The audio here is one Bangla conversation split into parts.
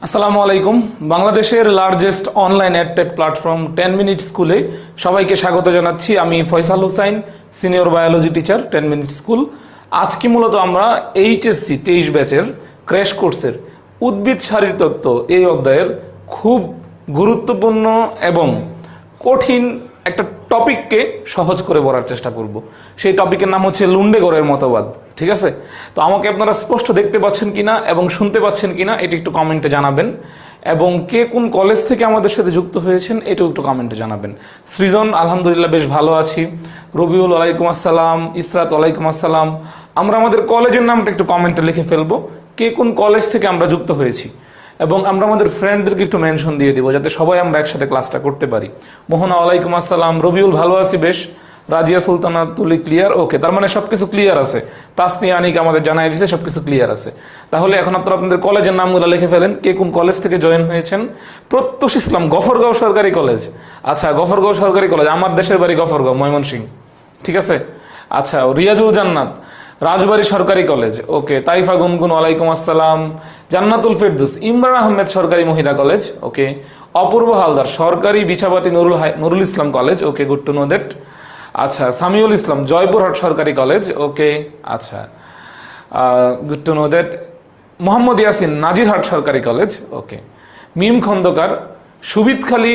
আসসালামু আলাইকুম। বাংলাদেশের largest online edtech platform 10 minute স্কুলে সবাইকে স্বাগত জানাচ্ছি। আমি Faisal Hussain, senior biology teacher, 10 minute school. আজকে মূলত আমরা এইচএসসি 23 ব্যাচের ক্র্যাশ কোর্সের উদ্ভিদ শারীরতত্ত্ব এই অধ্যায়ের খুব গুরুত্বপূর্ণ এবং কঠিন একটা টপিককে সহজ করে বলার চেষ্টা করব। সেই টপিকের নাম হচ্ছে লুন্ডেগড়ের মতবাদ। ঠিক আছে? তো আমাকে আপনারা স্পষ্ট দেখতে পাচ্ছেন কিনা এবং শুনতে পাচ্ছেন কিনা এটি একটু কমেন্টে জানাবেন, এবং কে কোন কলেজ থেকে আমাদের সাথে যুক্ত হয়েছেন এটাও একটু কমেন্টে জানাবেন। সৃজন আলহামদুলিল্লাহ বেশ ভালো আছি। রবিউল ওয়ালাইকুম আসসালাম, ইসরাত ওয়ালাইকুম আসসালাম। আমরা আমাদের কলেজের নামটা একটু কমেন্টে লিখে ফেলবো, কে কোন কলেজ থেকে আমরা যুক্ত হয়েছি, এবং আমরা আমাদের ফ্রেন্ডদেরকে একটু মেনশন দিয়ে দিব যাতে সবাই আমরা একসাথে ক্লাসটা করতে পারি। মোহনা ওয়ালাইকুম আসসালাম। রবিউল ভালো আছি বেশ। রাজিয়া সুলতানা তুলি ক্লিয়ার, ওকে, তার মানে সবকিছু ক্লিয়ার আছে। তাসনিয়া আনিক আমাদের জানাই দিতে সবকিছু ক্লিয়ার আছে। তাহলে এখন আপনারা আপনাদের কলেজের নামগুলো লিখে ফেলেন, কে কোন কলেজ থেকে জয়েন হয়েছেন। প্রত্যুষ ইসলাম গফরগাঁও সরকারি কলেজ। আচ্ছা, গফরগাঁও সরকারি কলেজ, আমার দেশের বাড়ি গফরগাঁও, ময়মনসিংহ। ঠিক আছে। আচ্ছা, রিয়াজুল জান্নাত রাজবাড়ী সরকারি কলেজ, ওকে। তাইফা গুনগুন ওয়ালাইকুম আসসালাম। জান্নাতুল ফেরদৌস ইমরান আহমেদ সরকারি মহিলা কলেজ, ওকে। অপূর্ব হালদার সরকারি বিছাপাতি Nurul Islam college, okay, good to know that. আচ্ছা, সামিউল ইসলাম জয়পুরহাট সরকারি কলেজ, ওকে। আচ্ছা, good to know that. Mohammad Yasin Nazirhat সরকারি কলেজ, ওকে। মিম খন্দকার সুবিদখালী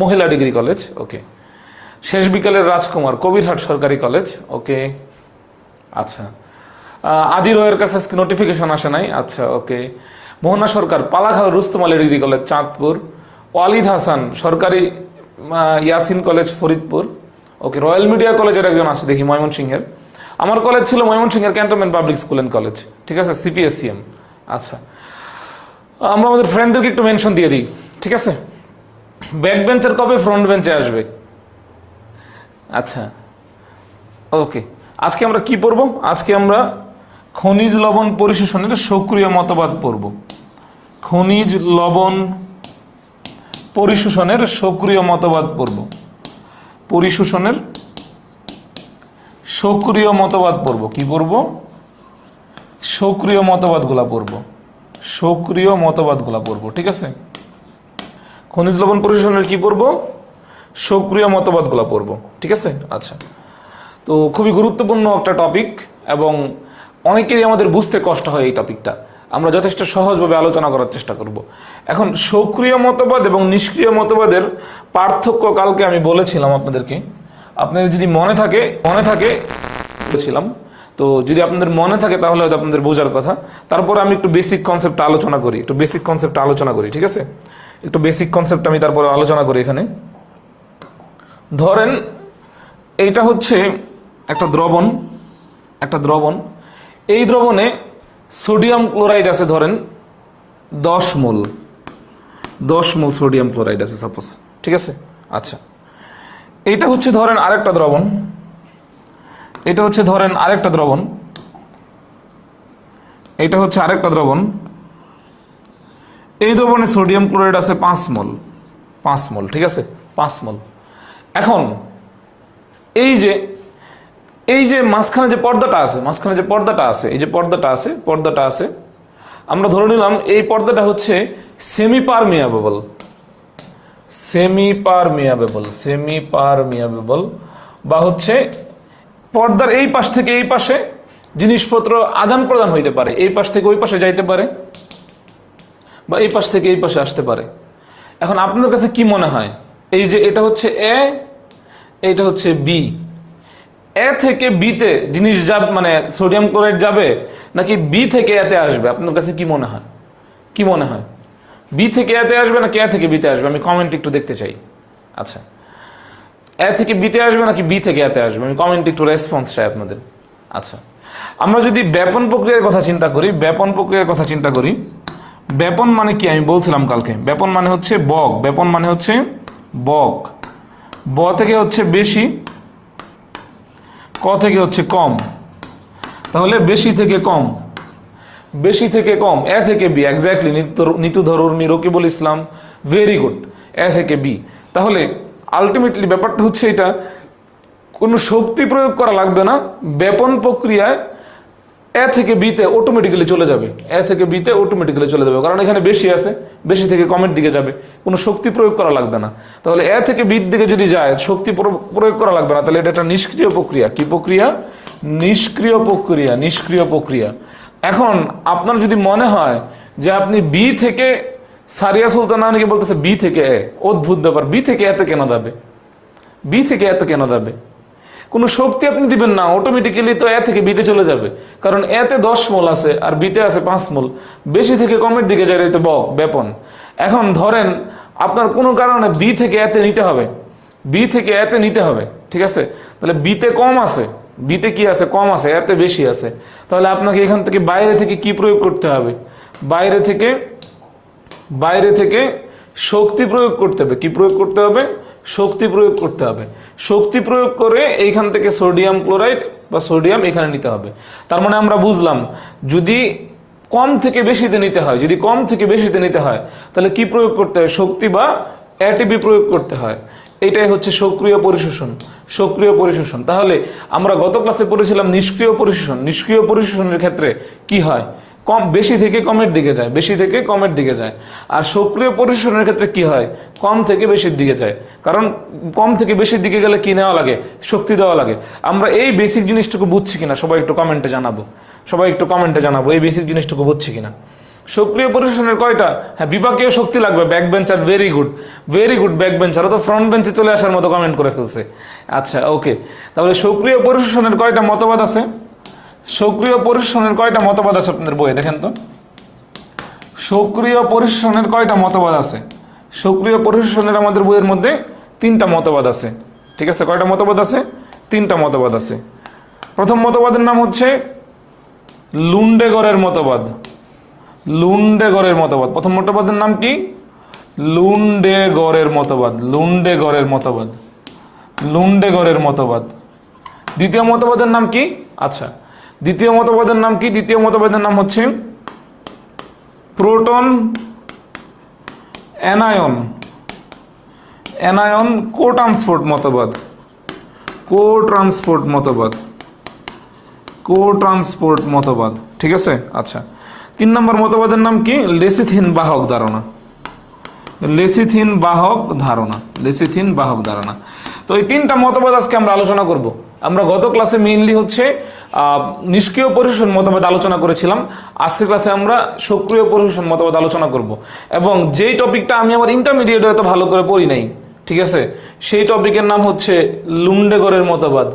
মহিলা ডিগ্রি কলেজ, ওকে। শেষ বিকালের রাজকুমার কবিরহাট সরকারি কলেজ, ওকে। আচ্ছা, আদি রয়ের কাছে আজকে নোটিফিকেশন আসে নাই, আচ্ছা, ওকে। মোহনা সরকার পালাখাল রুস্তম আলী ডিগ্রি কলেজ চাঁদপুর। ওয়ালিদ হাসান সরকারি ইয়াসিন কলেজ ফরিদপুর, ওকে। রয়্যাল মিডিয়া কলেজের একজন আছে দেখি ময়মনসিংহের। আমার কলেজ ছিল ময়মনসিংহের cantonment public school and college, ঠিক আছে, সিপিএসসিএম। আচ্ছা, আমরা আমাদের ফ্রেন্ডদেরকে একটু মেনশন দিয়ে দিই, ঠিক আছে। ব্যাক বেঞ্চের কবে ফ্রন্ট বেঞ্চে আসবে? আচ্ছা, ওকে। আজকে আমরা কি পড়ব? আজকে আমরা খনিজ লবণ পরিশোষণের সক্রিয় মতবাদ পড়ব। খনিজ লবণ পরিশোষণের সক্রিয় মতবাদ পড়ব। পরিশোষণের সক্রিয় মতবাদ পড়ব। কি পড়ব? সক্রিয় মতবাদগুলা পড়ব। সক্রিয় মতবাদগুলা পড়ব, ঠিক আছে। খনিজ লবণ পরিশোষণের কি পড়ব? সক্রিয় মতবাদগুলো পড়ব, ঠিক আছে। আচ্ছা, তো খুবই গুরুত্বপূর্ণ একটা টপিক এবং অনেকেরই আমাদের বুঝতে কষ্ট হয় এই টপিকটা। আমরা যথেষ্ট সহজভাবে আলোচনা করার চেষ্টা করব। এখন সক্রিয় মতবাদ এবং নিষ্ক্রিয় মতবাদের পার্থক্য কালকে আমি বলেছিলাম আপনাদেরকে। আপনাদের যদি মনে থাকে বলেছিলাম, তো যদি আপনাদের মনে থাকে তাহলে হয়তো আপনাদের বোঝার কথা। তারপরে আমি একটু বেসিক কনসেপ্ট আলোচনা করি, ঠিক আছে। একটু বেসিক কনসেপ্ট আমি তারপরে আলোচনা করি। এখানে ধরেন এইটা হচ্ছে একটা দ্রবণ। এই দ্রবণে সোডিয়াম ক্লোরাইড আছে, ধরেন 10 মোল সোডিয়াম ক্লোরাইড আছে সাপোজ, ঠিক আছে। আচ্ছা, এইটা হচ্ছে ধরেন আরেকটা দ্রবণ। এটা হচ্ছে আরেকটা দ্রবণ। এই দ্রবণে সোডিয়াম ক্লোরাইড আছে 5 মোল, ঠিক আছে, 5 মোল। এখন এই যে মাঝখানে যে পর্দাটা আছে, এই যে পর্দাটা আছে, আমরা ধরে নিলাম এই পর্দাটা হচ্ছে সেমি পারমিয়াবেবল, বা হচ্ছে পর্দার এই পাশ থেকে এই পাশে জিনিসপত্র আদান প্রদান হইতে পারে। এই পাশ থেকে ওই পাশে যাইতে পারে, বা এই পাশ থেকে এই পাশে আসতে পারে। এখন আপনাদের কাছে কি মনে হয়, এই যে এটা হচ্ছে এ, এইটা হচ্ছে বি, এ থেকে বিতে জিনিস যাবে, মানে সোডিয়াম ক্লোরাইড যাবে, নাকি বি থেকে এতে আসবে? আপনার কাছে কি মনে হয় বি থেকে এতে আসবে নাকি এ থেকে বিতে আসবে? আমি কমেন্ট একটু দেখতে চাই। আচ্ছা, এ থেকে বিতে আসবে নাকি বি থেকে এতে আসবে? আমি কমেন্ট একটু রেসপন্স চাই আপনাদের। আচ্ছা, আমরা যদি ব্যাপন প্রক্রিয়ার কথা চিন্তা করি, ব্যাপন মানে কি আমি বলছিলাম কালকে। ব্যাপন মানে হচ্ছে বক। ব থেকে হচ্ছে বেশি, ক থেকে হচ্ছে কম। তাহলে বেশি থেকে কম, এ থেকে বি, এক্স্যাক্টলি। নিতু ধরুর্মি, রকিবুল ইসলাম, ভেরি গুড, এ থেকে বি। তাহলে আলটিমেটলি ব্যাপারটা হচ্ছে এটা, কোনো শক্তি প্রয়োগ করা লাগবে না। ব্যাপন প্রক্রিয়ায় এ থেকে বিতে অটোমেটিক্যালি চলে যাবে, এ থেকে বিতে অটোমেটিক্যালি চলে যাবে, কারণ এখানে বেশি আছে, বেশি থেকে কমের দিকে যাবে, কোনো শক্তি প্রয়োগ করা লাগবে না। তাহলে এ থেকে বির দিকে যদি যায় শক্তি প্রয়োগ করা লাগবে না, তাহলে এটা একটা নিষ্ক্রিয় প্রক্রিয়া। কি প্রক্রিয়া? নিষ্ক্রিয় প্রক্রিয়া, নিষ্ক্রিয় প্রক্রিয়া। এখন আপনার যদি মনে হয় যে আপনি বি থেকে, সারিয়া সুলতানা অনেকে বলতেছে বি থেকে এ, অদ্ভুত ব্যাপার, বি থেকে এতে কেন যাবে, বি থেকে এতে কেন যাবে? কোনো শক্তি আপনি দিবেন না, অটোমেটিক্যালি তো এ থেকে বিতে চলে যাবে, কারণ এতে 10 মোল আছে আর বিতে আছে 5 মোল, বেশি থেকে কমের দিকে যায় তো ব্যাপন। এখন ধরেন আপনার কোনো কারণে বি থেকে এতে নিতে হবে, বি থেকে এতে নিতে হবে, ঠিক আছে? তাহলে বিতে কম আছে, বিতে কি আছে? কম আছে, এতে বেশি আছে। তাহলে আপনাকে এখান থেকে বাইরে থেকে কি প্রয়োগ করতে হবে? বাইরে থেকে শক্তি প্রয়োগ করতে হবে। কি প্রয়োগ করতে হবে? শক্তি প্রয়োগ করতে হবে। শক্তি প্রয়োগ করে এইখান থেকে সোডিয়াম ক্লোরাইড বা সোডিয়াম এখানে নিতে হবে। তার মানে আমরা বুঝলাম, যদি কম থেকে বেশিতে নিতে হয়, যদি কম থেকে বেশিতে নিতে হয়, তাহলে কি প্রয়োগ করতে হয়? শক্তি বা এটিপি প্রয়োগ করতে হয়। এটাই হচ্ছে সক্রিয় পরিশোষণ, সক্রিয় পরিশোষণ। তাহলে আমরা গত ক্লাসে পড়েছিলাম নিষ্ক্রিয় পরিশোষণ। নিষ্ক্রিয় পরিশোষণের ক্ষেত্রে কি হয়? কম, বেশি থেকে কমের দিকে যায়, বেশি থেকে কমের দিকে যায়। আর সক্রিয় পরিশোষণের ক্ষেত্রে কি হয়? কম থেকে বেশির দিকে যায়। কারণ কম থেকে বেশির দিকে গেলে কি নেওয়া লাগে? শক্তি দেওয়া লাগে। আমরা এই বেসিক জিনিসটুকু বুঝছি কিনা সবাই একটু কমেন্টে জানাবো, সবাই একটু কমেন্টে জানাবো এই বেসিক জিনিসটুকু বুঝছি কিনা। সক্রিয় পরিশোষণের কয়টা? হ্যাঁ, বিপাকীয় শক্তি লাগবে। Back bencher, very good, very good. Back bencher তো ফ্রন্ট বেঞ্চে চলে আসার মতো কমেন্ট করে ফেলছে। আচ্ছা, ওকে। তাহলে সক্রিয় পরিশোষণের কয়টা মতবাদ আছে? সক্রিয় পরিশোষণের কয়টা মতবাদ আছে আপনাদের বইয়ে? দেখেন তো, সক্রিয় পরিশোষণের কয়টা মতবাদ আছে? সক্রিয় পরিশোষণের আমাদের বইয়ের মধ্যে 3টা মতবাদ আছে, ঠিক আছে? কয়টা মতবাদ আছে? 3টা মতবাদ আছে। প্রথম মতবাদের নাম হচ্ছে লুন্ডেগরের মতবাদ। লুন্ডেগরের মতবাদ। প্রথম মতবাদের নাম কি? লুন্ডেগরের মতবাদ। লুন্ডেগরের মতবাদ, লুন্ডেগরের মতবাদ। দ্বিতীয় মতবাদের নাম কি? আচ্ছা, দ্বিতীয় মতবাদের নাম কি? দ্বিতীয় মতবাদের নাম হচ্ছে প্রোটন অ্যানায়ন, অ্যানায়ন কোট্রান্সপোর্ট মতবাদ। কোট্রান্সপোর্ট মতবাদ, কোট্রান্সপোর্ট মতবাদ, ঠিক আছে? আচ্ছা, 3 নম্বর মতবাদের নাম কি? লেসিথিন বাহক ধারণা। লেসিথিন বাহক ধারণা, লেসিথিন বাহক ধারণা। তো এই 3টা মতবাদ আজকে আমরা আলোচনা করব। আমরা গত ক্লাসে মেইনলি হচ্ছে নিষ্ক্রিয় পরিশোষণ মতবাদ আলোচনা করেছিলাম। আজকের ক্লাসে আমরা সক্রিয় পরিশোষণ মতবাদ আলোচনা করব, এবং যেই টপিকটা আমি আমার ইন্টারমিডিয়েটে এত ভালো করে পড়ি নাই, ঠিক আছে, সেই টপিকের নাম হচ্ছে লুন্ডেগরের মতবাদ।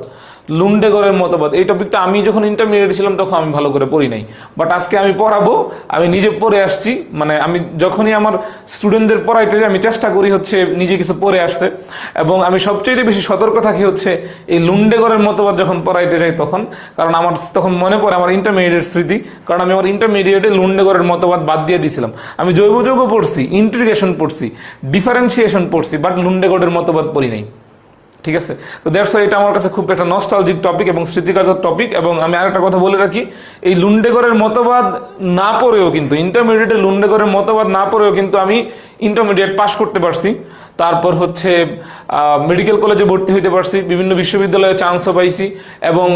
লুন্ডেগরের মতবাদ, এই টপিকটা আমি যখন ইন্টারমিডিয়েট ছিলাম তখন আমি ভালো করে পড়ি নাই, বাট আজকে আমি পড়াবো। আমি নিজে পড়ে আসছি, মানে আমি যখনই আমার স্টুডেন্টদের পড়াইতে যাই আমি চেষ্টা করি হচ্ছে নিজে কিছু পড়ে আসতে, এবং আমি সবচেয়ে বেশি সতর্ক থাকি হচ্ছে এই লুন্ডেগরের মতবাদ যখন পড়াইতে যাই তখন, কারণ আমার তখন মনে পড়ে আমার ইন্টারমিডিয়েট স্মৃতি। কারণ আমি আমার ইন্টারমিডিয়েটে লুন্ডেগরের মতবাদ বাদ দিয়ে দিয়েছিলাম। আমি জৈব যৌগ পড়ছি, ইন্টিগ্রেশন পড়ছি, ডিফারেন্সিয়েশন পড়ছি, বাট লুন্ডেগরের মতবাদ পড়ি নাই, ঠিক আছে? তো দ্যাটস ওয়াই এটা আমার কাছে খুব একটা নস্টালজিক টপিক এবং স্মৃতিকাতর টপিক। এবং আমি আরেকটা কথা বলে রাখি, এই লুন্ডেগরের মতবাদ না পড়েও কিন্তু, ইন্টারমিডিয়েটে লুন্ডেগরের মতবাদ না পড়েও কিন্তু আমি ইন্টারমিডিয়েট পাস করতে পারছি। তারপর হচ্ছে মেডিকেল কলেজে ভর্তি হইতে পারছি, বিভিন্ন বিশ্ববিদ্যালয়ে চান্সও পাইছি, এবং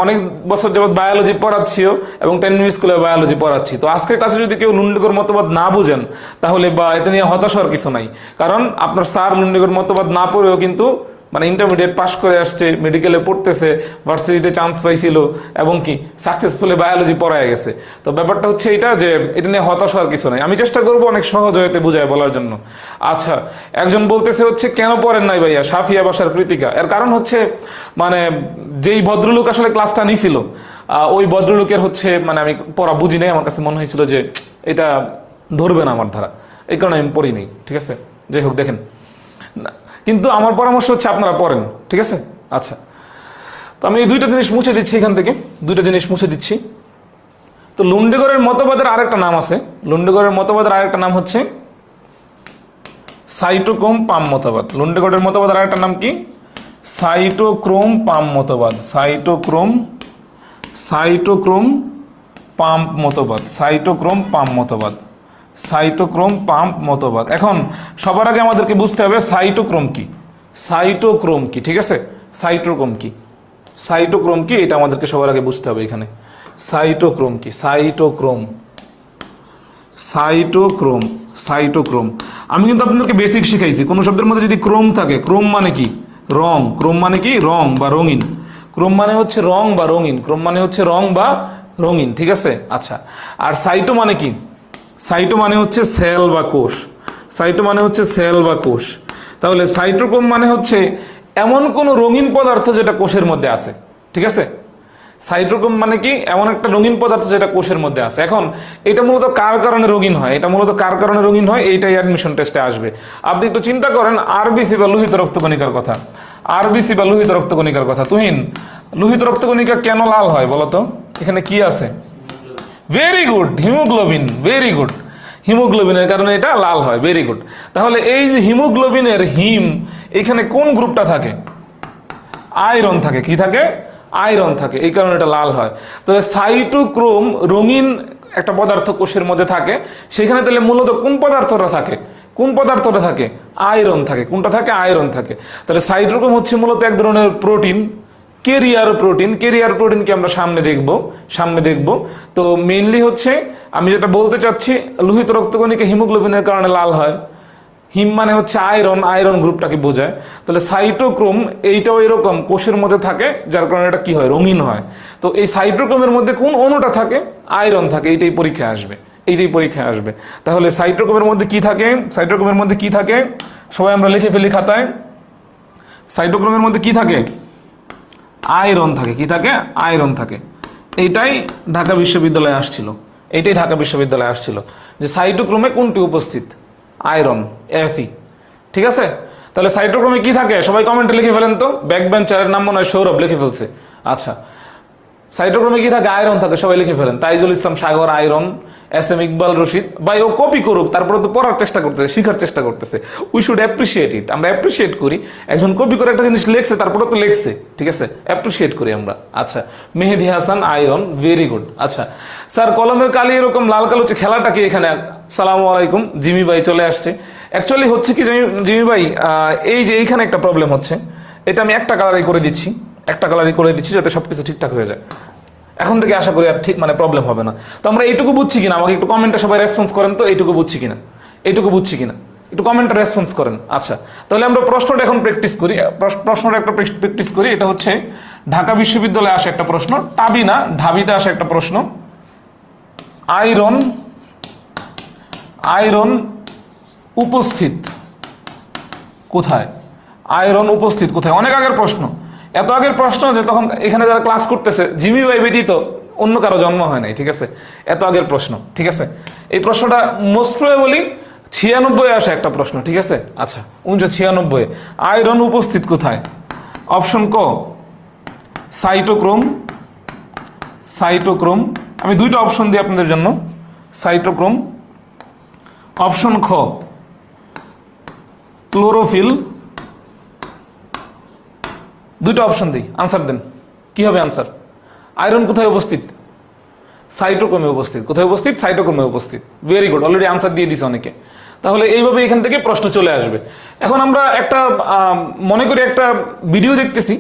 অনেক বছর যাবৎ বায়োলজি পড়াচ্ছিও, এবং 10 মিনিট স্কুলে বায়োলজি পড়াচ্ছি। তো আজকের কাছে যদি কেউ লুন্ডেগর মতবাদ না বুঝেন, তাহলে বা এতে নিয়ে হতাশ হওয়ার কিছু নাই, কারণ আপনার স্যার লুন্ডেগর মতবাদ না পড়েও কিন্তু মানে ইন্টারমিডিয়েট পাস করে আসছে, মেডিকেলে পড়তেছে, ভার্সিটিতে চান্স পাইছিল, এবং কি সাকসেসফুলি বায়োলজি পড়ায় গেছে। তো ব্যাপারটা হচ্ছে এটা, যে এটা নিয়ে হতাশ হওয়ার কিছু নাই। আমি চেষ্টা করবো অনেক সহজ হইতে বুঝায় বলার জন্য। আচ্ছা, একজন বলতেছে হচ্ছে কেন পড়েন নাই ভাইয়া সাফিয়া বাসার কৃতিকা? এর কারণ হচ্ছে মানে যেই ভদ্রলোক আসলে ক্লাসটা নিছিল, ওই ভদ্রলোকের হচ্ছে মানে আমি পড়া বুঝি নাই, আমার কাছে মনে হয়েছিল যে এটা ধরবে না আমার ধারা, এই কারণে আমি পড়ি নাই, ঠিক আছে? যাই হোক, দেখেন, কিন্তু আমার পরামর্শ হচ্ছে আপনারা পড়েন, ঠিক আছে? আচ্ছা, তো আমি এই 2টা জিনিস মুছে দিচ্ছি, এখান থেকে 2টা জিনিস মুছে দিচ্ছি। তো লুন্ডেগরের মতবাদের আরেকটা নাম আছে, লুন্ডেগরের মতবাদের আরেকটা নাম হচ্ছে সাইটোক্রোম পাম মতবাদ। লুন্ডেগরের মতবাদের আরেকটা নাম কি? সাইটোক্রোম পাম মতবাদ। সাইটোক্রোম পাম্প মতবাদ। সাইটোক্রোম পাম্প মতবাদ। সাইটোক্রোম পাম্প মতবাদ। এখন সবার আগে আমাদেরকে বুঝতে হবে সাইটোক্রোম কি, সাইটোক্রোম কি, ঠিক আছে? সাইটোক্রোম কি, সাইটোক্রোম কি, এটা আমাদেরকে সবার আগে বুঝতে হবে এখানে। সাইটোক্রোম কি? Cytochrome, cytochrome, cytochrome. আমি কিন্তু আপনাদেরকে বেসিক শিখাইছি, কোন শব্দের মধ্যে যদি ক্রোম থাকে, ক্রোম মানে কি? রং। ক্রোম মানে কি? রং বা রঙিন। ক্রোম মানে হচ্ছে রং বা রঙিন, ক্রোম মানে হচ্ছে রং বা রঙিন, ঠিক আছে? আচ্ছা, আর সাইটো মানে কি? সাইটো মানে হচ্ছে সেল বা কোষ। সাইটো মানে হচ্ছে সেল বা কোষ। তাহলে সাইটোক্রোম মানে হচ্ছে এমন কোন রঙিন পদার্থ যেটা কোষের মধ্যে আছে, ঠিক আছে? সাইটোক্রোম মানে কি? এমন একটা রঙিন পদার্থ যেটা কোষের মধ্যে আছে। এখন এটা মূলত কার কারণে রঙিন হয়? এটা মূলত কার কারণে রঙিন হয়? এইটাই অ্যাডমিশন টেস্টে আসবে। আপনি একটু চিন্তা করেন আরবিসি বা লোহিত রক্তকণিকার কথা, আরবিসি বা লোহিত রক্তকণিকার কথা। তুহিন, লোহিত রক্তকণিকা কেন লাল হয় বলতো? এখানে কি আছে? Very good, haemoglobin. Very good, হিমোগ্লোবিনের কারণে এটা লাল হয়। Very good. তাহলে এই যে হিমোগ্লোবিনের হিম, এখানে কোন গ্রুপটা থাকে? আয়রন থাকে। কি থাকে? আয়রন থাকে, এই কারণে এটা লাল হয়। তাহলে সাইটোক্রোম রঙিন একটা পদার্থ কোষের মধ্যে থাকে, সেখানে তাহলে মূলত কোন পদার্থটা থাকে? কোন পদার্থটা থাকে? আয়রন থাকে। কোনটা থাকে? আয়রন থাকে। তাহলে সাইটোক্রোম হচ্ছে মূলত এক ধরনের প্রোটিন, কেরিয়ার প্রোটিন। কেরিয়ার প্রোটিনকে আমরা সামনে দেখব। তো মেইনলি হচ্ছে আমি যেটা বলতে চাচ্ছি, লোহিত রক্তকণিকা হিমোগ্লোবিনের কারণে লাল হয়। হিম মানে হচ্ছে আয়রন, আয়রন গ্রুপটাকে বোঝায়। তাহলে সাইটোক্রোম এইটাও এরকম কোষের মধ্যে থাকে, যার কারণে এটা কি হয়? রঙিন হয়। তো এই সাইটোক্রোমের মধ্যে কোন অণুটা থাকে? আয়রন থাকে। এইটাই পরীক্ষায় আসবে, এইটাই পরীক্ষায় আসবে। তাহলে সাইটোক্রোমের মধ্যে কি থাকে? সাইটোক্রোমের মধ্যে কি থাকে? সবাই আমরা লিখে ফেলি খাতায়। সাইটোক্রোমের মধ্যে কি থাকে? আয়রন থাকে। কি থাকে? আয়রন থাকে। এইটাই ঢাকা বিশ্ববিদ্যালয়ে আসছিল, এইটাই ঢাকা বিশ্ববিদ্যালয়ে আসছিল যে সাইটোক্রোমে কোনটি উপস্থিত? আয়রন, Fe, ঠিক আছে? তাহলে সাইটোক্রোমে কি থাকে? সবাই কমেন্টে লিখে ফেলেন তো। ব্যাকবেঞ্চারের নাম মনে হয় সৌরভ লিখে ফেলছে। আচ্ছা, সাইটোক্রোমে কি থাকে? আয়রন থাকে। সবাই লিখে ফেলেন। তাইজুল ইসলাম সাগর আয়রন, SM ইকবাল রশিদ। ভাই ও কপি করুক, তারপরে তো পড়ার চেষ্টা করতেছে, শিখার চেষ্টা করতেছে। We should appreciate it. আমরা অ্যাপ্রিসিয়েট করি। একজন কপি করে একটা জিনিস লেখছে, তারপরে তো লেখছে, ঠিক আছে? অ্যাপ্রিসিয়েট করি আমরা। আচ্ছা, Mehedi Hasan iron, very good. আচ্ছা স্যার, কলমের কালি এরকম লাল কালো হচ্ছে, খেলাটা কি এখানে? সালামু আলাইকুম, জিমি ভাই চলে আসছে। অ্যাকচুয়ালি হচ্ছে কি জিমি ভাই, এই যে এইখানে একটা প্রবলেম হচ্ছে, এটা আমি একটা কালারই করে দিচ্ছি, একটা কালারই করে দিচ্ছি যাতে সবকিছু ঠিকঠাক হয়ে যায়। এখন থেকে আশা করি আর ঠিক মানে প্রবলেম হবে না। তো আমরা এইটুকু বুঝছি কিনা? আমাকে একটু কমেন্টে সবাই রেসপন্স করেন তো, এইটুকু বুঝছি কিনা, এইটুকু বুঝছি কিনা একটু কমেন্টে রেসপন্স করেন। আচ্ছা, তাহলে আমরা প্রশ্নটা এখন প্র্যাকটিস করি, প্রশ্নটা একটা প্র্যাকটিস করি। এটা হচ্ছে ঢাকা বিশ্ববিদ্যালয়ে আসে একটা প্রশ্ন, টাবি না ঢাবিতে আসে একটা প্রশ্ন। আয়রন, আয়রন উপস্থিত কোথায়? আয়রন উপস্থিত কোথায়? অনেক আগের প্রশ্ন, এত আগের প্রশ্ন যে তখন এখানে যারা ক্লাস করতেছে জিমি ভাই ব্যতীত অন্য কারো জন্ম হয় নাই, ঠিক আছে? এত আগের প্রশ্ন, ঠিক আছে? এই প্রশ্নটা মোস্ট প্রবাবলি 96 আসে একটা প্রশ্ন, ঠিক আছে? আচ্ছা, 1996 আয়রন উপস্থিত কোথায়? অপশন ক সাইটোক্রোম, সাইটোক্রোম। আমি দুইটা অপশন দিই আপনাদের জন্য, সাইটোক্রোম। অপশন খ ক্লোরোফিল। দুইটা অপশন দিই, আনসার দেন। কি হবে আনসার? আয়রন কোথায় উপস্থিত? সাইটোক্রোমে উপস্থিত। কোথায় উপস্থিত? সাইটোক্রোমে উপস্থিত। ভেরি গুড, অলরেডি আনসার দিয়ে দিছে অনেকে। তাহলে এইভাবে এখান থেকে প্রশ্ন চলে আসবে। এখন আমরা একটা মনে করি একটা ভিডিও দেখতেছি,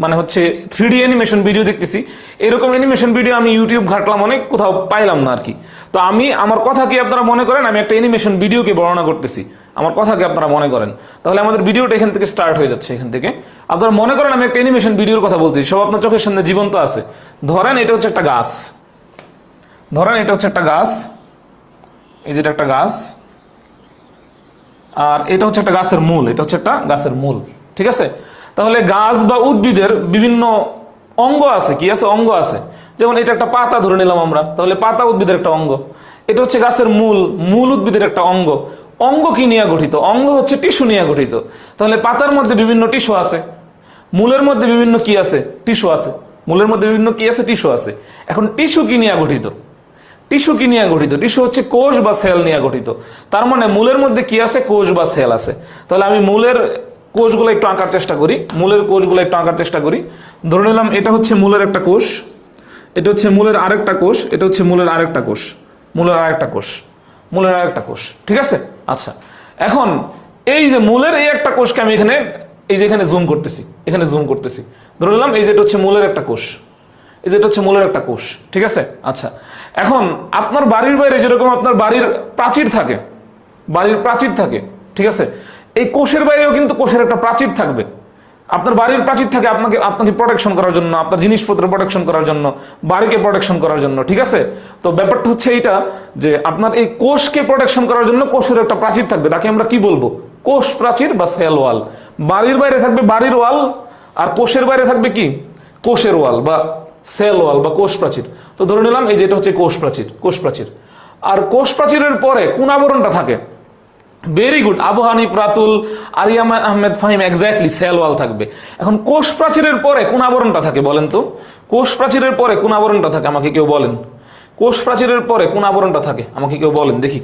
মানে হচ্ছে 3D অ্যানিমেশন ভিডিও দেখতেছি। এরকম অ্যানিমেশন ভিডিও আমি ইউটিউব ঘাটলাম, অনেক কোথাও পাইলাম না আর কি। তো আমি আমার কথা কি আপনারা মনে করেন আমি একটা অ্যানিমেশন ভিডিওকে বর্ণনা করতেছি, আমার কথাকে আপনারা মনে করেন, তাহলে আমাদের ভিডিওটা এখান থেকে স্টার্ট হয়ে যাচ্ছে। এখান থেকে আপনারা মনে করেন আমি একটা অ্যানিমেশন ভিডিওর কথা বলতেছি, সব আপনার চোখের সামনে জীবন্ত আছে। ধরেন এটা হচ্ছে একটা গাছ, ধরেন এটা হচ্ছে একটা গাছ, এই যেটা একটা গাছ, আর এটা হচ্ছে একটা গাছের মূল, এটা হচ্ছে একটা গাছের মূল, ঠিক আছে? তাহলে গাছ বা উদ্ভিদের বিভিন্ন অঙ্গ আছে, কি আছে? অঙ্গ আছে। যেমন এটা একটা পাতা ধরে নিলাম আমরা, তাহলে পাতা উদ্ভিদের একটা অঙ্গ। এটা হচ্ছে গাছের মূল, মূল উদ্ভিদের একটা অঙ্গ। অঙ্গ কি নিয়ে গঠিত? অঙ্গ হচ্ছে টিস্যু নিয়ে গঠিত। তাহলে পাতার মধ্যে বিভিন্ন টিস্যু আছে, মূলের মধ্যে বিভিন্ন কি আছে? টিস্যু আছে। মূলের মধ্যে বিভিন্ন কি আছে? টিস্যু আছে। এখন টিস্যু কি নিয়ে গঠিত? টিস্যু কি নিয়ে গঠিত? টিস্যু হচ্ছে কোষ বা সেল নিয়ে গঠিত। তার মানে মূলের মধ্যে কি আছে? কোষ বা সেল আছে। তাহলে আমি মূলের কোষগুলো একটু আঁকার চেষ্টা করি, মূলের কোষগুলো একটু আঁকার চেষ্টা করি। ধরে নিলাম এটা হচ্ছে মূলের একটা কোষ, এটা হচ্ছে মূলের আরেকটা কোষ, এটা হচ্ছে মূলের আরেকটা কোষ, মূলের আরেকটা কোষ, মূলের আরেকটা কোষ, ঠিক আছে? আচ্ছা, এখন এই যে মূলের এই একটা কোষকে আমি এখানে এই যে এখানে জুম করতেছি, এখানে জুম করতেছি। ধরে নিলাম এই যে এটা হচ্ছে মূলের একটা কোষ, এই যে এটা হচ্ছে মূলের একটা কোষ, ঠিক আছে। আচ্ছা, এখন আপনার বাড়ির বাইরে যেরকম আপনার বাড়ির প্রাচীর থাকে, বাড়ির প্রাচীর থাকে, ঠিক আছে, এই কোষের বাইরেও কিন্তু কোষের একটা প্রাচীর থাকবে। আপনার বাড়ির প্রাচীর থাকে আপনাকে প্রোটেকশন করার জন্য, আপনার জিনিসপত্র প্রোটেকশন করার জন্য, বাড়িকে প্রোটেকশন করার জন্য, ঠিক আছে। তো ব্যাপারটা হচ্ছে এইটা যে আপনার এই কোষকে প্রোটেকশন করার জন্য কোষের একটা প্রাচীর থাকবে, তাকে আমরা কি বলবো? কোষ প্রাচীর বা সেল ওয়াল। বাড়ির বাইরে থাকবে বাড়ির ওয়াল, আর কোষের বাইরে থাকবে কি? কোষের ওয়াল বা সেল ওয়াল বা কোষ প্রাচীর। তো ধরে নিলাম এই যে এটা হচ্ছে কোষ প্রাচীর, কোষ প্রাচীর। আর কোষ প্রাচীরের পরে কোন আবরণটা থাকে? Very good, Abu Hanif, Ratul, Ariyam Ahmed, Fahim, exactly cell wall থাকবে। এখন কোষ প্রাচীরের পরে কোন আবরণটা থাকে বলেন তো? কোষ প্রাচীরের পরে কোন আবরণটা থাকে আমাকে কেউ বলেন? কোষ প্রাচীরের পরে কোন আবরণটা থাকে আমাকে কেউ বলেন দেখি।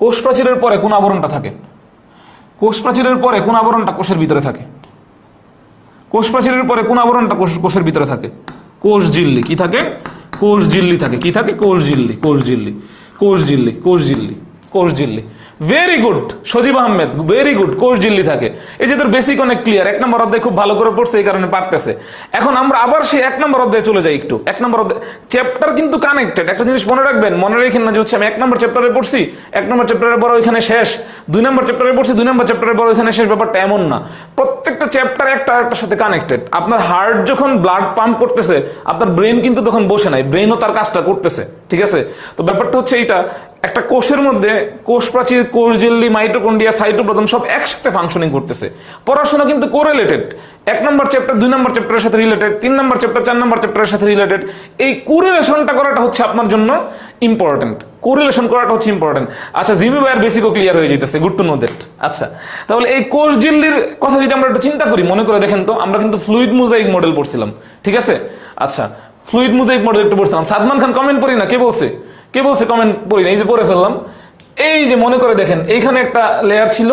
কোষ প্রাচীরের পরে কোন আবরণটা থাকে? কোষ প্রাচীরের পরে কোন আবরণটা কোষের ভিতরে থাকে? কোষ প্রাচীরের পরে কোন আবরণটা কোষের ভিতরে থাকে? কোষ ঝিল্লি। কি থাকে? কোষ ঝিল্লি থাকে। কি থাকে? কোষ ঝিল্লি, কোষ ঝিল্লি, কোষ ঝিল্লি, কোষ ঝিল্লি, কোষ ঝিল্লি। ভেরি গুড সজীব আহমেদ, ভেরি গুড, কোষ ঝিল্লি থাকে। এই যে তোর বেসিক অনেক ক্লিয়ার, 1 নম্বর অধ্যায় খুব ভালো করে পড়ছে, এই কারণে পারতেছে। এখন আমরা আবার সেই 1 নম্বর অধ্যায়ে চলে যাই একটু। 1 নম্বর অধ্যায় চ্যাপ্টার কিন্তু কানেক্টেড। একটা জিনিস মনে রাখবেন, মনে রেখেন না যে হচ্ছে আমি 1 নম্বর চ্যাপ্টারে পড়ছি, 1 নম্বর চ্যাপ্টারের পর ওইখানে শেষ, 2 নম্বর চ্যাপ্টারে পড়ছি, 2 নম্বর চ্যাপ্টারের পর ওইখানে শেষ। ব্যাপারটা এমন না, প্রত্যেকটা চ্যাপ্টার একটা আরেকটার সাথে কানেক্টেড। আপনার হার্ট যখন ব্লাড পাম্প করতেছে, আপনার ব্রেন কিন্তু তখন বসে নাই, ব্রেনও তার কাজটা করতেছে, ঠিক আছে। তো ব্যাপারটা হচ্ছে এইটা, একটা কোষের মধ্যে কোষ প্রাচীর, কোষ ঝিল্লি, মাইটোকন্ড্রিয়া, সাইটোপ্লাজম সব একসাথে ফাংশনিং করতেছে। পড়াশোনা কিন্তু কোরিলেটেড। 1 নম্বর চ্যাপ্টার 2 নম্বর চ্যাপ্টারের সাথে রিলেটেড, 3 নম্বর চ্যাপ্টার 4 নম্বর চ্যাপ্টারের সাথে রিলেটেড। এই কোরিলেশনটা করাটা হচ্ছে আপনার জন্য ইম্পর্টেন্ট, কোরিলেশন করাটা হচ্ছে ইম্পর্টেন্ট। আচ্ছা, জিমি ভাইয়ের বেসিকও ক্লিয়ার হয়ে যেতেছে, গুড টু নো দ্যাট। আচ্ছা, তাহলে এই কোষ ঝিল্লির কথা যদি আমরা একটু চিন্তা করি, মনে করে দেখেন তো, আমরা কিন্তু ফ্লুইড মোজাইক মডেল পড়ছিলাম, ঠিক আছে। আচ্ছা, ফ্লুইড মোজাইক মডেল একটু পড়ছিলাম। সাদমান খান কমেন্ট পড়ি না, কে বলছে? কে বলছে কমেন্ট পড়ি না? এই যে পড়ে ফেললাম। এই যে মনে করে দেখেন, এইখানে একটা লেয়ার ছিল,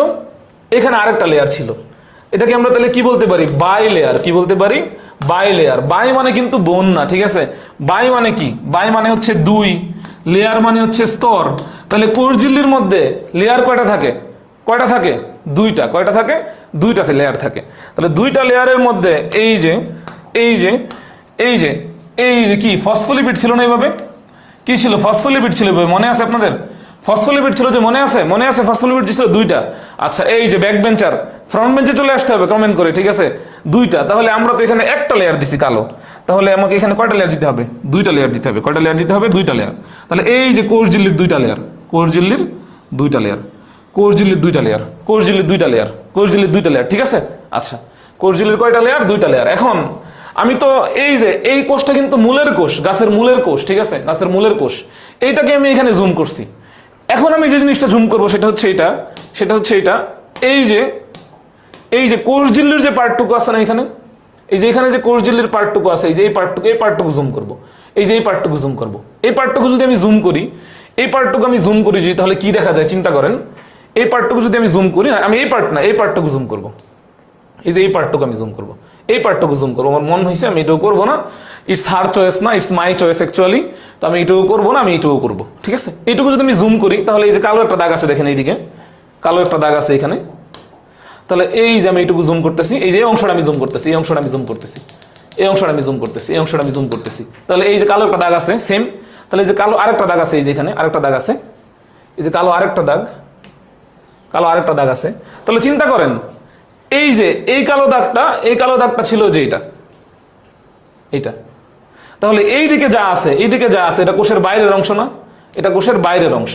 এখানে আরেকটা লেয়ার ছিল। এটাকে আমরা তাহলে কি বলতে পারি? Bilayer. কি বলতে পারি? By layer. বাই মানে কিন্তু বোন না, ঠিক আছে। বাই মানে কি? বাই মানে হচ্ছে 2, লেয়ার মানে হচ্ছে স্তর। তাহলে কোষ ঝিল্লির মধ্যে লেয়ার কয়টা থাকে? কয়টা থাকে? 2টা। কয়টা থাকে? 2টাতে লেয়ার থাকে। তাহলে 2টা লেয়ারের মধ্যে এই যে এই যে এই যে এই যে কি ফসফোলিপিড ছিল না এইভাবে? কি ছিল? ফসফোলিপিড ছিল, মনে আছে আপনাদের? ফসফোলিপিড ছিল যে, মনে আছে? মনে আছে ফসফোলিপিড ছিল 2টা। আচ্ছা, এই যে ব্যাক বেঞ্চার, ফ্রন্ট বেঞ্চে চলে আসতে হবে কমেন্ট করে, ঠিক আছে। 2টা। তাহলে আমরা তো এখানে একটা লেয়ার দিছি কালো, তাহলে আমাকে এখানে কয়টা লেয়ার দিতে হবে? 2টা লেয়ার দিতে হবে। কয়টা লেয়ার দিতে হবে? 2টা লেয়ার। তাহলে এই যে কোষ ঝিল্লির 2টা লেয়ার, কোষ ঝিল্লির 2টা লেয়ার, কোষ ঝিল্লির 2টা লেয়ার, কোষ ঝিল্লির 2টা লেয়ার, কোষ ঝিল্লির 2টা লেয়ার, ঠিক আছে। আচ্ছা, কোষ ঝিল্লির কয়টা লেয়ার? 2টা লেয়ার। এখন আমি তো এই যে এই কোষটা কিন্তু মূলের কোষ, গাছের মূলের কোষ, ঠিক আছে, গাছের মূলের কোষ। এইটাকে আমি এখানে জুম করছি। এখন আমি যে জিনিসটা জুম করবো সেটা হচ্ছে এটা, সেটা হচ্ছে এটা। এই যে কোষ ঝিল্লির যে পার্টটুকু আছে না এখানে, এই যে এখানে যে কোষ ঝিল্লির পার্টটুকু আছে, এই যে এই পার্টটুকু জুম করবো। এই যে এই পার্টটুকু জুম করবো। এই পার্টটুকু যদি আমি জুম করি, এই পার্টটুকু আমি জুম করি যদি, তাহলে কি দেখা যায় চিন্তা করেন। এই পার্টটুকু যদি আমি জুম করি, আমি এই পার্ট না, এই পার্টটুকু জুম করবো। এই যে এই পার্টটুকু আমি জুম করবো, এই পার্টটুকু জুম করবো। আমার মন হয়েছে আমি এটাও করবো না, ইটস হার চয়েস না, ইটস মাই চয়েস অ্যাকচুয়ালি। তো আমি এটাও করবো না, আমি এটাও করবো, ঠিক আছে। এইটুকু যদি আমি জুম করি, তাহলে এই যে কালো একটা দাগ আছে দেখেন, এইদিকে কালো একটা দাগ আছে এখানে। তাহলে এই যে আমি এইটুকু জুম করতেছি, এই যে অংশটা আমি জুম করতেছি, এই অংশটা আমি জুম করতেছি, এই অংশটা আমি জুম করতেছি, এই অংশটা আমি জুম করতেছি। তাহলে এই যে কালো একটা দাগ আছে সেম, তাহলে এই যে কালো আরেকটা দাগ আছে, এই যে এখানে আরেকটা দাগ আছে, এই যে কালো আরেকটা দাগ, কালো আরেকটা দাগ আছে। তাহলে চিন্তা করেন, এই যে এই কালো দাগটা ছিল যে এইটা। তাহলে এই দিকে যা আছে, এই দিকে যা আছে, এটা কোষের বাইরের অংশ না? এটা কোষের বাইরের অংশ।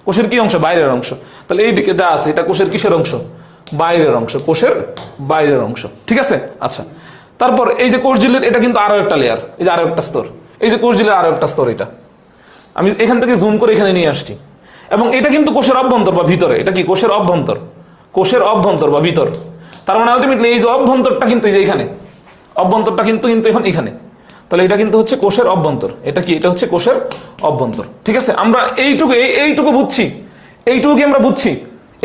কোষের কি অংশ? বাইরের অংশ। তাহলে এই দিকে যা আছে, এটা কোষের কিসের অংশ? বাইরের অংশ, কোষের বাইরের অংশ, ঠিক আছে। আচ্ছা, তারপর এই যে কোষ ঝিল্লির এটা কিন্তু আরো একটা লেয়ার, এই যে আরো একটা স্তর, এই যে কোষ ঝিল্লির আরো একটা স্তর। এটা আমি এখান থেকে জুম করে এখানে নিয়ে আসছি, এবং এটা কিন্তু কোষের অভ্যন্তর বা ভিতরে। এটা কি? কোষের অভ্যন্তর, কোষের অভ্যন্তর বা ভিতর। তার মানে আলটিমেটলি এই যে অভ্যন্তরটা কিন্তু এই যে এখানে, অভ্যন্তরটা কিন্তু এখন এখানে। তাহলে এটা কিন্তু হচ্ছে কোষের অভ্যন্তর। এটা কি? এটা হচ্ছে কোষের অভ্যন্তর, ঠিক আছে। আমরা এইটুকু বুঝছি, এইটুকু কি আমরা বুঝছি?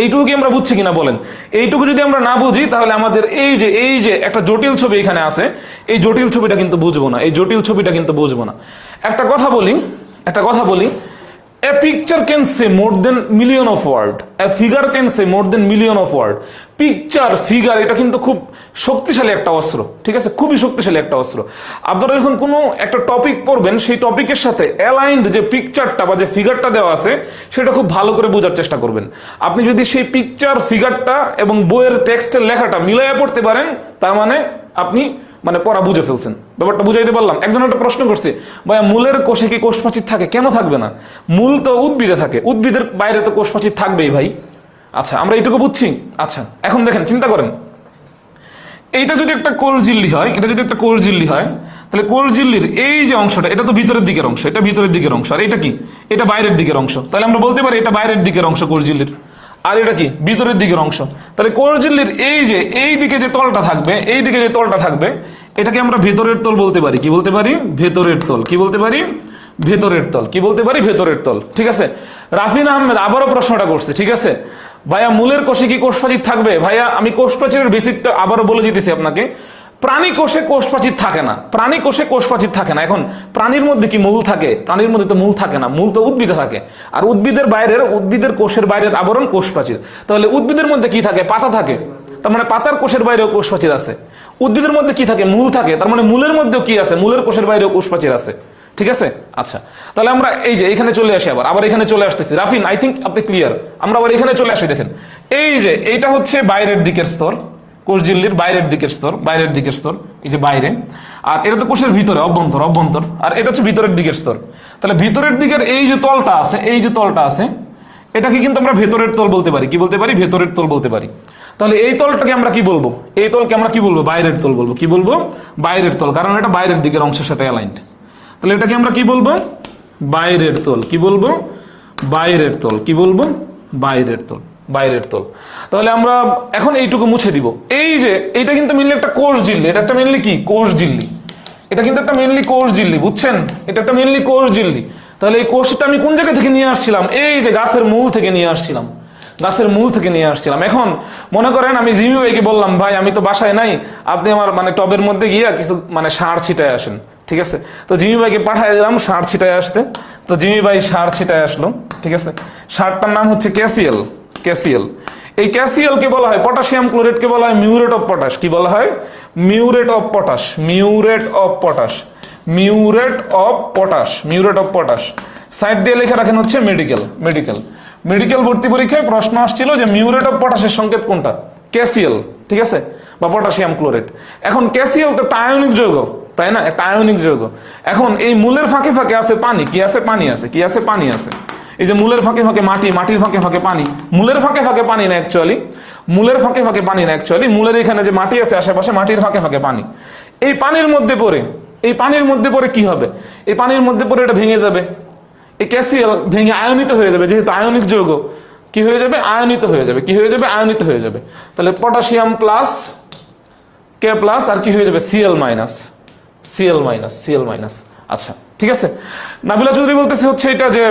এইটুকু কি আমরা বুঝছি কিনা বলেন? এইটুকু যদি আমরা না বুঝি, তাহলে আমাদের এই যে একটা জটিল ছবি এখানে আছে, এই জটিল ছবিটা কিন্তু বুঝবো না, এই জটিল ছবিটা কিন্তু বুঝবো না। একটা কথা বলি, A picture can say more than million of word. A figure can say more than million of word. Picture figure এটা কিন্তু খুব শক্তিশালী একটা অস্ত্র, ঠিক আছে, খুবই শক্তিশালী একটা অস্ত্র। আপনারা যখন কোনো একটা টপিক পড়বেন সেই টপিকের সাথে অ্যালাইন্ড যে পিকচারটা বা যে ফিগারটা দেওয়া আছে সেটা খুব ভালো করে বোঝার চেষ্টা করবেন। আপনি যদি সেই পিকচার ফিগারটা এবং বইয়ের টেক্সটের লেখাটা মিলাইয়া পড়তে পারেন তার মানে আপনি মানে পড়া বুঝে ফেলছেন। ব্যাপারটা বুঝাইতে পারলাম? একজন একটা প্রশ্ন করছে, ভাইয়া মূলের কোষে কি কোষ প্রাচীর থাকে? কেন থাকবে না? মূল তো উদ্ভিদে থাকে, উদ্ভিদের বাইরে তো কোষ প্রাচীর থাকবেই ভাই। আচ্ছা, আমরা এইটুকু বুঝছি। আচ্ছা, এখন দেখেন, চিন্তা করেন, এইটা যদি একটা কোষ ঝিল্লি হয়, এটা যদি একটা কোষ ঝিল্লি হয়, তাহলে কোষ ঝিল্লির এই যে অংশটা এটা তো ভিতরের দিকের অংশ, এটা ভিতরের দিকের অংশ, আর এটা কি? এটা বাইরের দিকের অংশ। তাহলে আমরা বলতে পারি এটা বাইরের দিকের অংশ কোষ ঝিল্লির, আর এটা কি? ভিতরের দিকের অংশ। তাহলে কোষ ঝিল্লির এই যে এই দিকে যে তলটা থাকবে, এই দিকে যে তলটা থাকবে, এটাকে আমরা ভেতরের তল বলতে পারি। কি বলতে পারি? ভেতরের তল। কি বলতে পারি? ভেতরের তল। কি বলতে পারি? ভেতরের তল। ঠিক আছে। রাফিন আহমেদ আবারও প্রশ্নটা করছে, ঠিক আছে, ভাইয়া মূলের কোষে কি কোষ প্রাচীর থাকবে? ভাইয়া আমি কোষ প্রাচীরের বেসিকটা আবারও বলে দিতেছি আপনাকে। প্রাণী কোষে কোষ প্রাচীর থাকে না, প্রাণী কোষে কোষ প্রাচীর থাকে না। এখন প্রাণীর মধ্যে কি মূল থাকে? প্রাণীর মধ্যে তো মূল থাকে না, মূল তো উদ্ভিদে থাকে। আর উদ্ভিদের বাইরের, উদ্ভিদের কোষের বাইরের আবরণ কোষ প্রাচীর। তাহলে উদ্ভিদের মধ্যে কি থাকে? পাতা থাকে, তার মানে পাতার কোষের বাইরেও কোষ প্রাচীর আছে। উদ্ভিদের মধ্যে কি থাকে? মূল থাকে, তার মানে মূলের মধ্যেও কি আছে? মূলের কোষের বাইরেও কোষ প্রাচীর আছে। ঠিক আছে। আচ্ছা, তাহলে আমরা এই যে এখানে চলে আসি, আবার এখানে চলে আসতেছি। রাফিন, আই থিঙ্ক আপনি ক্লিয়ার। আমরা আবার এখানে চলে আসি। দেখেন, এই যে এইটা হচ্ছে বাইরের দিকের স্তর, কোষ ঝিল্লির বাইরের দিকের স্তর, বাইরের দিকের স্তর, এই যে বাইরে। আর এটা তো কোষের ভিতরে, অভ্যন্তর, অভ্যন্তর। আর এটা হচ্ছে ভিতরের দিকের স্তর। তাহলে ভিতরের দিকের এই যে তলটা আছে, এই যে তলটা আছে, এটাকে কিন্তু আমরা ভেতরের তল বলতে পারি। কি বলতে পারি? ভেতরের তল বলতে পারি। তাহলে এই তলটাকে আমরা কি বলবো? এই তলকে আমরা কি বলবো? বাইরের তল বলবো। কি বলবো? বাইরের তল, কারণ এটা বাইরের দিকের অংশের সাথে অ্যালাইন্ড। তাহলে এটাকে আমরা কি বলবো? বাইরের তল। কি বলবো? বাইরের তল। কি বলবো? বাইরের তল, বাইরের তল। তাহলে আমরা এখন এইটুকু মুছে দিব। এই যে এইটা কিন্তু মেনলি একটা কোষ ঝিল্লি, এটা একটা মেনলি কি? কোষ ঝিল্লি। এটা কিন্তু একটা মেনলি কোষ ঝিল্লি, বুঝছেন? এটা একটা মেনলি কোষ ঝিল্লি। তাহলে এই কোষটা আমি কোন জায়গা থেকে নিয়ে আসছিলাম? এই যে গাছের মূল থেকে নিয়ে আসছিলাম, গাছের মূল থেকে নিয়ে আসছিলাম। এখন মনে করেন আমি জিমি ভাইকে বললাম, ভাই আমি তো বাসায় নাই, আপনি আমার মানে টবের মধ্যে গিয়ে কিছু মানে সার ছিটায় আসেন। ঠিক আছে, তো জিমি ভাইকে পাঠিয়ে দিলাম সার ছিটায় আসতে। তো জিমি ভাই সার ছিটায় আসলো। ঠিক আছে, সারটার নাম হচ্ছে ক্যাসিয়াল। ক্যাসিয়াল, এই ক্যাসিয়ালকে বলা হয়, পটাশিয়াম ক্লোরেটকে বলা হয় মিউরেট অফ পটাশ। কি বলা হয়? Muriate of potash. Muriate of potash. Muriate of potash. Muriate of potash. Side দিয়ে লেখা রাখেন হচ্ছে মেডিকেল। মেডিকেল, মেডিকেল ভর্তি পরীক্ষায় প্রশ্ন আসছিল যে মিউরেট অফ পটাশের সংকেত কোনটা? ক্যাসিয়াল। ঠিক আছে, বা পটাশিয়াম ক্লোরেট। এখন ক্যাসিয়াল তো একটা আয়নিক যৌগ, তাই না? একটা আয়নিক যৌগ। এখন এই মূলের ফাঁকে ফাঁকে আছে পানি। কি আছে? পানি আছে। কি আছে? পানি আছে। এই যে মূলের ফাঁকে ফাঁকে মাটি, মাটির ফাঁকে ফাঁকে পানি। মূলের ফাঁকে ফাঁকে পানি না অ্যাকচুয়ালি, মূলের ফাঁকে ফাঁকে পানি না অ্যাকচুয়ালি, মূলের এখানে যে মাটি আছে আশেপাশে, মাটির ফাঁকে ফাঁকে পানি। এই পানির মধ্যে পড়ে, এই পানির মধ্যে পড়ে কি হবে? এই পানির মধ্যে পড়ে এটা ভেঙে যাবে। এই ক্যাসিয়াল ভেঙে আয়নিত হয়ে যাবে, যেহেতু আয়নিক যৌগ। কি হয়ে যাবে? আয়নিত হয়ে যাবে। কি হয়ে যাবে? আয়নিত হয়ে যাবে। তাহলে পটাশিয়াম প্লাস কে প্লাস আর কি হয়ে যাবে? CL minus. CL minus. CL minus. আচ্ছা, ঠিক আছে। নাবিলা চৌধুরী বলতেছে হচ্ছে এটা যে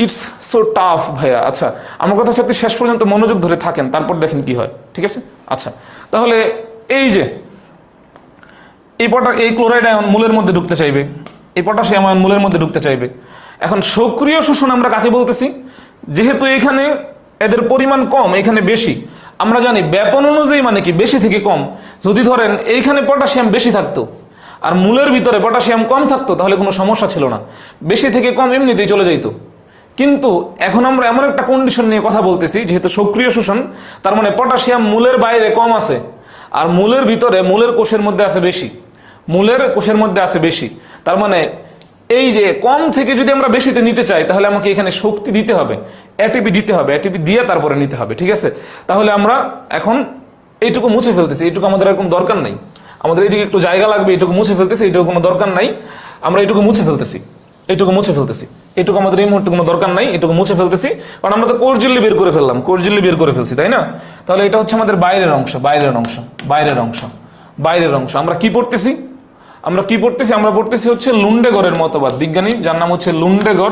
ইটস সো টাফ ভাইয়া। আচ্ছা, আমার কথা হচ্ছে আপনি শেষ পর্যন্ত মনোযোগ ধরে থাকেন, তারপর দেখেন কি হয়। ঠিক আছে। আচ্ছা, তাহলে এই যে এই ক্লোরাইড আয়ন মূলের মধ্যে ঢুকতে চাইবে, এই পটাশিয়াম আয়ন মূলের মধ্যে ঢুকতে চাইবে। এখন সক্রিয় শোষণ আমরা কাকে বলতেছি? যেহেতু এখানে এদের পরিমাণ কম, এখানে বেশি। আমরা জানি ব্যাপন অনুযায়ী মানে কি? বেশি থেকে কম। যদি ধরেন এইখানে পটাশিয়াম বেশি থাকতো আর মূলের ভিতরে পটাশিয়াম কম থাকতো, তাহলে কোনো সমস্যা ছিল না, বেশি থেকে কম এমনিতেই চলে যাইতো। কিন্তু এখন আমরা এমন একটা কন্ডিশন নিয়ে কথা বলতেছি, যেহেতু সক্রিয় শোষণ, তার মানে পটাশিয়াম মূলের বাইরে কম আছে আর মূলের ভিতরে, মূলের কোষের মধ্যে আছে বেশি। মূলের কোষের মধ্যে আছে বেশি। তার মানে এই যে কম থেকে যদি আমরা বেশিতে নিতে চাই, তাহলে আমাকে এখানে শক্তি দিতে হবে, এটিপি দিতে হবে, এটিপি দিয়ে তারপরে নিতে হবে। ঠিক আছে, তাহলে আমরা এখন এইটুকু মুছে ফেলতেছি, এইটুকু আমাদের এরকম দরকার নাই। আমাদের এইদিকে একটু জায়গা লাগবে, এইটুকু মুছে ফেলতেছি, এইটুকু কোনো দরকার নাই। আমরা এইটুকু মুছে ফেলতেছি, এইটুকু মুছে ফেলতেছি, এইটুকু আমাদের এই মুহূর্তে কোনো দরকার নাই, এটুকু মুছে ফেলতেছি, কারণ আমরা তো কোষ ঝিল্লি বের করে ফেললাম, কোষ ঝিল্লি বের করে ফেলছি, তাই না? তাহলে এটা হচ্ছে আমাদের বাইরের অংশ, বাইরের অংশ, বাইরের অংশ, বাইরের অংশ। আমরা কি পড়তেছি? আমরা কি পড়তেছি? আমরা পড়তেছি হচ্ছে লুন্ডেগরের মতবাদ। বিজ্ঞানী যার নাম হচ্ছে লুন্ডেগর,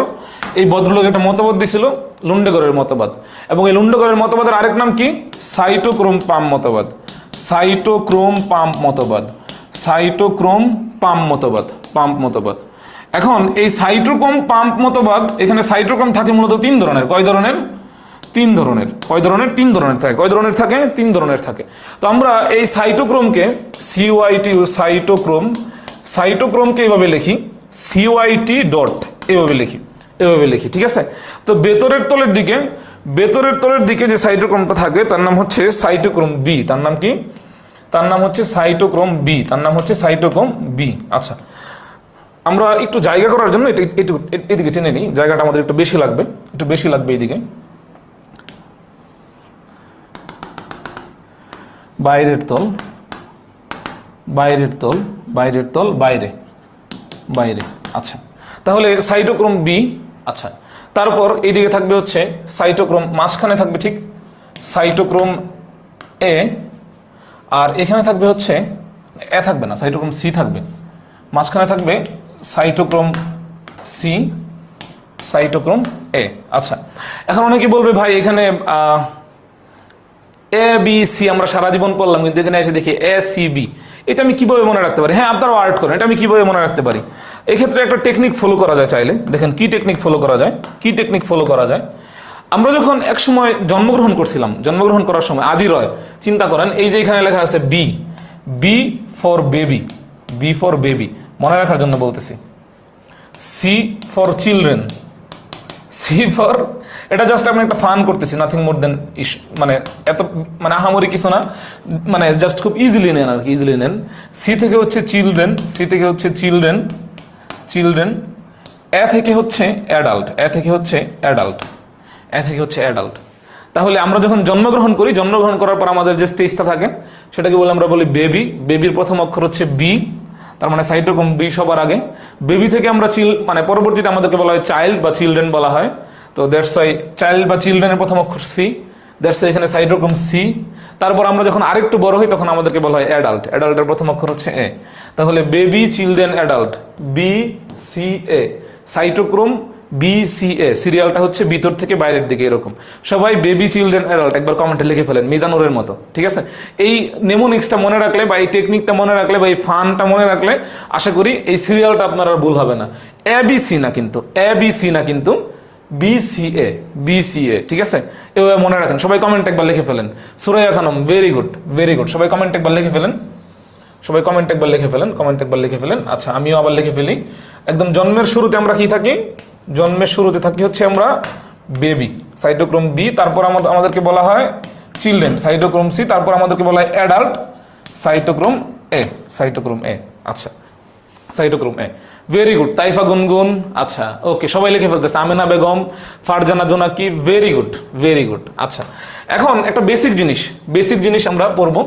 এই ভদ্রলোক একটা মতবাদ দিছিল, লুন্ডেগরের মতবাদ। এবং এই লুন্ডেগরের মতবাদের আরেক নাম কি? সাইটোক্রোম পাম্প মতবাদ। সাইটোক্রোম পাম্প মতবাদ। সাইটোক্রোম পাম্প মতবাদ, পাম্প মতবাদ। এখন এই সাইটোক্রোম পাম্প মতবাদ, এখানে সাইটোক্রোম থাকে মূলত 3 ধরনের। কয় ধরনের? 3 ধরনের। কয় ধরনের? 3 ধরনের থাকে। কয় ধরনের থাকে? 3 ধরনের থাকে। তো আমরা এই সাইটোক্রোমকে সিওআইটি সাইটোক্রোমকে এইভাবে লিখি, সিওআইটি ডট এভাবে লিখি, ঠিক আছে? তো ভেতরের তলের দিকে যে সাইটোক্রোমটা থাকে তার নাম হচ্ছে সাইটোক্রোম বি। তার নাম কি? তার নাম হচ্ছে সাইটোক্রোম বি। আচ্ছা, আমরা একটু জায়গা করার জন্য এদিকে টেনে নিই, জায়গাটা আমাদের একটু বেশি লাগবে এইদিকে। বাইরের তল বাইরে। আচ্ছা, তাহলে সাইটোক্রোম বি। আচ্ছা, তারপর এইদিকে থাকবে হচ্ছে সাইটোক্রোম, মাঝখানে থাকবে ঠিক সাইটোক্রোম এ, আর এখানে থাকবে হচ্ছে এ, থাকবে না, সাইটোক্রোম সি থাকবে। মাঝখানে থাকবে সাইটোক্রোম এ। আচ্ছা, এখন অনেকে বলবে ভাই এখানে এ বি সি আমরা সারা জীবন পড়লাম, কিন্তু এখানে এসে দেখি এ সি বি, এটা আমি কিভাবে মনে রাখতে পারি? হ্যাঁ, আপনারাও আর্ট করেন, এটা আমি কিভাবে মনে রাখতে পারি? এক্ষেত্রে একটা টেকনিক ফলো করা যায় চাইলে। দেখেন কি টেকনিক ফলো করা যায়। আমরা যখন এক সময় জন্মগ্রহণ করার সময় আদিরয়, চিন্তা করেন এই যে এখানে লেখা আছে বি ফর বেবি, মনে রাখার জন্য বলতেছি। সি ফর চিলড্রেন, এটা জাস্ট আমি একটা ফান করতেছি, নাথিং মোর দেন, মানে এত মানে আহামরি কিছু না, মানে জাস্ট খুব ইজিলি নেন আর কি, সি থেকে হচ্ছে চিলড্রেন, এ থেকে হচ্ছে অ্যাডাল্ট। তাহলে আমরা যখন জন্মগ্রহণ করার পর আমাদের যে স্টেজটা থাকে সেটাকে আমরা বলি বেবির প্রথম অক্ষর হচ্ছে বি, তার মানে সাইটোক্রোম বি সবার আগে। বেবি থেকে আমরা মানে পরবর্তীতে আমাদেরকে বলা হয় চাইল্ড বা চিলড্রেন বলা হয়। তো দ্যাটস ওয়াই চাইল্ড বা চিলড্রেনের প্রথম অক্ষর সি, দ্যাটস ওয়াই এখানে সাইটোক্রোম সি। তারপর আমরা যখন আরেকটু বড় হই তখন আমাদেরকে বলা হয় অ্যাডাল্টের প্রথম অক্ষর হচ্ছে এ। তাহলে baby, children, adult, B C A, cytochrome B C A. সিরিয়ালটা হচ্ছে ভিতর থেকে বাইরের দিকে এরকম। সবাই বেবি, চিলড্রেন, অ্যাডাল্ট একবার কমেন্টে লিখে ফেলেন মিজানুরের মতো, ঠিক আছে? এই নেমোনিক্সটা মনে রাখলে বা এই টেকনিকটা মনে রাখলে বা এই ফানটা মনে রাখলে আশা করি এই সিরিয়ালটা আপনার আর ভুল হবে না। এ বি সি না কিন্তু বি সি এ, ঠিক আছে? এভাবে মনে রাখেন। সবাই কমেন্ট একবার লিখে ফেলেন। Suraiya Khanam, very good. সবাই কমেন্ট একবার লিখে ফেলেন। আচ্ছা, আমিও আবার লিখে ফেলি। একদম জন্মের শুরুতে আমরা কি থাকি? হচ্ছে আমরা বেবি, সাইটোক্রোম বি, তারপর আমাদেরকে বলা হয় চিলড্রেন, সাইটোক্রোম সি, তারপর আমাদেরকে বলা হয় অ্যাডাল্ট, সাইটোক্রোম এ। আচ্ছা, সাইটোক্রোম এ, ভেরি গুড। তাইফা গুনগুন, আচ্ছা ওকে, সবাই লিখে ফেলতেছে। আমিনা বেগম, ফারজানা জোনাকি, ভেরি গুড। আচ্ছা, এখন একটা বেসিক জিনিস আমরা পড়বো।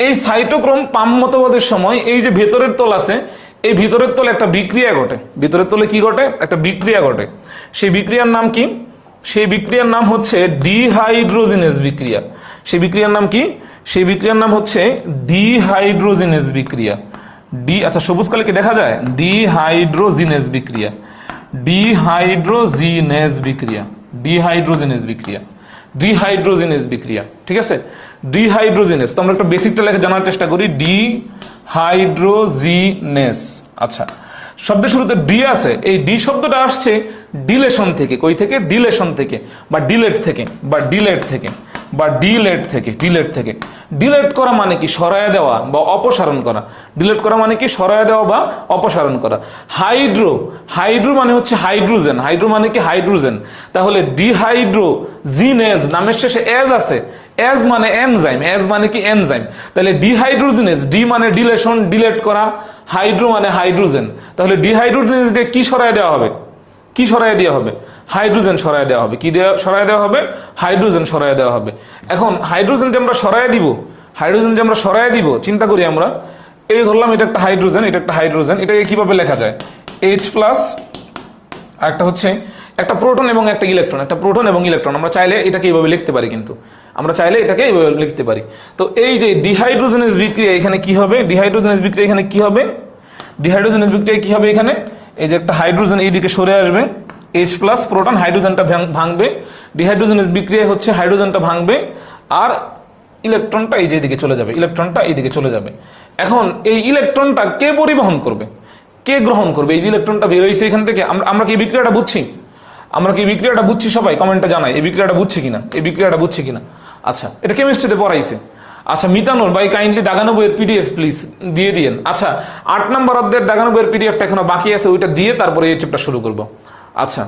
এই সাইটোক্রোম পাম্প মতবাদের সময় এই যে ভেতরের তল আছে, এই ভিতরের তলে একটা বিক্রিয়া ঘটে। ভিতরের তলে কি ঘটে? একটা বিক্রিয়া ঘটে। সেই বিক্রিয়ার নাম কি? সেই বিক্রিয়ার নাম হচ্ছে ডিহাইড্রোজিনেজ বিক্রিয়া। সেই বিক্রিয়ার নাম কি? সেই বিক্রিয়ার নাম হচ্ছে ডিহাইড্রোজিনেজ বিক্রিয়া। আচ্ছা, সবুজ কালে কি দেখা যায়? ডিহাইড্রোজিনেজ বিক্রিয়া, ঠিক আছে? ডিহাইড্রোজিনেজ, তো আমরা একটা বেসিকটা লেখা জানার চেষ্টা করি। ডিহাইড্রোজিনেজ। আচ্ছা, শব্দের শুরুতে ডি আছে, এই ডি শব্দটা আসছে ডিলেশন থেকে। কই থেকে? ডিলেশন থেকে বা ডিলেট থেকে। ডিলেট করা মানে কি? সরায়া দেওয়া বা অপসারণ করা। হাইড্রো মানে হচ্ছে হাইড্রোজেন। মানে কি? হাইড্রোজেন। তাহলে ডিহাইড্রোজিনেজ, নামের শেষে এজ আছে, এজ মানে এনজাইম, তাহলে ডিহাইড্রোজিনেজ, ডি মানে ডিলেশন, ডিলেট করা, হাইড্রো মানে হাইড্রোজেন। তাহলে ডিহাইড্রোজিনেজ দিয়ে কি সরায় দেওয়া হবে? হাইড্রোজেন সরায় দেওয়া হবে। হাইড্রোজেন সরায় দেওয়া হবে। এখন হাইড্রোজেন যে আমরা সরায় দিব, চিন্তা করি আমরা, এই ধরলাম এটা একটা হাইড্রোজেন, এটাকে কিভাবে লেখা যায়? H প্লাস, আর একটা হচ্ছে একটা প্রোটন এবং একটা ইলেকট্রন। আমরা চাইলে এটাকে এইভাবে লিখতে পারি, তো এই যে ডিহাইড্রোজেনেজ বিক্রিয়া এখানে কি হবে? এখানে এই যে একটা হাইড্রোজেন এইদিকে সরে আসবে, H প্লাস প্রোটন, হাইড্রোজেনটা ভাঙবে। ডিহাইড্রোজেনেজ বিক্রিয়া হচ্ছে হাইড্রোজেনটা ভাঙবে আর ইলেকট্রনটা এই যে এদিকে চলে যাবে, এখন এই ইলেকট্রনটা কে পরিবহন করবে? কে গ্রহণ করবে? এই যে ইলেকট্রনটা বের হয়েছে এখান থেকে, আমরা কি বিক্রিয়াটা বুঝছি? আমরা কি বিক্রিয়াটা বুঝছি? সবাই কমেন্টে জানাই এই বিক্রিয়াটা বুঝছে কিনা, এই বিক্রিয়াটা বুঝছে কিনা। আচ্ছা, এটা কেমিস্ট্রিতে পড়াইছে। আচ্ছা, মিথানল বাই কাইন্ডলি দাগানো বইয়ের পিডিএফ প্লিজ দিয়ে দিয়েন। আচ্ছা, 8 নম্বর অধ্যায়ের দাগানো বইয়ের পিডিএফটা এখনো বাকি আছে, ওইটা দিয়ে তারপরে এই চ্যাপ্টার শুরু করব। আচ্ছা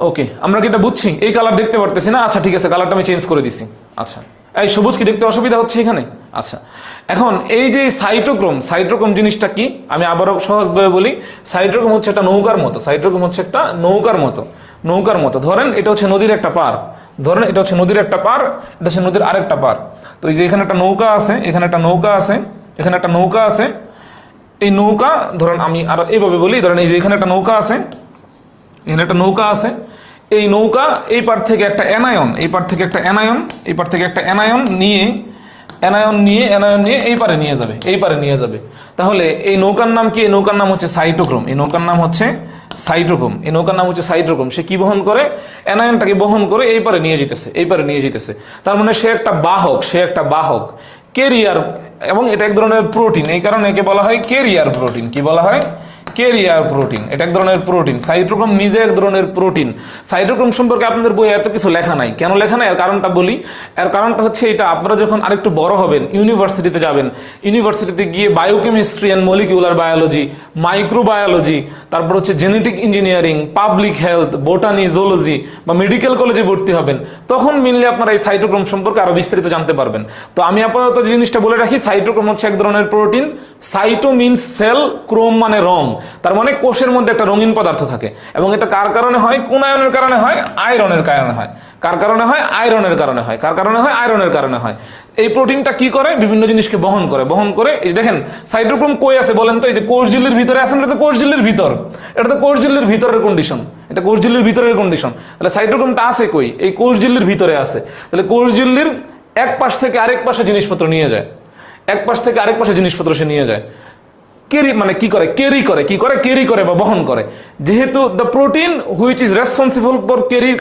ওকে, আমরা কি এটা বুঝছি? এই কালার দেখতে পারতেছি না? আচ্ছা ঠিক আছে, কালারটা আমি চেঞ্জ করে দিছি। আচ্ছা, এই সবুজ কি দেখতে অসুবিধা হচ্ছে এখানে? আচ্ছা, এখন এই যে সাইটোক্রোম, সাইটোক্রোম জিনিসটা কি আমি আবারও সহজভাবে বলি। সাইটোক্রোম হচ্ছে একটা নৌকার মতো, সাইটোক্রোম হচ্ছে একটা নৌকার মতো, নৌকার মতো। ধরেন এটা হচ্ছে নদীর একটা পার, ধরেন এটা হচ্ছে নদীর একটা পার, এটা হচ্ছে নদীর আরেকটা পার। তো এই যে এখানে একটা নৌকা আছে, এখানে একটা নৌকা আছে, এখানে একটা নৌকা আছে। এই নৌকা ধরেন আমি আরো এইভাবে বলি, ধরেন এই যে এখানে একটা নৌকা আছে, এখানে একটা নৌকা আছে। এই নৌকা এই পার থেকে একটা অ্যানায়ন, এই পার থেকে একটা অ্যানায়ন, এই পার থেকে একটা অ্যানায়ন নিয়ে এই পারে নিয়ে যাবে, এই পারে নিয়ে যাবে। তাহলে এই নৌকার নাম কি? এই নৌকার নাম হচ্ছে সাইটোক্রোম। এই নৌকার নাম হচ্ছে সাইটোক্রোম, এই নৌকার নাম হচ্ছে সাইটোক্রোম। সে কি বহন করে? অ্যানায়নটাকে বহন করে এই পারে নিয়ে যেতেছে, এই পারে নিয়ে যেতেছে। তার মানে সে একটা বাহক, সে একটা বাহক, কেরিয়ার। এবং এটা এক ধরনের প্রোটিন, এই কারণে একে বলা হয় কেরিয়ার প্রোটিন। কি বলা হয়? Career protein. এটা এক ধরনের প্রোটিন। সাইটোক্রোম নিজে এক ধরনের প্রোটিন। সাইটোক্রোম সম্পর্কে আপনাদের বইয়ে এত কিছু লেখা নাই। কেন লেখা নাই? এর কারণটা বলি। এর কারণটা হচ্ছে এটা, আপনারা যখন আরেকটু বড় হবেন, ইউনিভার্সিটিতে যাবেন, ইউনিভার্সিটিতে গিয়ে biochemistry and molecular biology, microbiology, তারপর হচ্ছে genetic engineering, public health, botany, zoology বা মেডিকেল কলেজে ভর্তি হবেন, তখন মিললে আপনারা এই সাইটোক্রোম সম্পর্কে আরো বিস্তারিত জানতে পারবেন। তো আমি আপাতত যে জিনিসটা বলে রাখি, সাইটোক্রোম হচ্ছে এক ধরনের protein. Cyto means cell, chrome মানে রং, তার মানে কোষের মধ্যে একটা রঙিন পদার্থ থাকে। এবং এটা কার কারণে হয়? কোন আয়নের কারণে হয়? আয়রনের কারণে হয়। কার কারণে হয়? আয়রনের কারণে হয়। কার কারণে হয়? আয়রনের কারণে হয়। এই প্রোটিনটা কি করে? বিভিন্ন জিনিসকে বহন করে, বহন করে। এই দেখেন সাইটোক্রোম কই আছে বলেন তো? এই যে কোষঝিল্লির ভিতরে আছেন, এটা তো কোষঝিল্লির ভিতর, এটা তো কোষঝিল্লির ভিতরের কন্ডিশন, এটা কোষঝিল্লির ভিতরের কন্ডিশন। তাহলে সাইটোক্রোমটা আছে কই? এই কোষঝিল্লির ভিতরে আছে। তাহলে কোষঝিল্লির এক পাশ থেকে আরেক পাশে জিনিসপত্র নিয়ে যায়, এক পাশ থেকে আরেক পাশে জিনিসপত্র সে নিয়ে যায়। ক্যারি মানে কি করে? ক্যারি করে। কি করে? ক্যারি করে বা বহন করে। যেহেতু the protein which is responsible for carry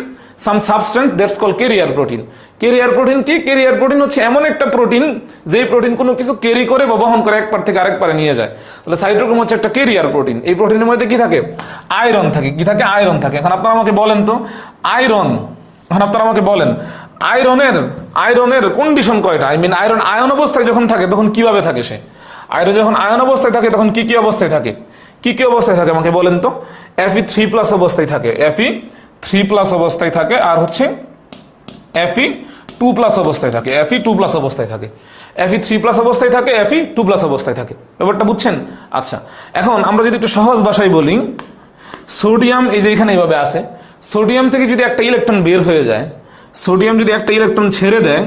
some substance, that's call career protein. Career protein কি? ক্যারিয়ার প্রোটিন হচ্ছে এমন একটা প্রোটিন যেই প্রোটিন কোনো কিছু ক্যারি করে বা বহন করে, এক পার থেকে আরেক পারে নিয়ে যায়। তাহলে সাইটোক্রোম হচ্ছে একটা ক্যারিয়ার প্রোটিন। এই প্রোটিনের মধ্যে কি থাকে? আয়রন থাকে। কি থাকে? আয়রন থাকে। এখন আপনারা আমাকে বলেন তো, আয়রন, এখন আপনারা আমাকে বলেন আয়রনের কন্ডিশন কয়টা? আই মিন আয়রন আয়ন অবস্থায় যখন থাকে তখন কিভাবে থাকে সে? আয়রন যখন আয়ন অবস্থায় থাকে তখন কি কি অবস্থায় থাকে? কি কি অবস্থায় থাকে আমাকে বলেন তো? Fe3+ অবস্থায় থাকে, Fe3+ অবস্থায় থাকে, আর হচ্ছে Fe2+ অবস্থায় থাকে, Fe2+ অবস্থায় থাকে, Fe3+ অবস্থায় থাকে, Fe2+ অবস্থায় থাকে। ব্যাপারটা বুঝছেন? আচ্ছা, এখন আমরা যদি একটু সহজ ভাষায় বলি, সোডিয়াম এই যে এখানে এইভাবে আছে, সোডিয়াম থেকে যদি একটা ইলেকট্রন বের হয়ে যায়, সোডিয়াম যদি একটা ইলেকট্রন ছেড়ে দেয়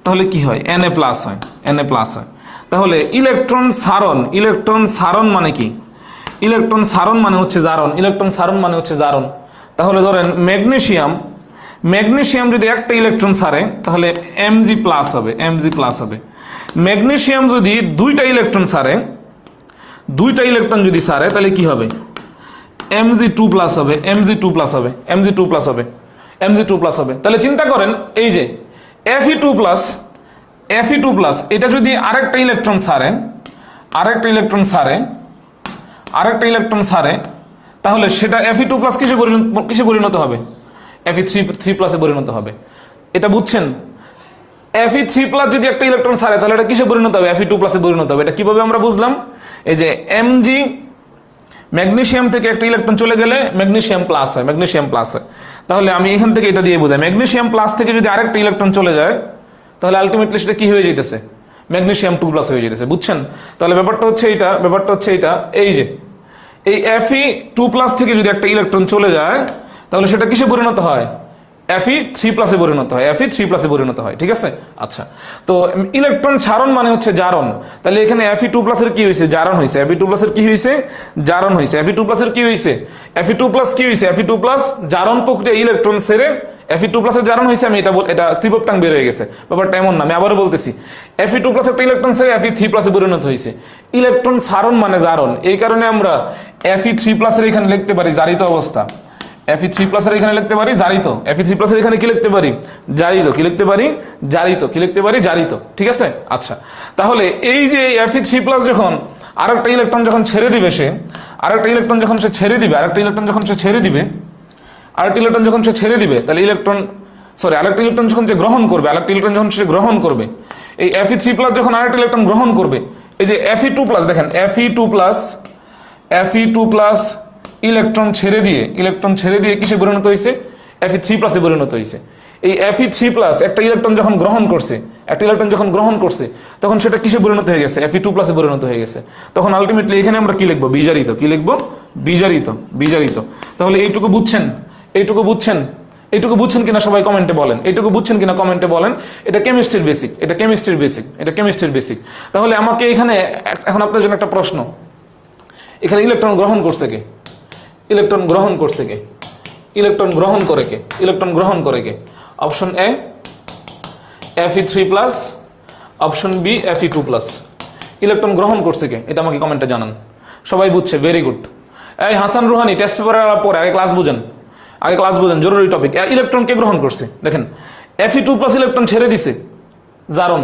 তাহলে কি হয়? Na+ হয়, Na+ হয়। তাহলে ইলেকট্রন সারণ মানে কি? ইলেকট্রন সারণ মানে হচ্ছে জারণ, ইলেকট্রন সারণ মানে হচ্ছে জারণ। তাহলে ধরেন ম্যাগনেসিয়াম যদি একটা ইলেকট্রন ছাড়ে তাহলে Mg+ হবে, Mg+ হবে। ম্যাগনেসিয়াম যদি দুইটা ইলেকট্রন ছাড়ে, দুইটা ইলেকট্রন যদি ছাড়ে তাহলে কি হবে? Mg2+ হবে, Mg2+ হবে, Mg2+ হবে, Mg2+ হবে। তাহলে চিন্তা করেন, এই যে Fe2+, এটা যদি আরেকটা ইলেকট্রন ছাড়ে, তাহলে সেটা Fe2+ কিসে পরিণত হবে? Fe3+ এ পরিণত হবে। এটা বুঝছেন? Fe3+ যদি একটা ইলেকট্রন ছাড়ে তাহলে এটা কিসে পরিণত হবে? Fe2+ এ পরিণত হবে। এটা কিভাবে আমরা বুঝলাম? এই যে Mg, ম্যাগনেসিয়াম থেকে একটা ইলেকট্রন চলে গেলে ম্যাগনেসিয়াম+ হয়, ম্যাগনেসিয়াম+ হয়। তাহলে আমি এখান থেকে এটা দিয়ে বোঝাই, ম্যাগনেসিয়াম+ থেকে যদি আরেকটা ইলেকট্রন চলে যায় তাহলে আলটিমেটলি সেটা কি হয়ে যেতেছে? ম্যাগনেসিয়াম2+ হয়ে যেতেছে। বুঝছেন? তাহলে ব্যাপারটা হচ্ছে এইটা, এই যে এই Fe2+ থেকে যদি একটা ইলেকট্রন চলে যায় তাহলে সেটা কিসে পরিণত হয়? Fe3+ এ পরিণত হয়, Fe3+ এ পরিণত হয়। ঠিক আছে? আচ্ছা, তো ইলেকট্রন ছাড়ন মানে হচ্ছে জারণ। তাহলে এখানে Fe2+ এর কি হয়েছে? জারণ হয়েছে। Fe2+ এর কি হয়েছে? জারণ হয়েছে। Fe2+ এর কি হয়েছে? Fe2+ জারণ প্রক্রিয়া, ইলেকট্রন ছেড়ে Fe2+ এর জারণ হয়েছে। আমি এটা স্লিপ অফ টাং বের হয়ে গেছে, ব্যাপারটা এমন না। আমি আবারও বলতেছি, Fe2+ একটা ইলেকট্রন ছেড়ে Fe3+ এ পরিণত হয়েছে। ইলেকট্রন ছাড়ন মানে জারণ। এই কারণে আমরা Fe3+ এর এখানে লিখতে পারি জারিত অবস্থা, Fe3+ এর এখানে লিখতে পারি জারিত, Fe3+ এর এখানে কি লিখতে পারি? জারিত। কি লিখতে পারি? জারিত। কি লিখতে পারি? জারিত। ঠিক আছে? আচ্ছা, তাহলে এই যে Fe3+ যখন আরেকটা ইলেকট্রন যখন ছেড়ে দিবে সে, আরেকটা ইলেকট্রন যখন সে ছেড়ে দিবে, আরেকটা ইলেকট্রন যখন সে ছেড়ে দিবে, আরেকটা ইলেকট্রন যখন সে ছেড়ে দিবে, তাহলে আরেকটা ইলেকট্রন যখন যে গ্রহণ করবে, আরেকটা ইলেকট্রন যখন সে গ্রহণ করবে, এই Fe3+ যখন আরেকটা ইলেকট্রন গ্রহণ করবে, এই যে Fe2+, দেখেন Fe2+ ইলেকট্রন ছেড়ে দিয়ে কিসে পরিণত হয়েছে? Fe3+ এ পরিণত হয়েছে। এই Fe3+ একটা ইলেকট্রন যখন গ্রহণ করছে, তখন সেটা কিসে পরিণত হয়ে গেছে? Fe2+ এ পরিণত হয়ে গেছে। তখন আলটিমেটলি এখানে আমরা কি লিখবো? বিজারিত। কি লিখবো? বিজারিত। তাহলে এইটুকু বুঝছেন কিনা সবাই কমেন্টে বলেন। এইটুকু বুঝছেন কিনা কমেন্টে বলেন। এটা কেমিস্ট্রির বেসিক। তাহলে আমাকে এখানে এখন আপনার জন্য একটা প্রশ্ন, এখানে ইলেকট্রন গ্রহণ করে কে? Option A Fe3+, option B Fe2+। Electron গ্রহণ করছে কে? এটা আমাকে কমেন্টে জানান। সবাই বুঝছে, ভেরি গুড। এই হাসান রুহানি, টেস্ট পেপারের পরে আগে ক্লাস বুঝেন, জরুরি টপিক। ইলেকট্রন কে গ্রহণ করছে? দেখেন Fe2+ ইলেকট্রন ছেড়ে দিছে, জারণ।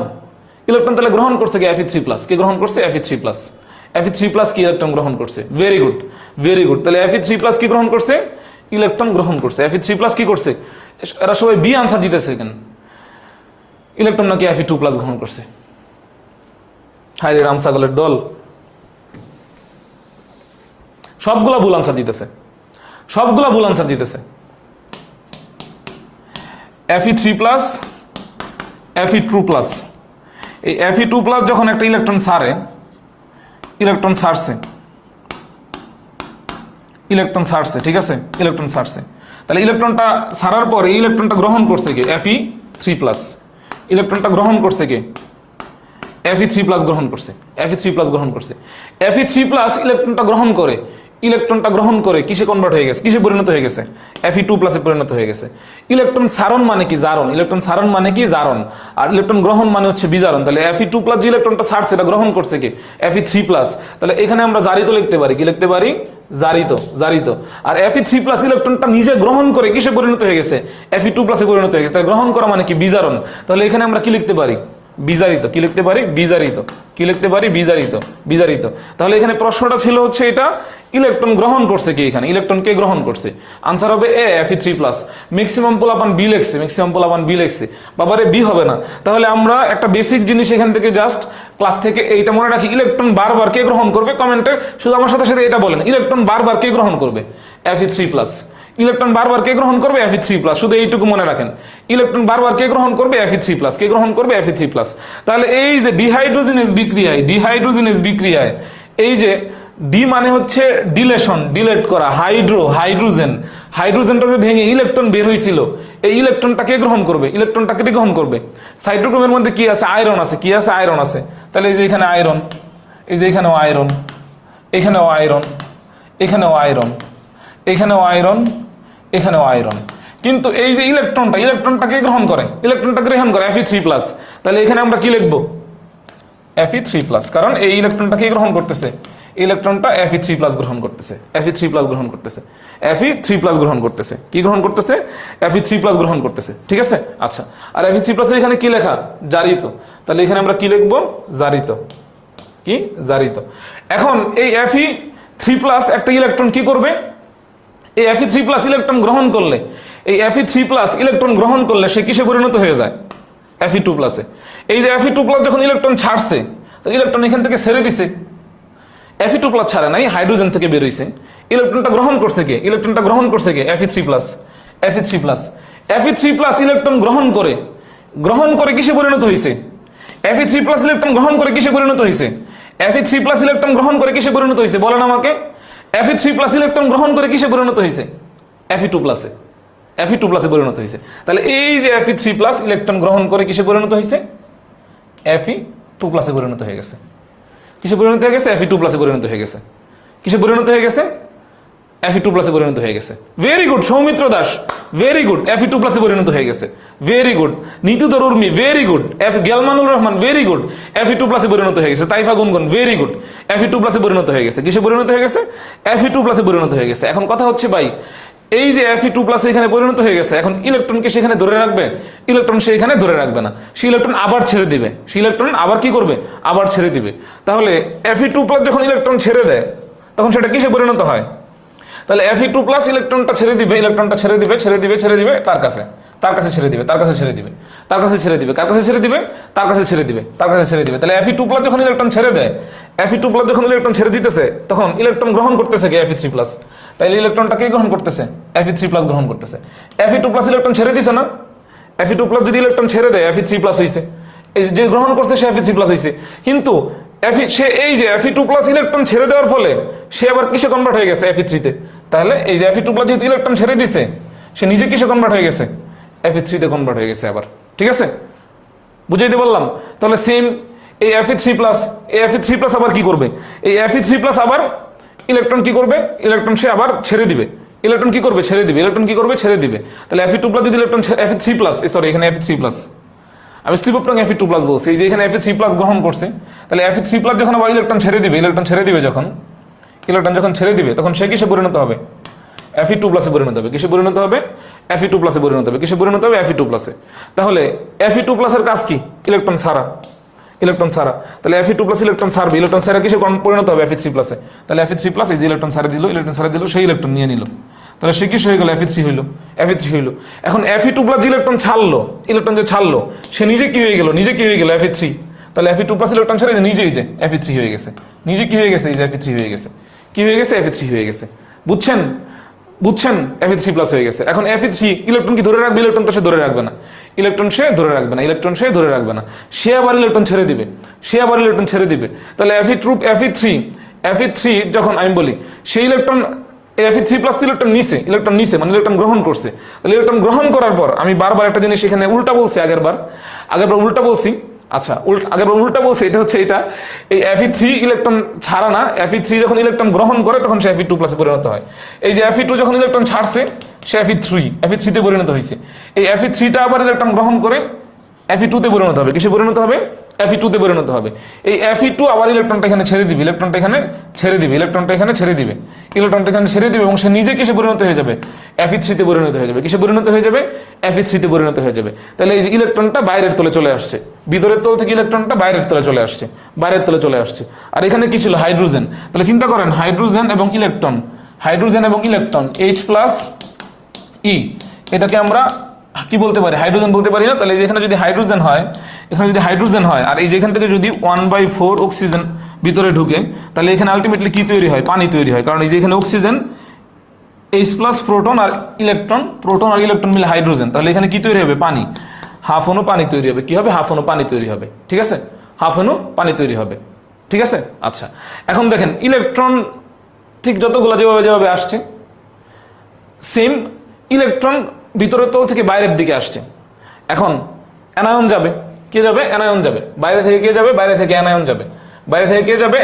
ইলেকট্রন তাহলে গ্রহণ করছে কে? Fe3+। কে গ্রহণ করছে? Fe3+ কি ইলেকট্রন গ্রহণ করছে? Very good. তাহলে Fe3+ কি গ্রহণ করছে? ইলেকট্রন গ্রহণ করছে। Fe3+ কি করছে? এরা সবাই বি আনসার দিতেছে কেন? ইলেকট্রন নাকি Fe2+ গ্রহণ করছে। হায় রে রাম ছাগলের দল, সবগুলা ভুল আনসার দিতেছে। Fe3+, Fe2+। এই Fe2+ যখন একটা ইলেকট্রন ছাড়ছে, ঠিক আছে, ইলেকট্রন ছাড়ছে। তাহলে ইলেকট্রনটা ছাড়ার পর এই ইলেকট্রনটা গ্রহণ করছে কে? Fe3+। ইলেকট্রনটা গ্রহণ করছে কে? Fe3+ গ্রহণ করছে। Fe3+ ইলেকট্রনটা গ্রহণ করে কিসে কনভার্ট হয়ে গেছে? কিসে পরিণত হয়ে গেছে? Fe2+ এ পরিণত হয়ে গেছে। ইলেকট্রন সারণ মানে কি? জারণ। আর ইলেকট্রন গ্রহণ মানে হচ্ছে বিজারণ। তাহলে Fe2+ যে ইলেকট্রনটা ছাড়ছে এটা গ্রহণ করছে কি? Fe3+। তাহলে এখানে আমরা জারিত লিখতে পারি। কি লিখতে পারি? জারিত। আর Fe3+ ইলেকট্রনটা নিজে গ্রহণ করে কিসে পরিণত হয়ে গেছে? Fe2+ এ পরিণত হয়ে গেছে। তাহলে গ্রহণ করা মানে কি? বিজারণ। তাহলে এখানে আমরা কি লিখতে পারি? বিজারিত। কি লিখতে পারি? বিজারিত। তাহলে এখানে প্রশ্নটা ছিল হচ্ছে এটা, ইলেকট্রন গ্রহণ করছে কি? এখানে ইলেকট্রন কে গ্রহণ করছে? আনসার হবে এ, Fe3+। ম্যাক্সিমাম পোলাপান বি লেখছে। বাবারে বি হবে না। তাহলে আমরা একটা বেসিক জিনিস এখান থেকে জাস্ট ক্লাস থেকে এইটা মনে রাখি, ইলেকট্রন বারবার কে গ্রহণ করবে? কমেন্টে শুধু আমার সাথে এটা বলেন, ইলেকট্রন বারবার কে গ্রহণ করবে? Fe3+। ইলেকট্রন বারবার কে গ্রহণ করবে? Fe3+। শুধু এইটুকু মনে রাখেন, ইলেকট্রন বারবার কে গ্রহণ করবে? Fe3+। কে গ্রহণ করবে? Fe3+। তাহলে এই যে ডিহাইড্রোজেনেজ বিক্রিয়ায় এই যে ডি মানে হচ্ছে ডিলেশন, ডিলেট করা, হাইড্রোজেনটা যে ভেঙে ইলেকট্রন বের হয়েছিল, এই ইলেকট্রনটা কে গ্রহণ করবে? ইলেকট্রনটা কে গ্রহণ করবে? সাইটোক্রোমের মধ্যে কি আছে? আয়রন আছে। কি আছে? আয়রন আছে। তাহলে এই যে এখানে আয়রন, এই যে এখানেও আয়রন, এখানেও আয়রন। কিন্তু এই যে ইলেকট্রনটা কে গ্রহণ করে? Fe3+। তাহলে এখানে আমরা কি লিখবো? Fe3+। কারণ এই ইলেকট্রনটা কে গ্রহণ করতেছে? ইলেকট্রনটা Fe3+ গ্রহণ করতেছে। কি গ্রহণ করতেছে? Fe3+ গ্রহণ করতেছে। ঠিক আছে, আচ্ছা। আর Fe3+ এর এখানে কি লেখা? জারিত। তাহলে এখানে আমরা কি লিখবো? জারিত। এখন এই Fe3+ একটা ইলেকট্রন কি করবে? এই Fe3+ ইলেকট্রন গ্রহণ করলে, সে কিসে পরিণত হয়ে যায়? Fe2+। এই যে Fe2+ যখন ইলেকট্রন ছাড়ছে, তো ইলেকট্রন এখান থেকে ছেড়ে দিছে। Fe2+ ছাড়া নাই, হাইড্রোজেন থেকে বের হইছে। ইলেকট্রনটা গ্রহণ করছে কে? Fe3+। Fe3+ ইলেকট্রন গ্রহণ করে কিসে পরিণত হয়েছে? Fe3+ ইলেকট্রন গ্রহণ করে কিসে পরিণত হয়েছে? বলেন আমাকে। Fe3+ ইলেকট্রন গ্রহণ করে কিসে পরিণত হয়েছে? Fe2+। Fe2+ এ পরিণত হয়েছে। তাহলে এই যে Fe3+ ইলেকট্রন গ্রহণ করে কিসে পরিণত হয়েছে? Fe2+ এ পরিণত হয়ে গেছে। কিসে পরিণত হয়ে গেছে? Fe2+ এ পরিণত হয়ে গেছে। কিসে পরিণত হয়ে গেছে? Fe2+ এ পরিণত হয়ে গেছে। Very good Soumitra Das, very good. Fe2+ এ পরিণত হয়ে গেছে। ভেরি গুড নিতু দরুর্মি, ভেরি গুড। গেলমানুর রহমান, ভেরি গুড। Fe2+ এ পরিণত হয়ে গেছে। তাইফা গুনগুন, ভেরি গুড। Fe2+ এ পরিণত হয়ে গেছে। কিসে পরিণত হয়ে গেছে? Fe2+ এ পরিণত হয়ে গেছে। এখন কথা হচ্ছে ভাই, এই যে Fe2+ এখানে পরিণত হয়ে গেছে, এখন ইলেকট্রনকে সেখানে ধরে রাখবে? ইলেকট্রন সে এখানে ধরে রাখবে না, সে ইলেকট্রন আবার ছেড়ে দিবে। সে ইলেকট্রন আবার কি করবে? আবার ছেড়ে দিবে। তাহলে Fe2+ যখন ইলেকট্রন ছেড়ে দেয় তখন সেটা কিসে পরিণত হয়? তাহলে Fe2+ ইলেকট্রনটা ছেড়ে দিবে, ইলেকট্রনটা ছেড়ে দিবে তার কাছে ছেড়ে দিবে, তার কাছে ছেড়ে দিবে, তার কাছে ছেড়ে দিবে, কার কাছে ছেড়ে দিবে? তার কাছে ছেড়ে দিবে, তার কাছে ছেড়ে দিবে। তাহলে Fe2+ যখন ইলেকট্রন ছেড়ে দেয়, Fe2+ যখন ইলেকট্রন ছেড়ে দিতেছে তখন ইলেকট্রন গ্রহণ করতেছে কি? Fe3+। তাহলে ইলেকট্রনটা কে গ্রহণ করতেছে? Fe3+ গ্রহণ করতেছে। Fe2+ ইলেকট্রন ছেড়ে দিছে না? Fe2+ যদি ইলেকট্রন ছেড়ে দেয় Fe3+ হইছে, এই যে গ্রহণ করতে সে Fe3+ হইছে। কিন্তু সে এই যে Fe2+ ইলেকট্রন ছেড়ে দেওয়ার ফলে সে আবার কিসে কনভার্ট হয়ে গেছে? Fe3 তে। তাহলে এই যে Fe2+ যেহেতু ইলেকট্রন ছেড়ে দিছে, সে নিজে কিসে কনভার্ট হয়ে গেছে? Fe3 তে কনভার্ট হয়ে গেছে আবার। ঠিক আছে, বুঝাইতে বললাম? তাহলে সেম এই Fe3+ আবার কি করবে? এই Fe3+ আবার ইলেকট্রন কি করবে? ইলেকট্রন সে আবার ছেড়ে দিবে। ইলেকট্রন কি করবে? ছেড়ে দিবে। ইলেকট্রন কি করবে? ছেড়ে দিবে। তাহলে Fe2+ যদি ইলেকট্রন Fe3+, সরি এখানে Fe3+, আমি স্লিপ অফ টাং Fe2+ বলছি, এই যে এখানে Fe3+ গ্রহণ করছে, তাহলে Fe3+ যখন আবার ইলেকট্রন ছেড়ে দিবে, ইলেকট্রন ছেড়ে দিবে যখন তখন সে কিসে পরিণত হবে? Fe2+ এ পরিণত হবে। কিসে পরিণত হবে? Fe2+ এ পরিণত হবে। কিসে পরিণত হবে? Fe2+ এ। তাহলে Fe2+ এর কাজ কি? ইলেকট্রন ছাড়া। তাহলে Fe2+ ইলেকট্রন ছাড়বে, ইলেকট্রন ছাড়া কিসে পরিণত হবে? Fe3+ এ। তাহলে Fe3+ এই যে ইলেকট্রন ছাড়া দিল, সেই ইলেকট্রন নিয়ে নিল। তাহলে সে কিস হয়ে গেল? Fe3 হইল। এখন Fe2+ ইলেকট্রন ছাড়লো, ইলেকট্রন যে ছাড়লো সে নিজে কি হয়ে গেল? Fe3। তাহলে Fe2+ ইলেকট্রন ছাড়া নিজেই যে Fe3 হয়ে গেছে। নিজে কি হয়ে গেছে? এই যে Fe3 হয়ে গেছে। কি হয়ে গেছে? Fe3 হয়ে গেছে। বুঝছেন? Fe3+ হয়ে গেছে। এখন Fe3 ইলেকট্রন কি ধরে রাখবে? ইলেকট্রন তো সে ধরে রাখবে না। ইলেকট্রন সে ধরে রাখবে না। সে আবার ইলেকট্রন ছেড়ে দিবে। তাহলে Fe3 যখন আমি বলি সেই ইলেকট্রন Fe3+ ইলেকট্রন নিছে মানে ইলেকট্রন গ্রহণ করছে। তাহলে ইলেকট্রন গ্রহণ করার পর আমি বারবার একটা জিনিস এখানে উল্টা বলছি, আগেরবার উল্টা বলছি। আচ্ছা, আগেরবার উল্টা বলছি। এটা হচ্ছে এটা, এই Fe3 ইলেকট্রন ছাড়া না, Fe3 যখন ইলেকট্রন গ্রহণ করে তখন সে Fe2+ এ পরিণত হয়। এই যে Fe2 যখন ইলেকট্রন ছাড়ছে সে Fe3 তে পরিণত হয়েছে। এই Fe3টা আবার ইলেকট্রন গ্রহণ করে Fe2 তে পরিণত হবে। কিসে পরিণত হবে? Fe2 তে পরিণত হবে। এই Fe2 আবার ইলেকট্রনটা এখানে ছেড়ে দিবে, এবং সে নিজে কিসে পরিণত হয়ে যাবে? Fe3 তে পরিণত হয়ে যাবে। কিসে পরিণত হয়ে যাবে? Fe3 তে পরিণত হয়ে যাবে। তাহলে এই যে ইলেকট্রনটা বাইরের তলে চলে আসছে, ভিতরের তল থেকে ইলেকট্রনটা বাইরের তলে চলে আসছে। আর এখানে কি ছিল? হাইড্রোজেন। তাহলে চিন্তা করেন, হাইড্রোজেন এবং ইলেকট্রন H+E, এটাকে আমরা কি বলতে পারি? হাইড্রোজেন বলতে পারি না? তাহলে এখানে যদি হাইড্রোজেন হয়, আর এই যে এখান থেকে যদি 1/4 অক্সিজেন ভিতরে ঢুকে, তাহলে এখানে আলটিমেটলি কি তৈরি হয়? পানি তৈরি হয়। কারণ এই যে এখানে অক্সিজেন, H+ প্রোটন আর ইলেকট্রন মিলে হাইড্রোজেন, তাহলে এখানে কি তৈরি হবে? পানি। হাফ অণু পানি তৈরি হবে। কি হবে? হাফ অণু পানি তৈরি হবে। ঠিক আছে, হাফ অণু পানি তৈরি হবে। ঠিক আছে, আচ্ছা। এখন দেখেন ইলেকট্রন ঠিক যতগুলো যেভাবে আসছে, সেম ইলেকট্রন ভিতরের তল থেকে বাইরের দিকে আসছে। এখন অ্যানায়ন যাবে। কে যাবে? অ্যানায়ন যাবে। বাইরে থেকে কে যাবে? বাইরে থেকে অ্যানায়ন যাবে।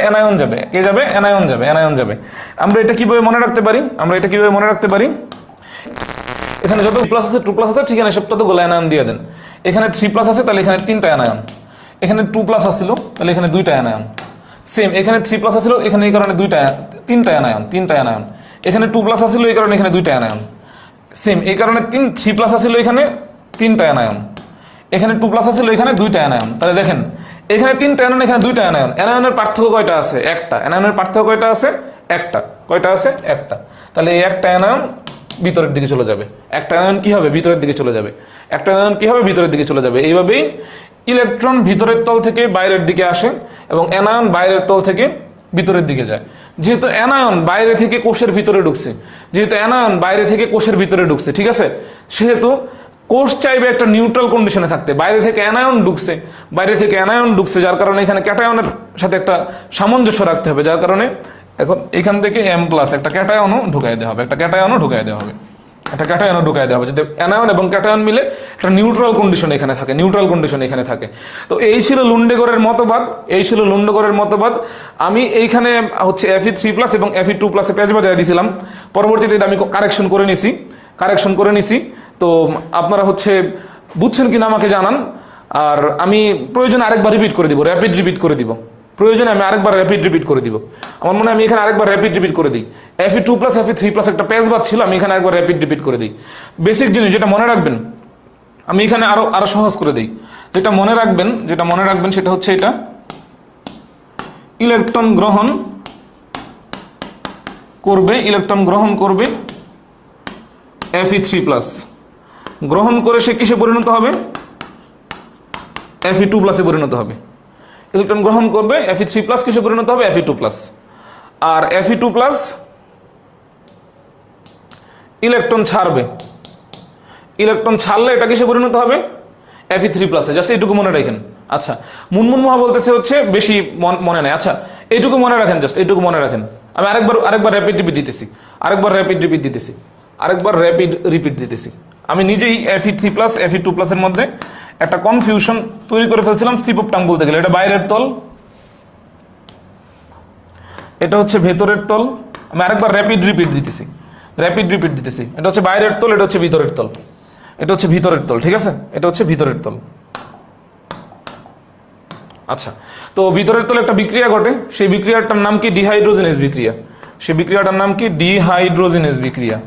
অ্যানায়ন যাবে। আমরা এটা কিভাবে মনে রাখতে পারি? এখানে যত প্লাস আছে, 2+ আছে, ঠিক আছে, সবটা তো গোলা অ্যানায়ন দিয়ে দেন। এখানে 3+ আছে, তাহলে এখানে 3টা অ্যানায়ন। এখানে 2+ আসছিল, তাহলে এখানে 2টা অ্যানায়ন। সেম এখানে 3+ আসছিল, এখানে এই কারণে 3টা অ্যানায়ন। এখানে 2+ আসছিল, এই কারণে এখানে 2টা অ্যানায়ন। সেম এই কারণে 3+ আসছিল, এখানে 3টা অ্যানায়ন। এখানে 2+ আসছিল, এখানে 2টা অ্যানায়ন। তাহলে দেখেন এখানে 3টা অ্যানায়ন, এখানে 2টা অ্যানায়ন। অ্যানায়নের পার্থক্য কয়টা আছে? একটা। কয়টা আছে? একটা। তাহলে এই একটা অ্যানায়ন ভিতরের দিকে চলে যাবে। একটা অ্যানায়ন কি হবে? ভিতরের দিকে চলে যাবে। এইভাবেই ইলেকট্রন ভিতরের তল থেকে বাইরের দিকে আসে এবং অ্যানায়ন বাইরের তল থেকে ভিতরের দিকে যায়। যেহেতু অ্যানায়ন বাইরে থেকে কোষের ভিতরে ঢুকছে, ঠিক আছে, সেহেতু কোষ চাইবে একটা নিউট্রাল কন্ডিশনে থাকতে। বাইরে থেকে অ্যানায়ন ঢুকছে, যার কারণে এখানে ক্যাটায়নের সাথে একটা সামঞ্জস্য রাখতে হবে। যার কারণে এখন এখান থেকে M+ একটা ক্যাটায়নও ঢুকাই দেওয়া হবে। যাতে অ্যানায়ন এবং ক্যাটায়ন মিলে একটা নিউট্রাল কন্ডিশন এখানে থাকে। তো এই ছিল লুন্ডেগরের মতবাদ। আমি এইখানে হচ্ছে Fe3+ এবং Fe2+ পেঁচ বাজায় দিয়েছিলাম। পরবর্তীতে এটা আমি কারেকশন করে নিছি। তো আপনারা হচ্ছে বুঝছেন কিনা আমাকে জানান। আর আমি প্রয়োজনে আরেকবার রিপিট করে দিব, র্যাপিড রিপিট করে দিব। প্রয়োজনে আমি আরেকবার র্যাপিড রিপিট করে দিব। আমার মনে হয় আমি এখানে আরেকবার র্যাপিড রিপিট করে দিই। Fe2 প্লাস Fe3 প্লাস একটা পেজ বাদ ছিল, আমি এখানে আরেকবার র্যাপিড রিপিট করে দিই। বেসিক জিনিস যেটা মনে রাখবেন, আমি এখানে আরো সহজ করে দিই। যেটা মনে রাখবেন সেটা হচ্ছে এটা, ইলেকট্রন গ্রহণ করবে Fe3 প্লাস, গ্রহণ করে সে কিসে পরিণত হবে? Fe2 প্লাসে পরিণত হবে। ইলেকট্রন গ্রহণ করবে, Fe3 প্লাস কিসে পরিণত হবে? Fe2 plus. আর Fe2 প্লাস ইলেকট্রন ছাড়লে এটা কিসে পরিণত হবে? Fe3 প্লাসে। জাস্ট এইটুকু মনে রাখেন। আচ্ছা, মুনমুন মহা বলতেছে হচ্ছে বেশি মনে নাই। আচ্ছা, এইটুকু মনে রাখেন, জাস্ট এইটুকু মনে রাখেন। আমি আরেকবার র্যাপিড রিপিট দিতেছি। আমি নিজেই Fe3 প্লাস Fe2 প্লাসের মধ্যে একটা কনফিউশন তৈরি করে ফেলছিলাম, স্লিপ অফ টাং বলতে গেলে। এটা বাইরের তল, এটা হচ্ছে ভেতরের তল। আমি আরেকবার র্যাপিড রিপিট দিতেছি। এটা হচ্ছে বাইরের তল, এটা হচ্ছে ভিতরের তল, ঠিক আছে? এটা হচ্ছে ভিতরের তল। আচ্ছা, তো ভিতরের তলে একটা বিক্রিয়া ঘটে, সেই বিক্রিয়াটার নাম কি? ডিহাইড্রোজেনেজ বিক্রিয়া। সেই বিক্রিয়াটার নাম কি? ডিহাইড্রোজেনেজ বিক্রিয়া।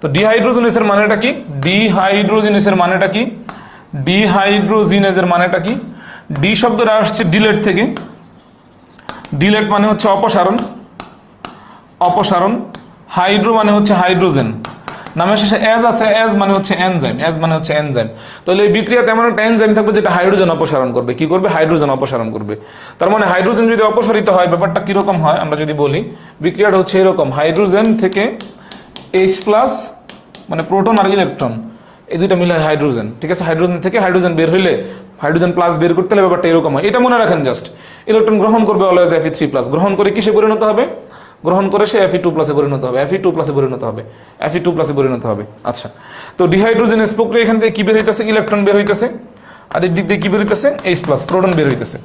তো ডিহাইড্রোজেনেজের মানেটা কি? ডিহাইড্রোজিনেজের মানেটা কি? ডি শব্দটা আসছে ডিলেট থেকে। ডিলেট মানে হচ্ছে অপসারণ। হাইড্রো মানে হচ্ছে হাইড্রোজেন। নামের শেষে এজ আছে, এজ মানে হচ্ছে এনজাইম। তাহলে এই বিক্রিয়াতে এমন একটা এনজাইম থাকবে যেটা হাইড্রোজেন অপসারণ করবে। কি করবে? হাইড্রোজেন অপসারণ করবে। তার মানে হাইড্রোজেন যদি অপসারিত হয়, ব্যাপারটা কিরকম হয় আমরা যদি বলি, বিক্রিয়াটা হচ্ছে এরকম। হাইড্রোজেন থেকে H প্লাস, মানে প্রোটন আর ইলেকট্রন, এই দুইটা মিলে হাইড্রোজেন, ঠিক আছে? হাইড্রোজেন থেকে হাইড্রোজেন বের হইলে হাইড্রোজেন প্লাস বের করতে হলে ব্যাপারটা এরকম হয়। এটা মনে রাখেন জাস্ট। ইলেকট্রন গ্রহণ করবে অলওয়েজ Fe3 প্লাস, গ্রহণ করে কিসে পরিণত হবে? গ্রহণ করে সে Fe2 প্লাসে পরিণত হবে। আচ্ছা, তো ডিহাইড্রোজেনেজ প্রক্রিয়া এখান থেকে কি বের হইতেছে? ইলেকট্রন বের হইতেছে। আর এই দিক দিয়ে কি বের হইতেছে? H প্লাস, প্রোটন বের হইতেছে।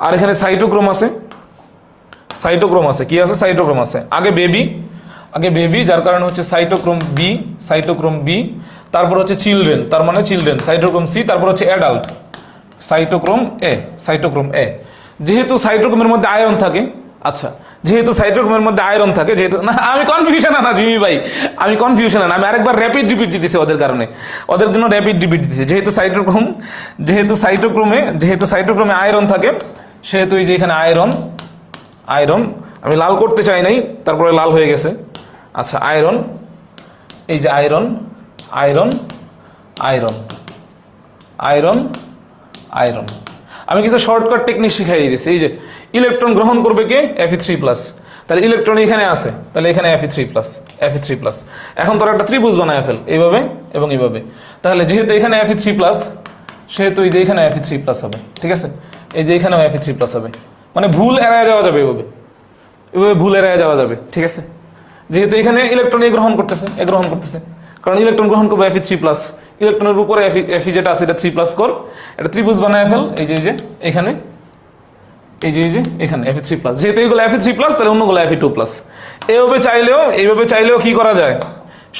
আর এখানে সাইটোক্রোম আছে। কি আছে? সাইটোক্রোম আছে। আগে বেবি, যার কারণে হচ্ছে সাইটোক্রোম বি। তারপর হচ্ছে চিলড্রেন, তার মানে চিলড্রেন, সাইটোক্রোম সি। তারপর হচ্ছে অ্যাডাল্ট, সাইটোক্রোম এ। যেহেতু সাইটোক্রোমের মধ্যে আয়রন থাকে, আচ্ছা, যেহেতু না, আমি কনফিউশন না জিমি ভাই, আমি আরেকবার র্যাপিড রিপিট দিতেছি ওদের জন্য র্যাপিড রিপিট দিতেছি। যেহেতু সাইটোক্রোমে আয়রন থাকে, সেহেতু এই যে এখানে আয়রন, আমি লাল করতে চাই নাই, তারপরে লাল হয়ে গেছে। আচ্ছা, আয়রন, এই যে আয়রন। আমি কিছু শর্টকাট টেকনিক শিখাই দিয়েছি। এই যে ইলেকট্রন গ্রহণ করবে কে? Fe3 plus. তাহলে ইলেকট্রন এখানে আছে, তাহলে এখানে Fe3 প্লাস। এখন তোরা একটা ত্রিভুজ বানায় ফেল, এইভাবে এবং এইভাবে। তাহলে যেহেতু এখানে Fe3 প্লাস, সেহেতু এই যে এখানে Fe3 প্লাস হবে, ঠিক আছে? এই যে এখানেও Fe3 প্লাস হবে, মানে ভুল এড়ায় যাওয়া যাবে, এভাবে ভুল এড়ায় যাওয়া যাবে, ঠিক আছে? যেহেতু এখানে ইলেকট্রন গ্রহণ করতেছে, কারণ ইলেকট্রন গ্রহণ করবে Fe3 প্লাস। ইলেকট্রনের উপরে Fe যেটা আছে এটা 3 প্লাস কর, এটা ত্রিভুজ বানায় ফেল। এই যে এখানে, এখানে Fe3 প্লাস। যেহেতু এইগুলো Fe3 প্লাস, তাহলে অন্যগুলো Fe2 প্লাস। এইভাবে চাইলেও কি করা যায়?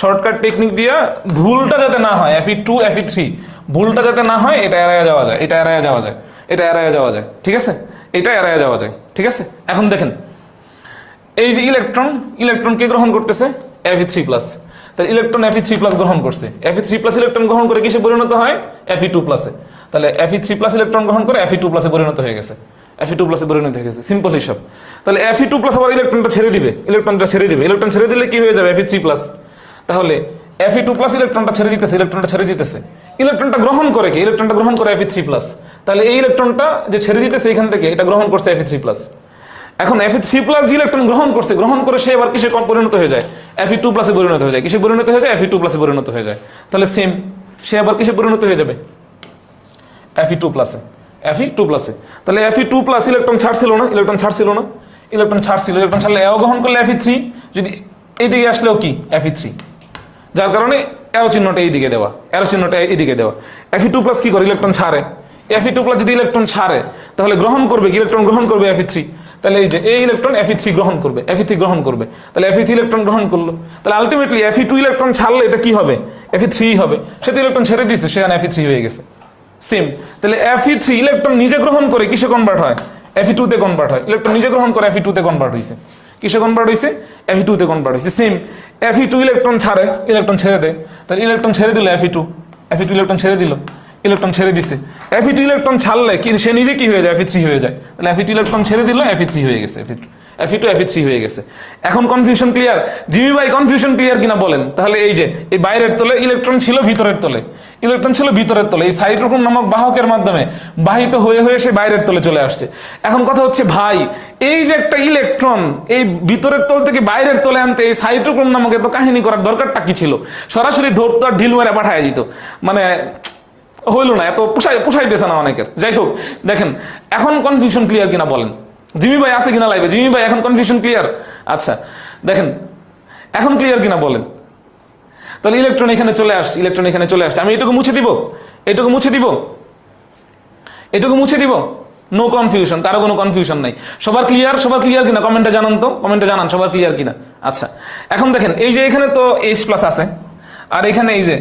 শর্টকাট টেকনিক দিয়ে ভুলটা যাতে না হয়, Fe2 Fe3 ভুলটা যাতে না হয়, এটা এড়ায় যাওয়া যায়, ঠিক আছে? এটা এড়ায় যাওয়া যায়, ঠিক আছে? এখন দেখেন, এই যে ইলেকট্রন কে গ্রহণ করতেছে? Fe3 plus. তাহলে ইলেকট্রন Fe3 প্লাস গ্রহণ করছে। Fe3 প্লাস ইলেকট্রন গ্রহণ করে কিসে পরিণত হয়? Fe2 প্লাসে। তাহলে Fe3 প্লাস ইলেকট্রন গ্রহণ করে Fe2 প্লাসে পরিণত হয়ে গেছে। সিম্পল হিসাব। তাহলে Fe2 প্লাস আবার ইলেকট্রনটা ছেড়ে দিবে। ইলেকট্রন ছেড়ে দিলে কি হয়ে যাবে? Fe3 plus. তাহলে Fe2 প্লাস ইলেকট্রনটা ছেড়ে দিতেছে। ইলেকট্রনটা গ্রহণ করে কি? ইলেকট্রনটা গ্রহণ করে Fe3 প্লাস। তাহলে এই ইলেকট্রনটা যে ছেড়ে দিতেছে এখান থেকে, এটা গ্রহণ করছে Fe3 প্লাস। এখন Fe3 প্লাস যে ইলেকট্রন গ্রহণ করে সে এবার কিসে পরিণত হয়ে যায়? Fe2 প্লাসে পরিণত হয়ে যায়। কিসে পরিণত হয়ে যায়? Fe2 প্লাসে পরিণত হয়ে যায়। তাহলে সেম, সে আবার কিসে পরিণত হয়ে যাবে? Fe2 প্লাসে। তাহলে Fe2 প্লাস ইলেকট্রন ছাড়ছিল না, ইলেকট্রন ছাড়লে এও গ্রহণ করলে Fe3, যদি এইদিকে আসলেও কি? Fe3, যার কারণে এরো চিহ্নটা এইদিকে দেওয়া, Fe2 প্লাস কি করে? ইলেকট্রন ছাড়ে। Fe2 প্লাস যদি ইলেকট্রন ছাড়ে, তাহলে ইলেকট্রন গ্রহণ করবে Fe3। তাহলে এই যে এই ইলেকট্রন Fe3 গ্রহণ করবে, তাহলে Fe3 ইলেকট্রন গ্রহণ করলো। তাহলে আলটিমেটলি Fe2 ইলেকট্রন ছাড়লে এটা কি হবে? Fe3 হবে। সে তো ইলেকট্রন ছেড়ে দিয়েছে, সেখানে Fe3 হয়ে গেছে। সেম। তাহলে Fe3 ইলেকট্রন নিজে গ্রহণ করে কিসে কনভার্ট হয়? Fe2 তে কনভার্ট হয়। ইলেকট্রন নিজে গ্রহণ করে Fe2 তে কনভার্ট হইছে। কিসে কনভার্ট হইছে? Fe2 তে কনভার্ট হইছে। সেম, Fe2 ইলেকট্রন ছাড়ে, ইলেকট্রন ছেড়ে দেয়। তাহলে ইলেকট্রন ছেড়ে দিল Fe2 ইলেকট্রন ছেড়ে দিল, ইলেকট্রন ছেড়ে দিছে। Fe2 ইলেকট্রন ছাড়লে কি সে নিজে কি হয়ে যায়? Fe3 হয়ে যায়। তাহলে Fe2 ইলেকট্রন ছেড়ে দিল, Fe3 হয়ে গেছে, Fe2 হয়ে গেছে। এখন কনফিউশন ক্লিয়ার? জিমি ভাই কনফিউশন ক্লিয়ার কিনা বলেন? তাহলে এই যে এই বাইরের তলে ইলেকট্রন ছিল ভিতরের তলে, ইলেকট্রন ছিল ভিতরের তলে, এই সাইটোক্রোম নামক বাহকের মাধ্যমে বাহিত হয়ে হয়ে সে বাইরের তলে চলে আসছে। এখন কথা হচ্ছে ভাই, এই যে একটা ইলেকট্রন এই ভিতরের তল থেকে বাইরের তলে আনতে এই সাইটোক্রোম নামক এত কাহিনী করার দরকারটা কি ছিল? সরাসরি ধরতো আর ঢিল মেরে পাঠায় দিত, মানে হইল না, এত পোষাইতেছে না অনেকের। যাই হোক, দেখেন এখন কনফিউশন ক্লিয়ার কিনা বলেন? জিমি ভাই আছে কিনা লাইভে? জিমি ভাই এখন কনফিউশন ক্লিয়ার? আচ্ছা দেখেন এখন ক্লিয়ার কিনা বলেন? তাহলে ইলেকট্রন এখানে চলে আসছে, ইলেকট্রন এখানে চলে আসছে। আমি এটুকু মুছে দিব, এটুকু মুছে দিব, এটুকু মুছে দিব। নো কনফিউশন, কারো কোনো কনফিউশন নাই। সবার ক্লিয়ার? সবার ক্লিয়ার কিনা কমেন্টে জানান তো, কমেন্টে জানান সবার ক্লিয়ার কিনা। আচ্ছা এখন দেখেন এই যে এখানে তো H+ আছে, আর এখানে এই যে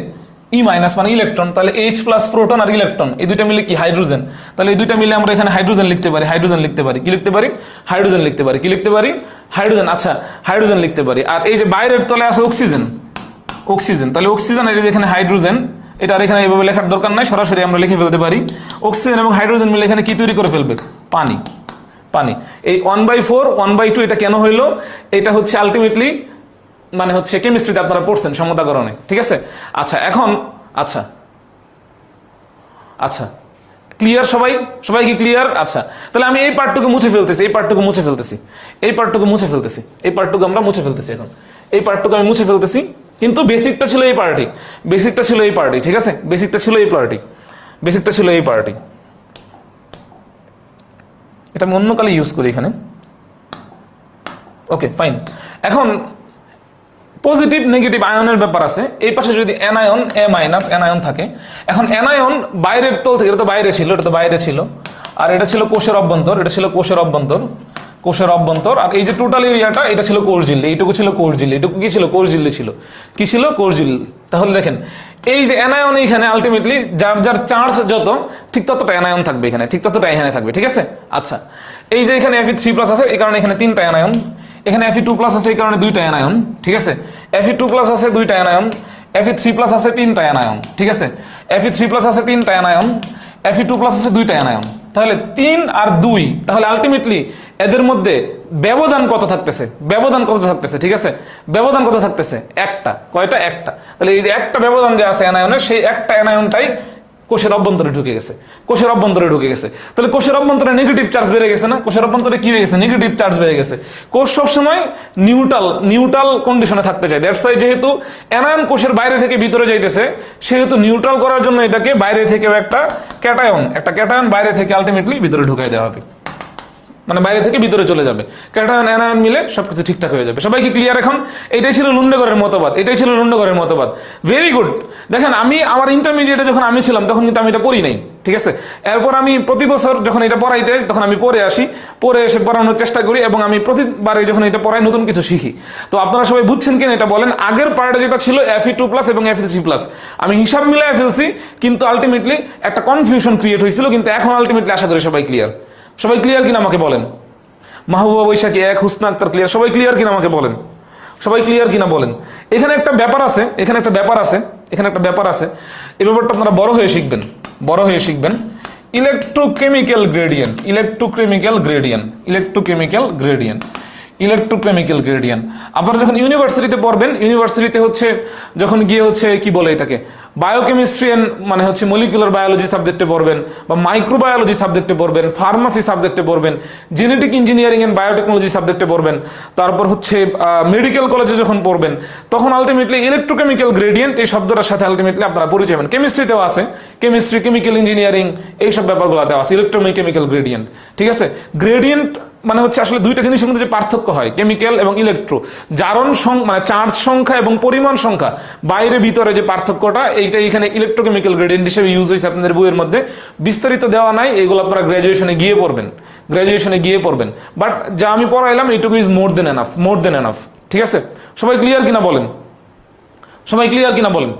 E- মানে ইলেকট্রন, তাহলে H+ প্রোটন আর ইলেকট্রন এই দুইটা মিলে কি? হাইড্রোজেন। তাহলে এই দুইটা মিলে আমরা এখানে হাইড্রোজেন লিখতে পারি, হাইড্রোজেন লিখতে পারি, কি লিখতে পারি? হাইড্রোজেন লিখতে পারি, কি লিখতে পারি? হাইড্রোজেন। আচ্ছা হাইড্রোজেন লিখতে পারি। আর এই যে বাইরের তলে আছে অক্সিজেন, অক্সিজেন, তাহলে অক্সিজেন আর এখানে হাইড্রোজেন, এটা আর এখানে এইভাবে লেখার দরকার নাই, সরাসরি আমরা লিখে ফেলতে পারি। অক্সিজেন এবং হাইড্রোজেন মিলে এখানে কি তৈরি করে ফেলবে? পানি। পানি। এই 1/4 1/2 এটা কেন হইলো? এটা হচ্ছে আলটিমেটলি মানে হচ্ছে কেমিস্ট্রিতে আপনারা পড়ছেন সমতাকরণে, ঠিক আছে? আচ্ছা এখন আচ্ছা আচ্ছা ক্লিয়ার সবাই? সবাই কি ক্লিয়ার? আচ্ছা তাহলে আমি এই পার্টটুকু মুছে ফেলতেছি, এই পার্টটুকু মুছে ফেলতেছি, এই পার্টটুকু মুছে ফেলতেছি, এই পার্টটুকু আমরা মুছে ফেলতেছি। এখন এই পার্টটুকু আমি মুছে ফেলতেছি, কিন্তু বেসিকটা ছিল এই পার্টি, বেসিকটা ছিল এই পার্টি, ঠিক আছে? বেসিকটা ছিল এই পার্টি, বেসিকটা ছিল এই পার্টি। এটা আমি অন্য কালে ইউজ করি এখানে। Okay fine. এখন পজিটিভ নেগেটিভ আয়নের ব্যাপার আছে। এই পাশে যদি অ্যানায়ন A- অ্যানায়ন থাকে, এখন অ্যানায়ন বাইরের তল থেকে, এটা তো বাইরে ছিল, এটা তো বাইরে ছিল, আর এটা ছিল কোষের অভ্যন্তর, এটা ছিল কোষের অভ্যন্তর, কোষের অভ্যন্তর। আর এই যে টোটাল এরিয়াটা এটা ছিল কোষ ঝিল্লি, এইটুকু ছিল কোষ ঝিল্লি, এটুকু কি ছিল? কোষ ঝিল্লি ছিল। কি ছিল? কোষ ঝিল্লি। তাহলে দেখেন এই যে অ্যানায়ন এখানে আলটিমেটলি যার যার চার্জ যত ঠিক ততটা অ্যানায়ন থাকবে এখানে, ঠিক ততটা এখানে থাকবে, ঠিক আছে? আচ্ছা এই যে এখানে Fe3+ আছে, এই কারণে এখানে 3টা অ্যানায়ন, এখানে Fe2+ আছে এই কারণে 2টা অ্যানায়ন, ঠিক আছে? Fe2+ আছে 2টা অ্যানায়ন, Fe3+ আছে 3টা অ্যানায়ন, ঠিক আছে? Fe3+ আছে 3টা অ্যানায়ন, Fe2+ আছে 2টা অ্যানায়ন। তাহলে 3 আর 2, তাহলে আলটিমেটলি এদের মধ্যে ব্যবধান কত থাকতেছে? ব্যবধান কত থাকতেছে? ঠিক আছে, ব্যবধান কত থাকতেছে? একটা। কয়টা? একটা। তাহলে এই যে একটা ব্যবধান যে আছে অ্যানায়নের, সেই একটা অ্যানায়নটাই কোষের অভ্যন্তরে ঢুকে গেছে, কোষের অভ্যন্তরে ঢুকে গেছে। তাহলে কোষের অভ্যন্তরে নেগেটিভ চার্জ বেড়ে গেছে না? কোষের অভ্যন্তরে কি হয়ে গেছে? নেগেটিভ চার্জ বেড়ে গেছে। কোষ সবসময় নিউট্রাল কন্ডিশনে থাকতে চায়। দ্যাটস ওয়াই যেহেতু অ্যানায়ন কোষের বাইরে থেকে ভিতরে যাইতেছে, সেহেতু নিউট্রাল করার জন্য এটাকে বাইরে থেকে একটা ক্যাটায়ন বাইরে থেকে আলটিমেটলি ভিতরে ঢুকাই দেওয়া হবে, মানে বাইরে থেকে ভিতরে চলে যাবে। ক্যাটায়ন অ্যানায়ন মিলে সবকিছু ঠিকঠাক হয়ে যাবে। সবাই কি ক্লিয়ার এখন? এটাই ছিল লুন্ডেগরের মতবাদ, এটাই ছিল লুন্ডেগরের মতবাদ। Very good. দেখেন আমি আমার ইন্টারমিডিয়েটে যখন আমি ছিলাম তখন কিন্তু আমি এটা পড়ি নাই, ঠিক আছে? এরপর আমি প্রতি বছর যখন এটা পড়াইতে তখন আমি পড়ে আসি, পড়ে এসে পড়ানোর চেষ্টা করি, এবং আমি প্রতিবারে যখন এটা পড়াই নতুন কিছু শিখি। তো আপনারা সবাই বুঝছেন কিনা এটা বলেন? আগের পার্টে যেটা ছিল Fe2+ এবং Fe3+, আমি হিসাব মিলাই ফেলছি, কিন্তু আলটিমেটলি একটা কনফিউশন ক্রিয়েট হয়েছিল, কিন্তু এখন আলটিমেটলি আশা করি সবাই ক্লিয়ার। সবাই ক্লিয়ার কিনা আমাকে বলেন? মাহবুবা বৈশাখী 1, হুসনা আক্তার ক্লিয়ার। সবাই ক্লিয়ার কিনা আমাকে বলেন? সবাই ক্লিয়ার কিনা বলেন? এখানে একটা ব্যাপার আছে, এখানে একটা ব্যাপার আছে, এখানে একটা ব্যাপার আছে। এই ব্যাপারটা আপনারা বড় হয়ে শিখবেন, বড় হয়ে শিখবেন। Electrochemical gradient, electrochemical gradient, electrochemical gradient, electrochemical gradient. আপনারা যখন ইউনিভার্সিটিতে পড়বেন, ইউনিভার্সিটিতে হচ্ছে যখন গিয়ে হচ্ছে কি বলে এটাকে বায়োকেমিস্ট্রি মানে হচ্ছে মলিকুলার বায়োলজি সাবজেক্টে পড়বেন, বা মাইক্রোবায়োলজি সাবজেক্টে পড়বেন, ফার্মাসি সাবজেক্টে পড়বেন, জেনেটিক ইঞ্জিনিয়ারিং এন্ড বায়োটেকনোলজি সাবজেক্টে পড়বেন, তারপর হচ্ছে মেডিকেল কলেজে যখন পড়বেন, তখন আলটিমেটলি ইলেকট্রোকেমিক্যাল গ্রেডিয়েন্ট এই শব্দটার সাথে আলটিমেটলি আপনারা পরিচয় পাবেন। কেমিস্ট্রিতেও আছে, কেমিস্ট্রি, কেমিক্যাল ইঞ্জিনিয়ারিং, এইসব ব্যাপারগুলোতে আছে ইলেকট্রোকেমিক্যাল গ্রেডিয়েন্ট, ঠিক আছে? গ্রেডিয়েন্ট মানে হচ্ছে আসলে দুইটা জিনিসের মধ্যে যে পার্থক্য হয়, কেমিক্যাল এবং ইলেকট্রো, জারণ মানে চার্জ সংখ্যা এবং পরিমাণ সংখ্যা, বাইরে ভিতরে যে পার্থক্যটা, এইটা এখানে ইলেকট্রোকেমিক্যাল গ্রেডিয়েন্ট হিসেবে ইউজ হয়েছে। আপনাদের বইয়ের মধ্যে বিস্তারিত দেওয়া নাই, এগুলো আপনারা গ্র্যাজুয়েশনে গিয়ে পড়বেন, গ্র্যাজুয়েশনে গিয়ে পড়বেন। বাট যা আমি পড়াইলাম এইটুকু is more than enough, more than enough, ঠিক আছে? সবাই ক্লিয়ার কিনা বলেন? সবাই ক্লিয়ার কিনা বলেন?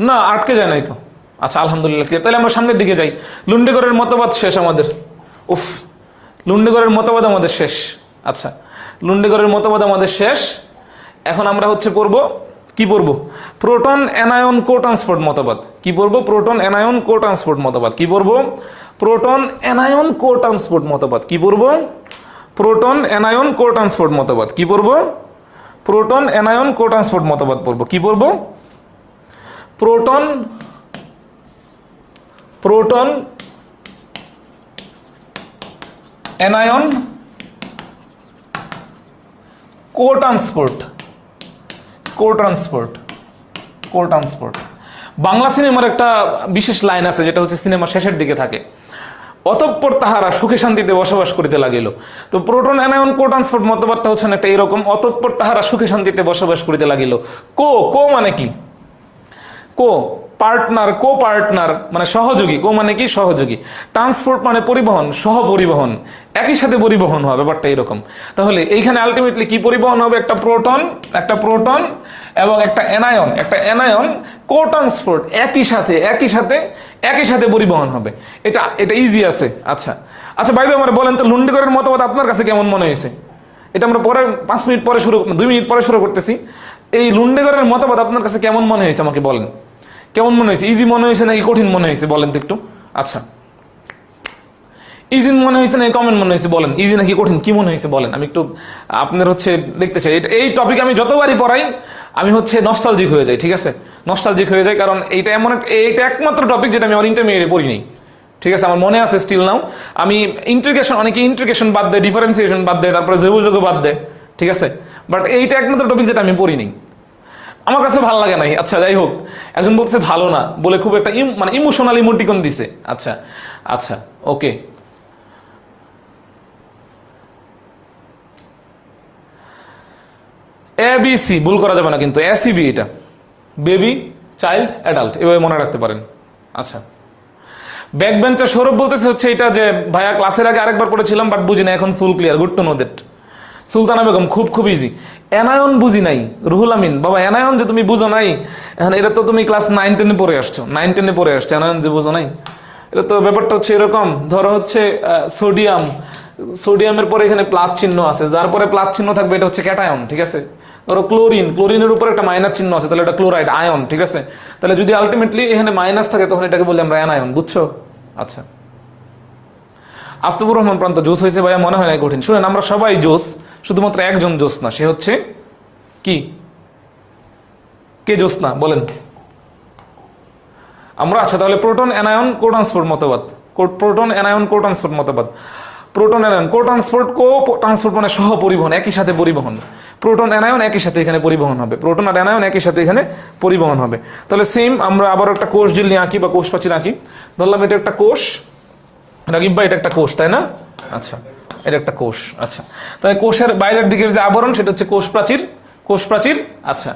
না আটকে যায় নাই তো? আচ্ছা আলহামদুলিল্লাহ ক্লিয়ার। তাহলে আমরা সামনের দিকে যাই। লুন্ডেগড়ের মতবাদ শেষ আমাদের। উফ, লুন্ডেগড়ের মতবাদ আমাদের শেষ। আচ্ছা, লুন্ডেগড়ের মতবাদ আমাদের শেষ। এখন আমরা হচ্ছে পড়বো, কি পড়বো? প্রোটন অ্যানায়ন কো ট্রান্সপোর্ট মতবাদ। কি পড়বো? প্রোটন অ্যানায়ন কো ট্রান্সপোর্ট মতবাদ। কি পড়বো? প্রোটন অ্যানায়ন কো ট্রান্সপোর্ট মতবাদ। কি পড়বো? প্রোটন অ্যানায়ন কো ট্রান্সপোর্ট মতবাদ। কি পড়বো? প্রোটন অ্যানায়ন কো ট্রান্সপোর্ট মতবাদ পড়বো। কি পড়বো? প্রোটন অ্যানায়ন কো ট্রান্সপোর্ট। বাংলা সিনেমার একটা বিশেষ লাইন আছে, যেটা হচ্ছে সিনেমার শেষের দিকে থাকে, অতঃপর তাহারা সুখে শান্তিতে বসবাস করিতে লাগিল। তো প্রোটন অ্যানায়ন কো ট্রান্সপোর্ট মতবাদটা হচ্ছে একটা এরকম, অতঃপর তাহারা সুখে শান্তিতে বসবাস করিতে লাগিল। কো মানে কি? কো পার্টনার, কো পার্টনার মানে সহযোগী। কো মানে কি? সহযোগী। ট্রান্সপোর্ট মানে পরিবহন, সহ পরিবহন, একই সাথে পরিবহন হবে, ব্যাপারটা এরকম। তাহলে এইখানে আলটিমেটলি কি পরিবহন হবে? একটা প্রোটন এবং একটা অ্যানায়ন কো ট্রান্সপোর্ট, একই সাথে পরিবহন হবে। এটা ইজি আছে। আচ্ছা বাই দ্য ওয়ে আমার বলেন তো, লুন্ডেগড়ের মতবাদ আপনার কাছে কেমন মনে হয়েছে? এটা আমরা পরে 5 মিনিট পরে 2 মিনিট পরে শুরু করতেছি। এই লুন্ডেগড়ের মতবাদ আপনার কাছে কেমন মনে হয়েছে আমাকে বলেন। কেমন মনে হয়েছে? ইজি মনে হয়েছে নাকি কঠিন মনে হয়েছে বলেন তো একটু। আচ্ছা, ইজি মনে হয়েছে নাকি কমেন্ট মনে হয়েছে বলেন। ইজি নাকি কঠিন কি মনে হয়েছে বলেন, আমি একটু আপনার হচ্ছে দেখতে চাই। এই টপিক আমি যতবারই পড়াই আমি হচ্ছে নস্টালজিক হয়ে যাই। ঠিক আছে, নস্টালজিক হয়ে যাই, কারণ এইটা এইটা একমাত্র টপিক যেটা আমি আমার ইন্টারমিডিয়েটে পড়ি নাই। ঠিক আছে, আমার মনে আছে স্টিল নাও। আমি অনেকে ইন্টিগ্রেশন বাদ দেয়, ডিফারেন্সিয়েশন বাদ দেয়, তারপরে জৈবযোগ বাদ দেয়। ঠিক আছে, বাট এইটা একমাত্র টপিক যেটা আমি পড়ি নাই, আমার কাছে ভালো লাগে নাই। আচ্ছা যাই হোক, একজন বলছে ভালো না বলে খুব একটা মানে ইমোশনাল ইমোটিকন দিছে। আচ্ছা ওকে। ABC ভুল করা যাবে না কিন্তু, ACB এটা বেবি, চাইল্ড, অ্যাডাল্ট, এভাবে মনে রাখতে পারেন। আচ্ছা, ব্যাকবেঞ্চার সৌরভ বলতেছে হচ্ছে এটা যে ভাইয়া ক্লাসের আগে আরেকবার পড়েছিলাম বাট বুঝি না, এখন ফুল clear, good to know that. Sultana Begum খুব ইজি। অ্যানায়ন বুঝি নাই, রুহুল আমিন বাবা অ্যানায়ন যে তুমি বুঝো নাই, এখন এটা তো তুমি ক্লাস 9-10-এ পড়ে আসছো, 9-10-এ পড়ে আসছো, অ্যানায়ন যে বুঝো নাই। এটা তো ব্যাপারটা হচ্ছে এরকম, ধরো হচ্ছে সোডিয়ামের পরে এখানে প্লাস চিহ্ন আছে, যার পরে প্লাস চিহ্ন থাকবে এটা হচ্ছে ক্যাটায়ন। ঠিক আছে, ধরো ক্লোরিনের উপর একটা মাইনাস চিহ্ন আছে, তাহলে এটা ক্লোরাইড আয়ন। ঠিক আছে, তাহলে যদি আলটিমেটলি এখানে মাইনাস থাকে তখন এটাকে বলি আমরা অ্যানায়ন, বুঝছো? আচ্ছা, আফতাবুর রহমান প্রান্ত জোস হয়েছে ভাইয়া, মনে হয় না কঠিন। শুনেন, আমরা সবাই জোস, শুধুমাত্র একজন জোস না, সে হচ্ছে কি? কে জোস না বলেন? আমরা। আচ্ছা, তাহলে প্রোটন অ্যানায়ন কো ট্রান্সপোর্ট মতবাদ। প্রোটন অ্যানায়ন কো ট্রান্সপোর্ট মতবাদ। প্রোটন অ্যানায়ন কো ট্রান্সপোর্ট মানে সহ পরিবহন, একই সাথে পরিবহন। প্রোটন অ্যানায়ন একই সাথে এখানে পরিবহন হবে, প্রোটন আর অ্যানায়ন একই সাথে এখানে পরিবহন হবে। তাহলে সেম আমরা আবার একটা কোষ ঝিল্লি আঁকি বা কোষ প্রাচীর আঁকি। ধরলাম এটা একটা কোষ, রাকিব ভাই এটা একটা কোষ, তাই না? আচ্ছা, এটা একটা কোষ। আচ্ছা, তাহলে কোষের বাইরের দিকের যে আবরণ সেটা হচ্ছে কোষ প্রাচীর। আচ্ছা,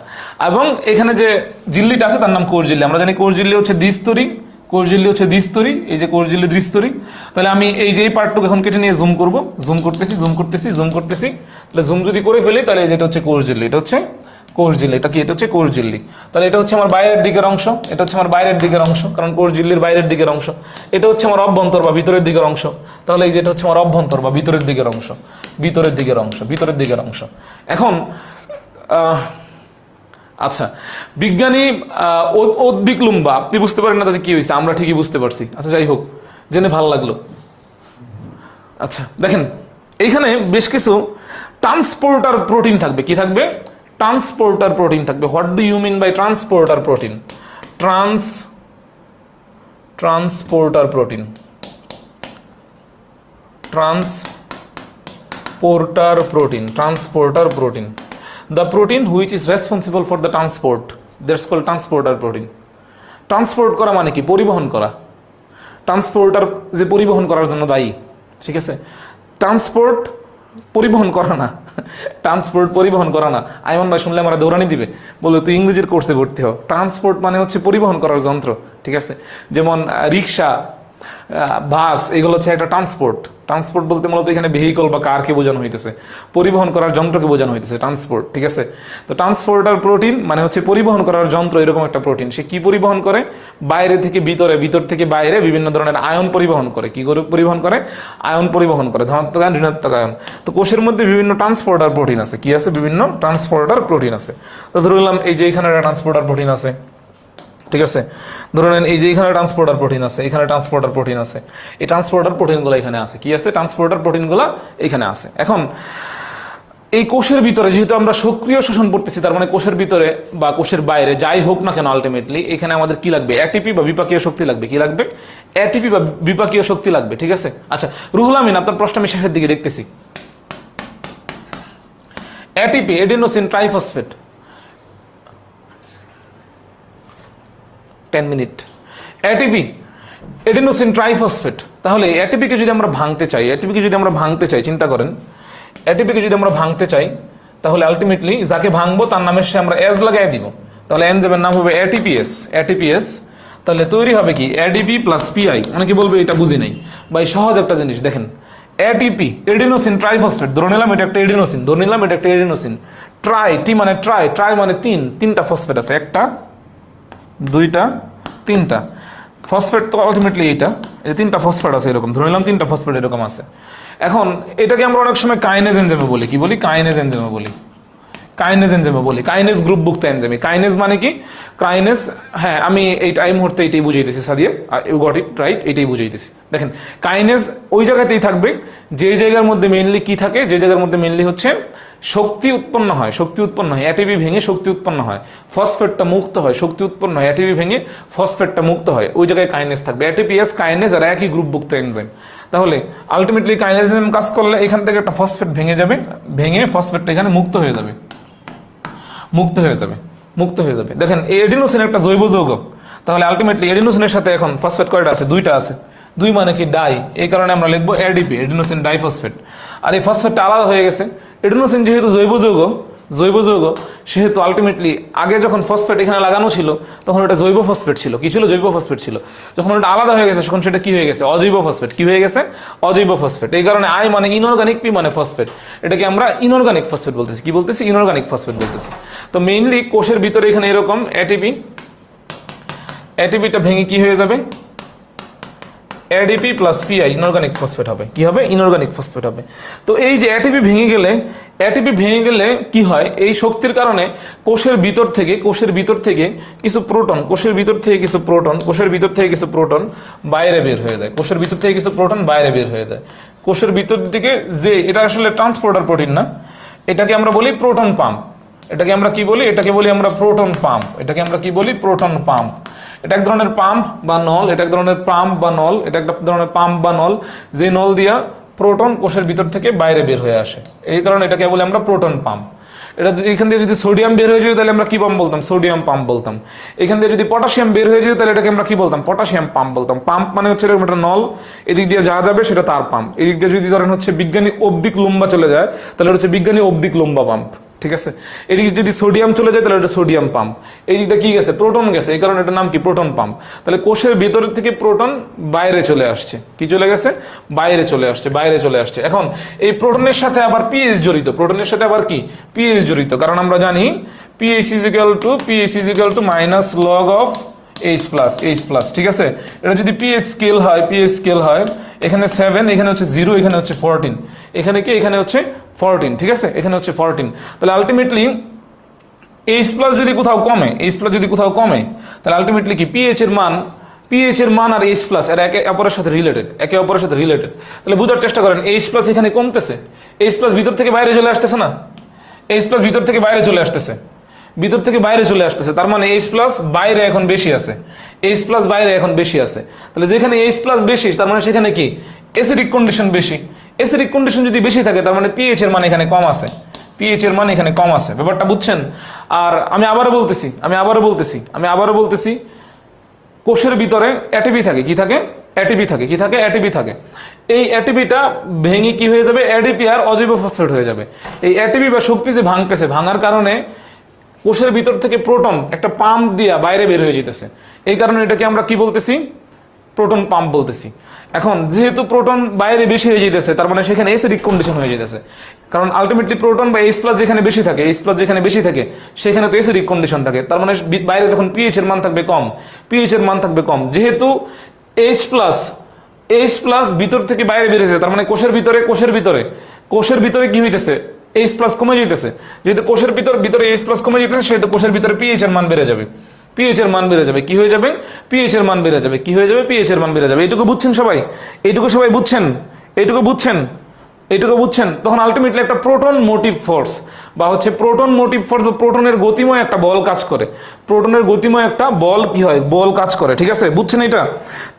এবং এখানে যে ঝিল্লিটা আছে তার নাম কোষ ঝিল্লি। আমরা জানি কোষ ঝিল্লি হচ্ছে দ্বিস্তরী, এই যে কোষ ঝিল্লি দ্বিস্তরী। তাহলে আমি এই যে এই পার্টটুকু এখন কেটে নিয়ে জুম করতেছি। তাহলে জুম যদি করে ফেলি তাহলে যেটা হচ্ছে কোষ ঝিল্লি, এটা হচ্ছে কোষ ঝিল্লি। এটা কি? এটা হচ্ছে কোষ ঝিল্লি। তাহলে এটা হচ্ছে আমার বাইরের দিকের অংশ, এটা হচ্ছে আমার বাইরের দিকের অংশ, কারণ কোষ ঝিল্লির বাইরের দিকের অংশ। এটা হচ্ছে আমার অভ্যন্তর বা ভিতরের দিকের অংশ। তাহলে এই যেটা হচ্ছে আমার অভ্যন্তর বা ভিতরের দিকের অংশ। এখন আচ্ছা, বিজ্ঞানী উদ্বিগ্লুম্বা, আপনি বুঝতে পারেন না তাতে কি হয়েছে, আমরা ঠিকই বুঝতে পারছি। আচ্ছা যাই হোক, জেনে ভালো লাগলো। আচ্ছা দেখেন, এইখানে বেশ কিছু ট্রান্সপোর্টার প্রোটিন থাকবে। কি থাকবে? ট্রান্সপোর্টার প্রোটিন থাকবে। What do you mean by transporter protein? Transporter protein, the protein which is responsible for the transport, that's called transporter protein. Transport করা মানে কি? পরিবহন করা। ট্রান্সপোর্টার যে পরিবহন করার জন্য দায়ী। ঠিক আছে, ট্রান্সপোর্ট পরিবহন করা না। আইমান ভাই শুনলে আমরা দৌড়ানি দিবে, বলবে তুই ইংরেজির কোর্সে ভর্তি হও। ট্রান্সপোর্ট মানে হচ্ছে পরিবহন করার যন্ত্র। ঠিক আছে, যেমন রিক্সা, বাস, এগুলো হচ্ছে একটা ট্রান্সপোর্ট। ট্রান্সপোর্ট বলতে মূলত এখানে ভেহিকল বা কারকে বোঝানো হইতেছে, পরিবহন করার যন্ত্রকে বোঝানো হইতেছে ট্রান্সপোর্ট, ঠিক আছে। তো ট্রান্সপোর্টার প্রোটিন মানে হচ্ছে পরিবহন করার যন্ত্র, এরকম একটা প্রোটিন। সে কি পরিবহন করে? বাইরে থেকে ভিতরে, ভিতর থেকে বাইরে বিভিন্ন ধরনের আয়ন পরিবহন করে। কি করে পরিবহন করে? আয়ন পরিবহন করে, ধনাত্মক আয়ন, ঋণাত্মক আয়ন। তো কোষের মধ্যে বিভিন্ন ট্রান্সপোর্টার প্রোটিন আছে। কি আছে? বিভিন্ন ট্রান্সপোর্টার প্রোটিন আছে। তো ধরে নিলাম এই যে এখানে একটা ট্রান্সপোর্টার প্রোটিন আছে, ঠিক আছে। ধরে নেন এই যে এখানে ট্রান্সপোর্টার প্রোটিন আছে, এখানে ট্রান্সপোর্টার প্রোটিন আছে, এই ট্রান্সপোর্টার প্রোটিনগুলো এখানে আছে। কি আছে? ট্রান্সপোর্টার প্রোটিনগুলো এখানে আছে। এখন এই কোষের ভিতরে যেহেতু আমরা সক্রিয় শোষণ করতেছি, তার মানে কোষের ভিতরে বা কোষের বাইরে যাই হোক না কেন, আলটিমেটলি এখানে আমাদের কি লাগবে? এটিপি বা বিপাকীয় শক্তি লাগবে। কি লাগবে? এটিপি বা বিপাকীয় শক্তি লাগবে, ঠিক আছে। আচ্ছা রুহুল আমিন, আপনার প্রশ্ন আমি শেষের দিকে দেখতেছি। ATP, adenosine triphosphate, 10 minute. ATP, adenosine triphosphate. তাহলে এটিপিকে যদি আমরা ভাঙতে চাই, এটিপিকে যদি আমরা ভাঙতে চাই, চিন্তা করেন, এটিপিকে যদি আমরা ভাঙতে চাই, তাহলে আলটিমেটলি যাকে ভাঙবো তার নামের সে আমরা এস লাগাই দিব। তাহলে এনজাইমের নাম হবে এটিপিএস, এটিপিএস। তাহলে তৈরি হবে কি? ADP plus PI. অনেকে বলবে এটা বুঝি নাই ভাই, সহজ একটা জিনিস দেখেন। এটিপি, এডিনোসিন ট্রাইফসফেট, ধরে নিলাম এটা একটা এডিনোসিন, ধরে নিলাম এটা একটা এডিনোসিন। ট্রাই, টি মানে ট্রাই, ট্রাই মানে তিনটা ফসফেট আছে, একটা, দুইটা, তিনটা ফসফেট। তো আলটিমেটলি এইটা, এই তিনটা ফসফেট আছে এরকম, ধরে নিলাম তিনটা ফসফেট এরকম আছে। এখন এটাকে আমরা অনেক সময় কাইনেজ এনজাইমে বলি। কি বলি? কাইনেজ এনজাইমে বলি, কাইনেজ এনজাইমে বলি, কাইনেজ গ্রুপভুক্ত এনজাইম। কাইনেজ মানে কি? কাইনেজ, হ্যাঁ আমি এই মুহূর্তে এটাই বুঝাইতেছি Sadia, you got it right, এটাই বুঝাইতেছি। দেখেন কাইনেজ ওই জায়গাতেই থাকবে যে জায়গার মধ্যে মেইনলি কি থাকে, যে জায়গার মধ্যে মেইনলি হচ্ছে শক্তি উৎপন্ন হয়, শক্তি উৎপন্ন হয়, এটিপি ভেঙে শক্তি উৎপন্ন হয়, ফসফেটটা মুক্ত হয়, শক্তি উৎপন্ন হয়, এটিপি ভেঙে ফসফেটটা মুক্ত হয়, ওই জায়গায় কাইনেজ থাকবে। এটিপিএস, কাইনেজ আর একই গ্রুপভুক্ত এনজাইম। তাহলে আলটিমেটলি কাইনেজ এনজাইম কাজ করলে এখান থেকে একটা ফসফেট ভেঙে যাবে, ভেঙে ফসফেটটা এখানে মুক্ত হয়ে যাবে, মুক্ত হয়ে যাবে, মুক্ত হয়ে যাবে। দেখেন এডিনোসিন একটা জৈব যৌগ, তাহলে আলটিমেটলি এডিনোসিনের সাথে এখন ফসফেট কয়টা আছে? দুইটা আছে। দুই মানে কি? ডাই, এই কারণে আমরা লিখবো এডিপি, এডিনোসিন ডাইফসফেট। আর এই ফসফেটটা আলাদা হয়ে গেছে। এডিনোসিন যেহেতু জৈব যৌগ, সেহেতু আলটিমেটলি আগে যখন ফসফেট এখানে লাগানো ছিল তখন ওটা জৈব ফসফেট ছিল। কি ছিল? জৈব ফসফেট ছিল। যখন ওটা আলাদা হয়ে গেছে তখন সেটা কি হয়ে গেছে? অজৈব ফসফেট। কি হয়ে গেছে? অজৈব ফসফেট। এই কারণে আই মানে ইনঅর্গানিক, পি মানে ফসফেট, এটাকে আমরা ইনঅর্গানিক ফসফেট বলতেছি। কি বলতেছি? ইনঅর্গানিক ফসফেট বলতেছি। তো মেইনলি কোষের ভিতরে এখানে এরকম এটিপি, এটিপিটা ভেঙে কি হয়ে যাবে? ADP plus PI, inorganic phosphate হবে। কি হবে? ইনঅর্গানিক ফসফেট হবে। তো এই যে এটিপি ভেঙে গেলে, এটিপি ভেঙে গেলে কি হয়? এই শক্তির কারণে কোষের ভিতর থেকে কিছু প্রোটন, কোষের ভিতর থেকে কিছু প্রোটন বাইরে বের হয়ে যায়, কোষের ভিতর থেকে কিছু প্রোটন বাইরে বের হয়ে যায়। কোষের ভিতর দিকে যে, এটা আসলে ট্রান্সপোর্টার প্রোটিন না, এটাকে আমরা বলি প্রোটন পাম্প। এটাকে আমরা কি বলি? এটাকে বলি আমরা প্রোটন পাম্প। এটাকে আমরা কি বলি? Proton pump. এটা এক ধরনের পাম্প বা নল, এটা এক ধরনের পাম্প বা নল, এটা একটা ধরনের পাম্প বা নল, যে নল দিয়া প্রোটন কোষের ভিতর থেকে বাইরে বের হয়ে আসে। এই কারণে এটাকে বলি আমরা প্রোটন পাম্প। এটা এখান দিয়ে যদি সোডিয়াম বের হয়ে যেত তাহলে আমরা কি পাম্প বলতাম? সোডিয়াম পাম্প বলতাম। এখান দিয়ে যদি পটাশিয়াম বের হয়ে যেত তাহলে এটাকে আমরা কি বলতাম? পটাশিয়াম পাম্প বলতাম। পাম্প মানে হচ্ছে এরকম একটা নল, এদিক দিয়ে যা যাবে সেটা তার পাম্প। এদিক দিয়ে যদি ধরেন হচ্ছে বিজ্ঞানী অবদিক লম্বা চলে যায় তাহলে হচ্ছে বিজ্ঞানী অবদিক লম্বা পাম্প, ঠিক আছে। এদিকে যদি সোডিয়াম চলে যায় তাহলে এটা সোডিয়াম পাম্প। এই দিকটা কি গেছে? প্রোটন গেছে, এই কারণে এটার নাম কি? Proton pump. তাহলে কোষের ভিতর থেকে প্রোটন বাইরে চলে আসছে। কি চলে গেছে? বাইরে চলে আসছে, বাইরে চলে আসছে। এখন এই প্রোটনের সাথে আবার পিএইচ জড়িত, প্রোটনের সাথে আবার কি? পিএইচ জড়িত। কারণ আমরা জানি pH is equal to minus log of H plus, ঠিক আছে। এটা যদি পিএইচ স্কেল হয়, এখানে 7, এখানে হচ্ছে 0, এখানে হচ্ছে 14, এখানে কি? এখানে হচ্ছে 14, ঠিক আছে, এখানে হচ্ছে 14। তাহলে আলটিমেটলি এইচ প্লাস যদি কোথাও কমে, তাহলে আলটিমেটলি কি? পিএইচ এর মান আর এইচ প্লাস এরা একে অপরের সাথে রিলেটেড। তাহলে বোঝার চেষ্টা করেন, এইচ প্লাস এখানে কমতেছে, এইচ প্লাস ভিতর থেকে বাইরে চলে আসতেছে না, এইচ প্লাস ভিতর থেকে বাইরে চলে আসতেছে, তার মানে এইচ প্লাস বাইরে এখন বেশি আছে, তাহলে যেখানে এইচ প্লাস বেশি তার মানে সেখানে কি? অ্যাসিডিক কন্ডিশন বেশি। অ্যাসিডিক কন্ডিশন যদি বেশি থাকে তার মানে পিএইচ এর মান এখানে কম আছে, ব্যাপারটা বুঝছেন? আর আমি আবারও বলতেছি, কোষের ভিতরে এটিপি থাকে। কি থাকে? এটিপি থাকে। এই এটিপিটা ভেঙে কি হয়ে যাবে? এডিপি আর অজৈব ফসফেট হয়ে যাবে। এই এটিপি বা শক্তি যে ভাঙার কারণে কোষের ভিতর থেকে প্রোটন একটা পাম্প দিয়া বাইরে বের হয়ে যেতেছে। এই কারণে এটাকে আমরা কি বলতেছি? প্রোটন পাম্প বলতেছি। এখন যেহেতু প্রোটন বাইরে বেশি হয়ে যেতেছে, তার মানে সেখানে অ্যাসিডিক কন্ডিশন হয়ে যেতেছে, কারণ আলটিমেটলি প্রোটন বা H+ যেখানে বেশি থাকে, H+ যেখানে বেশি থাকে সেখানে তো অ্যাসিডিক কন্ডিশন থাকে, তার মানে বাইরে তখন পিএইচ এর মান থাকবে কম, পিএইচ এর মান থাকবে কম। যেহেতু H+ ভিতর থেকে বাইরে বেরিয়েছে, তার মানে কোষের ভিতরে কি হইতেছে, H+ কমে যেতেছে। যেহেতু কোষের ভিতরে H+ কমে যেতেছে, সেহেতু কোষের ভিতরে পিএইচ এর মান বেড়ে যাবে, পিএইচ এর মান বেড়ে যাবে। কি হয়ে যাবে? পিএইচ এর মান বেড়ে যাবে। কি হয়ে যাবে? পিএইচ এর মান বেড়ে যাবে। এইটুকু বুঝছেন সবাই? এইটুকু সবাই বুঝছেন? এইটুকু বুঝছেন? তখন আলটিমেটলি একটা প্রোটন মোটিভ ফোর্স বা প্রোটনের গতিময় একটা বল কাজ করে, প্রোটনের গতিময় একটা বল কি হয়, বল কাজ করে। ঠিক আছে, বুঝছেন এটা?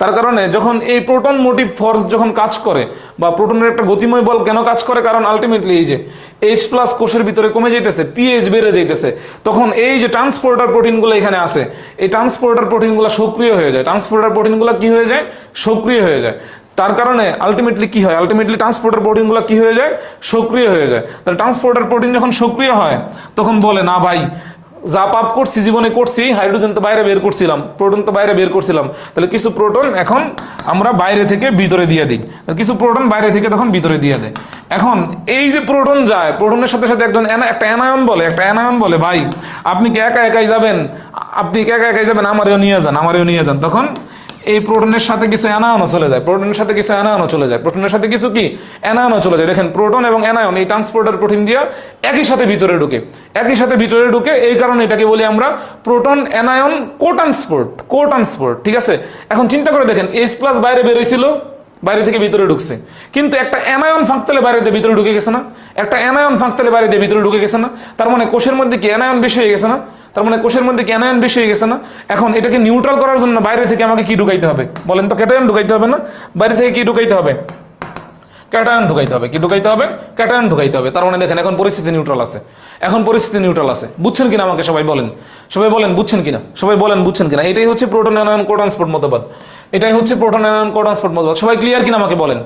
তার কারণে যখন এই প্রোটন মোটিভ ফোর্স যখন কাজ করে বা প্রোটনের একটা গতিময় বল কেন কাজ করে, কারণ আলটিমেটলি এই যে H+ কোষের ভিতরে কমে যাইতেছে, পিএইচ বেড়ে যাইতেছে, তখন এই যে ট্রান্সপোর্টার প্রোটিনগুলো এখানে আছে, এই ট্রান্সপোর্টার প্রোটিনগুলো সক্রিয় হয়ে যায়, সক্রিয় হয়ে যায়। তার কারণে আলটিমেটলি কি হয়, ট্রান্সপোর্টার প্রোটিনগুলো কি হয়ে যায়, সক্রিয় হয়ে যায়। তাহলে ট্রান্সপোর্টার প্রোটিন যখন সক্রিয় হয়, তখন বলে না ভাই, যা পাপ করছি জীবনে করছি, হাইড্রোজেন তো বাইরে বের করছিলাম, প্রোটন তো বাইরে বের করছিলাম, তাহলে কিছু প্রোটন এখন আমরা বাইরে থেকে ভিতরে দিয়ে দিই, কিছু প্রোটন বাইরে থেকে তখন ভিতরে দিয়ে দেয়। এখন এই যে প্রোটন যায়, প্রোটনের সাথে সাথে একটা অ্যানায়ন বলে ভাই আপনি কি একা একাই যাবেন, আমারেও নিয়ে যান। তখন এই প্রোটনের সাথে কিছু অ্যানায়নও চলে যায়, প্রোটনের সাথে কিছু কি অ্যানায়নও চলে যায়। দেখেন প্রোটন এবং অ্যানায়ন এই ট্রান্সপোর্টার প্রোটিন দিয়ে একই সাথে ভিতরে ঢুকে, এই কারণে এটাকে বলি আমরা প্রোটন অ্যানায়ন কোট্রান্সপোর্ট। ঠিক আছে, এখন চিন্তা করে দেখেন, H+ বাইরে বেরোইছিল, বাইরে থেকে ভিতরে ঢুকছে, কিন্তু একটা অ্যানায়ন ফাঁকতালে বাইরে দিয়ে ভিতরে ঢুকে গেছে না, তার মানে কোষের মধ্যে কি অ্যানায়ন বেশি হয়ে গেছে না, এখন এটাকে নিউট্রাল করার জন্য বাইরে থেকে আমাকে কি ঢুকাইতে হবে বলেন তো? ক্যাটায়ন ঢুকাইতে হবে না? বাইরে থেকে কি ঢুকাইতে হবে? ক্যাটায়ন ঢুকাইতে হবে। তার মানে দেখেন এখন পরিস্থিতি নিউট্রাল আছে। বুঝছেন কিনা আমাকে সবাই বলেন? বুঝছেন কিনা? এটাই হচ্ছে প্রোটন অ্যানায়ন কোট্রান্সপোর্ট মতবাদ। সবাই ক্লিয়ার কিনা আমাকে বলেন?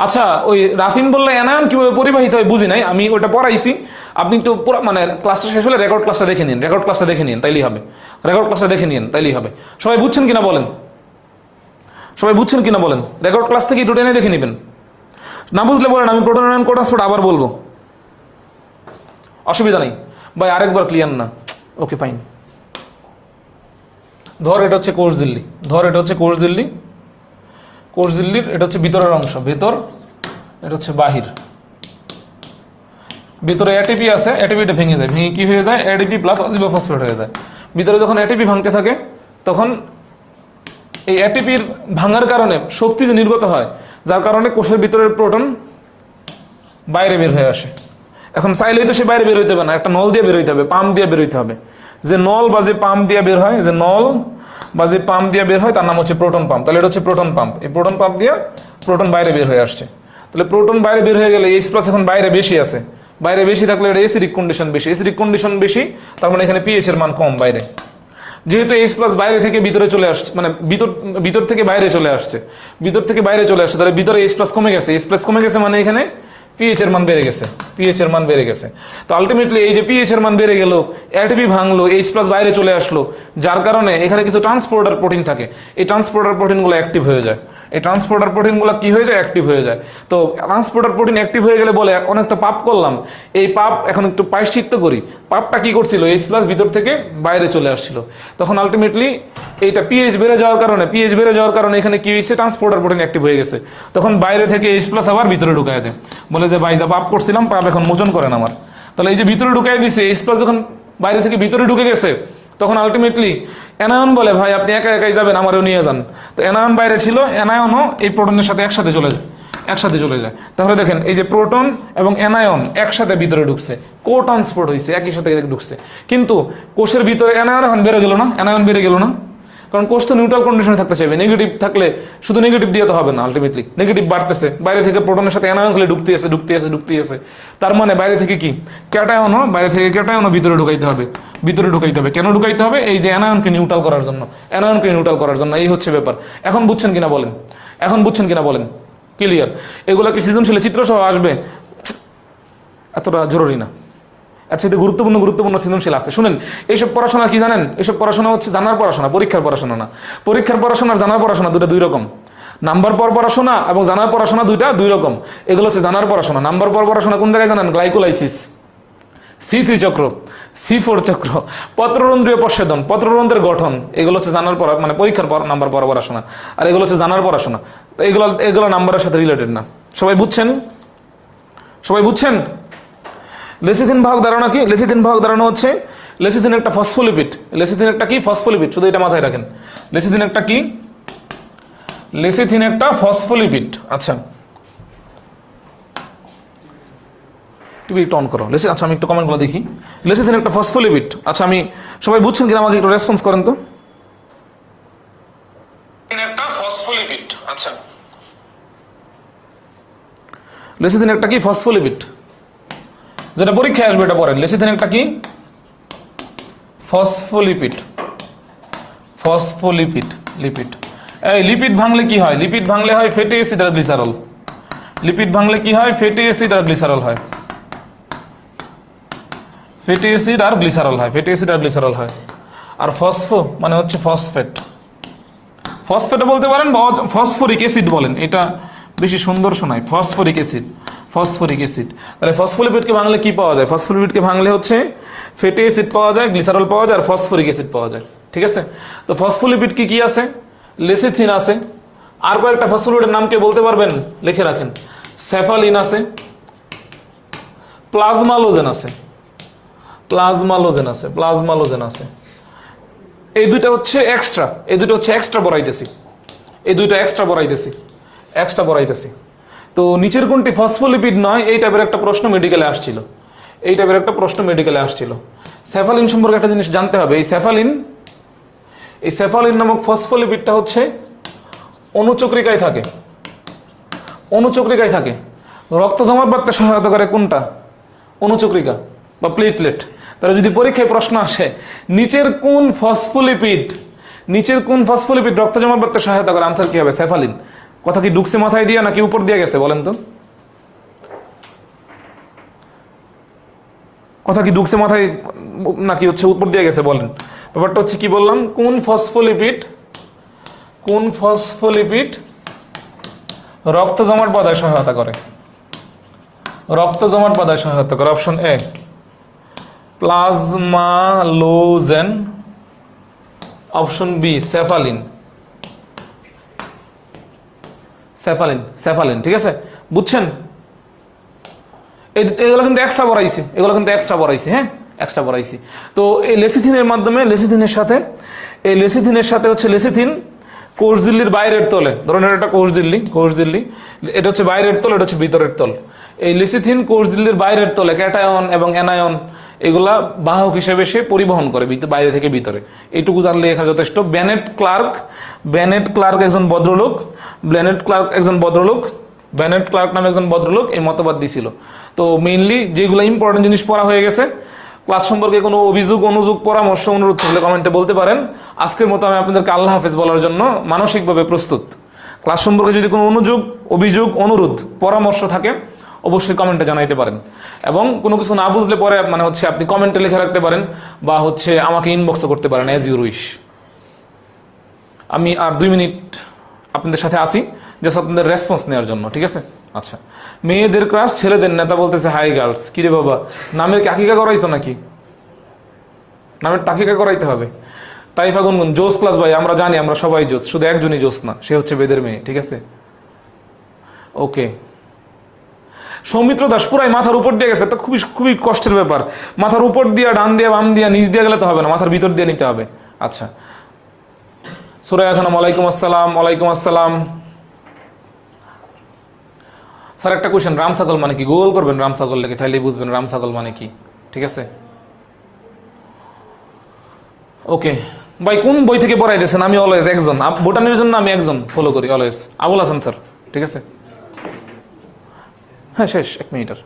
আচ্ছা, ওই রাফিন বললে অ্যানায়ন কিভাবে পরিবাহিত হয় বুঝি নাই, আমি ওটা পড়াইছি, আপনি একটু পুরো মানে ক্লাসটা শেষ হলে রেকর্ড ক্লাসটা দেখে নিন, তাইলেই হবে। সবাই বুঝছেন কিনা বলেন? রেকর্ড ক্লাস থেকে একটু টেনে দেখে নেবেন। না বুঝলে বলেন, আমি প্রোটন অ্যানায়ন কোট্রান্সপোর্ট আবার বলবো, অসুবিধা নেই ভাই, আরেকবার ক্লিয়ার না? Okay fine. ধর এটা হচ্ছে কোষ ঝিল্লির এটা হচ্ছে ভিতরের অংশ, এটা হচ্ছে বাহির। ভিতরে এটিপি আছে, এটিপিটা ভেঙে কি হয়ে যায়, এটিপি প্লাস অক্সিজোফসফেট হয়ে যায়। ভিতরে যখন এটিপি ভাঙতে থাকে, তখন এই এটিপির ভাঙার কারণে শক্তি যে নির্গত হয়, যার কারণে কোষের ভিতরের প্রোটন বাইরে বের হয়ে আসে। এখন চাইলেই তো সে বাইরে বের হইতে হবে না, একটা নল দিয়ে বের হইতে হবে, পাম্প দিয়ে বের হইতে হবে। যে নল বা যে পাম্প দিয়ে বের হয়, তার নাম হচ্ছে প্রোটন পাম্প। তাহলে এটা হচ্ছে প্রোটন পাম্প। এই প্রোটন পাম্প দিয়ে প্রোটন বাইরে বের হয়ে আসছে। তাহলে প্রোটন বাইরে বের হয়ে গেলে H+ এখন বাইরে বেশি আছে, বাইরে বেশি থাকলে এটা অ্যাসিডিক কন্ডিশন বেশি, তার মানে এখানে পিএইচ এর মান কম বাইরে। যেহেতু H+ বাইরে থেকে ভিতরে চলে আসছে, মানে ভিতর থেকে বাইরে চলে আসছে, তাহলে ভিতরে H+ কমে গেছে, মানে এখানে পিএইচ এর মান বেড়ে গেছে। তো আলটিমেটলি এই যে পিএইচ এর মান বেড়ে গেল, এটিপি ভাঙলো, H+ বাইরে চলে আসলো, যার কারণে এখানে কিছু ট্রান্সপোর্টার প্রোটিন থাকে, এই ট্রান্সপোর্টার প্রোটিনগুলো অ্যাক্টিভ হয়ে যায়। তো ট্রান্সপোর্টার প্রোটিন অ্যাক্টিভ হয়ে গেলে বলে অনেকটা পাপ করলাম, এই পাপ এখন একটু প্রায়শ্চিত্ত করি। পাপটা কি করছিল, H+ ভিতর থেকে বাইরে চলে আসছিল, তখন আলটিমেটলি এইটা পিএইচ বেড়ে যাওয়ার কারণে এখানে কি হয়েছে, ট্রান্সপোর্টার প্রোটিন অ্যাক্টিভ হয়ে গেছে, তখন বাইরে থেকে H+ আবার ভিতরে ঢুকায় দেয়, বলে যে ভাই যা পাপ করছিলাম, পাপ এখন মোচন করেন আমার। তাহলে এই যে ভিতরে ঢুকাই দিছে, H+ যখন বাইরে থেকে ভিতরে ঢুকে গেছে, তখন আলটিমেটলি অ্যানায়ন বলে ভাই আপনি একা একাই যাবেন, আমারও নিয়ে যান। তো অ্যানায়ন বাইরে ছিল, অ্যানায়নও এই প্রোটনের সাথে একসাথে চলে যায়। তাহলে দেখেন এই যে প্রোটন এবং অ্যানায়ন একসাথে ভিতরে ঢুকছে, কোট্রান্সপোর্ট হয়েছে, একই সাথে ঢুকছে। কিন্তু কোষের ভিতরে অ্যানায়ন এখন বেড়ে গেল না, কারণ কোষ তো নিউট্রাল কন্ডিশনে থাকতে চাইবে। নেগেটিভ থাকলে শুধু নেগেটিভ দিয়ে তো হবে না, আলটিমেটলি নেগেটিভ বাড়তেছে, বাইরে থেকে প্রোটনের সাথে অ্যানায়ন গুলো ঢুকতে আছে। তার মানে বাইরে থেকে কি ক্যাটায়নও ভিতরে ঢুকাইতে হবে। কেন ঢুকাইতে হবে? এই যে অ্যানায়নকে নিউট্রাল করার জন্য। এই হচ্ছে ব্যাপার। এখন বুঝছেন কিনা বলেন? ক্লিয়ার? এগুলা কি সৃজনশীল চিত্র সহ আসবে? এতটা জরুরি না, এর সাথে গুরুত্বপূর্ণ সৃজনশীল আছে। শুনেন, এইসব পড়াশোনা কি জানেন? এইসব পড়াশোনা হচ্ছে জানার পড়াশোনা, পরীক্ষার পড়াশোনা না। পরীক্ষার পড়াশোনা আর জানার পড়াশোনা দুটো দুই রকম। নাম্বার পর পড়াশোনা এবং জানার পড়াশোনা দুইটা দুই রকম। এগুলো হচ্ছে জানার পড়াশোনা। নাম্বার পর পড়াশোনা কোন জায়গায় জানেন? গ্লাইকোলাইসিস, C3 চক্র, C4 চক্র, পত্ররন্ধ্রীয় প্রচ্ছেদন, পত্ররন্ধ্রের গঠন, এগুলো হচ্ছে জানার পড়া, মানে পরীক্ষার নাম্বার পর পড়াশোনা। আর এগুলো হচ্ছে জানার পড়াশোনা। তো এগুলো নাম্বারের সাথে রিলেটেড না। সবাই বুঝছেন? সবাই বুঝছেন? লেসিথিন ভাগ ধারণা কি? লেসিথিন ভাগ ধারণা হচ্ছে লেসিথিন একটা ফসফোলিপিড। লেসিথিন একটা কি? ফসফোলিপিড। শুধু এটা মাথায় রাখেন। লেসিথিন একটা কি? লেসিথিন একটা ফসফোলিপিড। আচ্ছা, টিভি একটু অন করো। আচ্ছা, আমি একটু কমেন্টগুলো দেখি। লেসিথিন একটা ফসফোলিপিড। আচ্ছা, আমি সবাই বুঝছেন কিনা আমাকে একটু রেসপন্স করেন তো। একটা ফসফোলিপিড। আচ্ছা, লেসিথিন একটা কি? ফসফোলিপিড। যেটা পরীক্ষায় আসবে এটা পড়েন। লেসিথিন একটা কি? ফসফোলিপিড। Phospholipid, lipid. এই লিপিড ভাঙলে কি হয়? লিপিড ভাঙলে হয় ফ্যাটি অ্যাসিড আর গ্লিসারল। লিপিড ভাঙলে কি হয়? ফ্যাটি অ্যাসিড আর গ্লিসারল হয়। ফ্যাটি অ্যাসিড আর গ্লিসারল হয়। ফ্যাটি অ্যাসিড আর গ্লিসারল হয়। আর ফসফো মানে হচ্ছে ফসফেট। ফসফেটও বলতে পারেন বা ফসফরিক অ্যাসিড বলেন, এটা বেশি সুন্দর শোনায়। Phosphoric acid, phosphoric acid. তাহলে ফসফোলিপিডকে ভাঙলে কি পাওয়া যায়? ফসফোলিপিডকে ভাঙলে হচ্ছে ফ্যাটি অ্যাসিড পাওয়া যায়, গ্লিসারল পাওয়া যায় আর ফসফরিক অ্যাসিড পাওয়া যায়। ঠিক আছে? তো ফসফোলিপিড কি কি আছে? লেসিথিন আছে। আর কয়েকটা ফসফোলিপিডের নাম কে বলতে পারবেন? লিখে রাখেন। সেফালিন আছে, প্লাজমালোজেন আছে, প্লাজমালোজেন আছে, প্লাজমালোজেন আছে। এই দুইটা হচ্ছে এক্সট্রা, এই দুটো হচ্ছে এক্সট্রা বড়াইতেছি, এই দুইটা এক্সট্রা বড়াইতেছি, এক্সট্রা বড়াইতেছি। তো নিচের কোনটি ফসফোলিপিড নয়? এই টাইপের একটা প্রশ্ন মেডিকেলে আসছিল, এই টাইপের একটা প্রশ্ন মেডিকেলে আসছিল। সেফালিন সম্পর্কে একটা জিনিস জানতে হবে। এই সেফালিন নামক ফসফোলিপিডটা হচ্ছে অনুচক্রিকায় থাকে, অনুচক্রিকায় থাকে। রক্ত জমাট বাঁধতে সহায়তা করে কোনটা? অনুচক্রিকা বা প্লেটলেট। তাহলে যদি পরীক্ষায় প্রশ্ন আসে নিচের কোন ফসফোলিপিড, নিচের কোন ফসফোলিপিড রক্ত জমাট বাঁধতে সহায়তা করে, আনসার কি হবে? সেফালিন। কথা কি ঢুকছে মাথায় দিয়ে নাকি উপর দিয়ে গেছে বলেন তো? কথা কি ঢুকছে মাথায় নাকি হচ্ছে উপর দিয়ে গেছে বলেন? ব্যাপারটা হচ্ছে কি বললাম, কোন ফসফোলিপিড, কোন ফসফোলিপিড রক্ত জমাট বাঁধায় সহায়তা করে, রক্ত জমাট বাঁধায় সহায়তা করে। Option A plasmalogen, option B cephalin. Cephalin, cephalin. ঠিক আছে, বুঝছেন? এগুলো কিন্তু এক্সট্রা বড়াইছি, এগুলো কিন্তু এক্সট্রা বড়াইছি। হ্যাঁ, এক্সট্রা বড়াইছি। তো এই লেসিথিনের মাধ্যমে, লেসিথিনের সাথে, এই লেসিথিনের সাথে হচ্ছে লেসিথিন কোষঝিল্লির বাইরের তলে, ধরুন এটা কোষঝিল্লি, কোষঝিল্লি এটা হচ্ছে বাইরের তল, এটা হচ্ছে ভিতরের তল। এই লেসিথিন কোষঝিল্লির বাইরের তলে ক্যাটায়ন এবং অ্যানায়ন এগুলা বাহক হিসেবে সে পরিবহন করে বাইরে থেকে ভিতরে। এইটুকু জানলে এখানে যথেষ্ট। বেনেট ক্লার্ক, বেনেট ক্লার্ক একজন ভদ্রলোক, বেনেট ক্লার্ক একজন ভদ্রলোক, বেনেট ক্লার্ক নামে একজন ভদ্রলোক এই মতবাদ দিছিল। তো মেইনলি যেগুলো ইম্পর্টেন্ট জিনিস পড়া হয়ে গেছে। ক্লাস সম্পর্কে কোনো অভিযোগ, অনুযোগ, পরামর্শ, অনুরোধ থাকলে কমেন্টে বলতে পারেন। আজকের মতো আমি আপনাদেরকে আল্লাহ হাফেজ বলার জন্য মানসিকভাবে প্রস্তুত। ক্লাস সম্পর্কে যদি কোনো অনুযোগ, অভিযোগ, অনুরোধ, পরামর্শ থাকে অবশ্যই কমেন্টে জানাইতে পারেন। এবং কোনো কিছু না বুঝলে পরে মানে হচ্ছে আপনি কমেন্টে লিখে রাখতে পারেন বা হচ্ছে আমাকে ইনবক্সও করতে পারেন, অ্যাজ ইউর উইশ। আমি আর 2 মিনিট আপনাদের সাথে আসি জাস্ট আপনাদের রেসপন্স নেওয়ার জন্য। ঠিক আছে? আচ্ছা, মেয়েদের ক্লাস, ছেলেদের নেতা বলতেছে হাই গার্লস। কিরে বাবা, নামের কাকিকা করাইছো নাকি? নামের তাকিকা করাইতে হবে। তাইফা গুনগুন, জোস ক্লাস ভাই, আমরা জানি, আমরা সবাই জোস, শুধু একজনই জোস না, সে হচ্ছে বেদের মেয়ে। ঠিক আছে, ওকে। সৌমিত্র দাস পুরাই মাথার উপর দিয়ে গেছে, তো খুবই খুবই কষ্টের ব্যাপার। মাথার উপর দিয়ে, ডান দিয়ে, বাম দিয়ে, নিচ দিয়ে গেলে তো হবে না, মাথার ভিতর দিয়ে নিতে হবে। আচ্ছা, সুরায়া খানম, ওয়ালাইকুম আসসালাম। ওয়ালাইকুম আসসালাম স্যার। একটা কোয়েশ্চেন, রাম ছাগল মানে কি? গুগল করবেন রাম ছাগল লেগে, তাহলেই বুঝবেন রাম ছাগল মানে কি। ঠিক আছে, ওকে ভাই। কোন বই থেকে পড়াই দিয়েছেন? আমি অলওয়েজ একজন, ভুটানের জন্য আমি একজন ফলো করি অলওয়েজ, আবুল হাসান স্যার। ঠিক আছে, হ্যাঁ শেষ, 1 মিনিটের।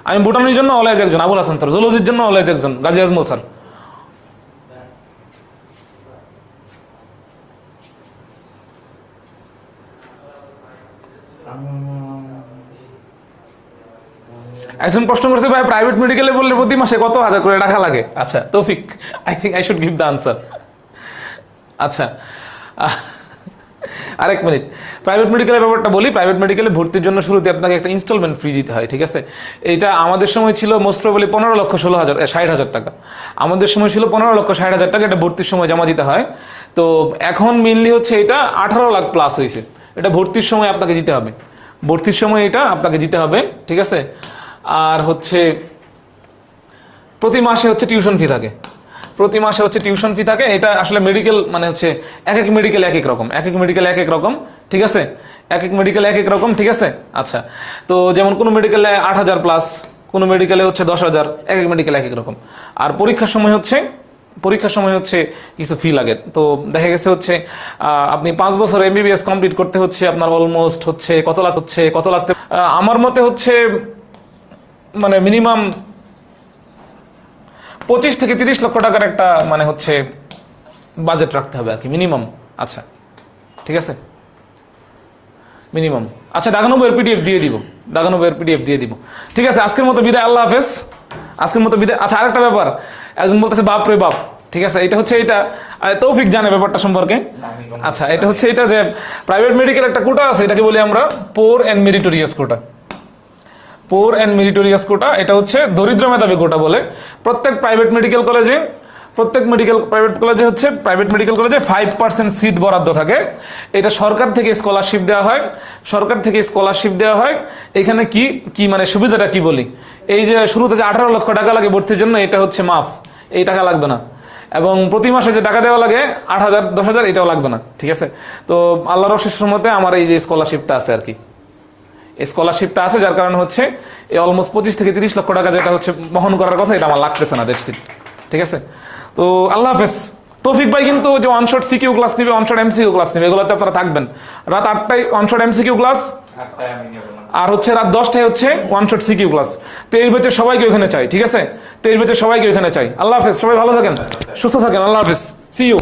আমি ভুটানের জন্য অলওয়েজ একজন, আবুল হাসান স্যার। জুলজির জন্য অলওয়েজ একজন, গাজী আজমল স্যার। একজন প্রশ্ন করছে ভাই প্রাইভেট মেডিকেলে বললে প্রতি মাসে কত হাজার করে টাকা লাগে? আচ্ছা তৌফিক, I think I should give the answer. আচ্ছা আরেক মিনিট, প্রাইভেট মেডিকেলের ব্যাপারটা বলি। প্রাইভেট মেডিকেলে ভর্তির জন্য শুরুতে আপনাকে একটা ইনস্টলমেন্ট ফি দিতে হয়, ঠিক আছে? এটা আমাদের সময় ছিল মোস্ট প্রবাবলি 15,60,000 টাকা। আমাদের সময় ছিল 15,60,000 টাকা, এটা ভর্তির সময় জমা দিতে হয়। তো এখন মেনলি হচ্ছে এটা 18 লাখ প্লাস হয়েছে, এটা ভর্তির সময় আপনাকে দিতে হবে, ভর্তির সময় এটা আপনাকে দিতে হবে, ঠিক আছে? আর হচ্ছে প্রতি মাসে হচ্ছে টিউশন ফি থাকে, প্রতি মাসে হচ্ছে টিউশন ফি থাকে। এটা আসলে মেডিকেল মানে হচ্ছে এক এক মেডিকেল এক এক রকম, এক এক মেডিকেল এক এক রকম, ঠিক আছে? এক এক মেডিকেল এক এক রকম, ঠিক আছে? আচ্ছা, তো যেমন কোনো মেডিকেলে 8,000 প্লাস, কোনো মেডিকেলে হচ্ছে 10,000, এক এক মেডিকেল এক এক রকম। আর পরীক্ষার সময় হচ্ছে কিছু ফি লাগে। তো দেখা গেছে হচ্ছে আপনি 5 বছর এমবিবিএস কমপ্লিট করতে হচ্ছে আপনার অলমোস্ট হচ্ছে কত লাখ আমার মতে হচ্ছে মানে মিনিমাম 25 থেকে 30 লক্ষ টাকার একটা মানে হচ্ছে বাজেট রাখতে হবে আর কি, মিনিমাম। আচ্ছা ঠিক আছে, মিনিমাম। আচ্ছা দাগানবের পিডিএফ দিয়ে দিব, ঠিক আছে? আজকের মতো বিদায়, আল্লাহ হাফেজ, আজকের মতো বিদায়। আচ্ছা আরেকটা ব্যাপার, একজন বলতেছে বাপ রে বাপ, ঠিক আছে? এটা হচ্ছে এটা তৌফিক জানে ব্যাপারটা সম্পর্কে। আচ্ছা এটা হচ্ছে এটা যে প্রাইভেট মেডিকেল একটা কোটা আছে, এটাকে বলি আমরা poor and meritorious quota. Poor and meritorious quota, এটা হচ্ছে দরিদ্র মেধাবী কোটা বলে। প্রত্যেক প্রাইভেট মেডিকেল কলেজে হচ্ছে প্রাইভেট মেডিকেল কলেজে 5% সিট বরাদ্দ থাকে। এটা সরকার থেকে স্কলারশিপ দেওয়া হয়। এখানে কি মানে সুবিধাটা কি বলি, এই যে শুরুতে যে 18 লক্ষ টাকা লাগে ভর্তির জন্য, এটা হচ্ছে মাফ, এই টাকা লাগবে না। এবং প্রতি মাসে যে টাকা দেওয়া লাগে 8,000 10,000, এটাও লাগবে না, ঠিক আছে? তো আল্লাহর অশেষ রহমতে আমার এই যে স্কলারশিপটা আছে আর কি, স্কলারশিপটা আছে, যার কারণে হচ্ছে এই অলমোস্ট 25 থেকে 30 লক্ষ টাকা যেটা হচ্ছে বহন করার কথা, এটা আমার লাগতেছে না, দ্যাটস ইট, ঠিক আছে? তো আল্লাহ হাফেজ। তৌফিক ভাই কিন্তু যে ওয়ান-শট সিকিউ ক্লাস নিবে, ওয়ান-শট এমসিকিউ ক্লাস নিবে, এগুলোতে আপনারা থাকবেন। রাত 8টায় ওয়ান-শট এমসিকিউ ক্লাস, আর হচ্ছে রাত 10টায় হচ্ছে ওয়ান-শট সিকিউ ক্লাস। 23 ব্যাচের সবাইকে ওখানে চাই, ঠিক আছে? 23 ব্যাচের সবাইকে ওখানে চাই। আল্লাহ হাফেজ, সবাই ভালো থাকেন, সুস্থ থাকেন, আল্লাহ হাফেজ, সি ইউ।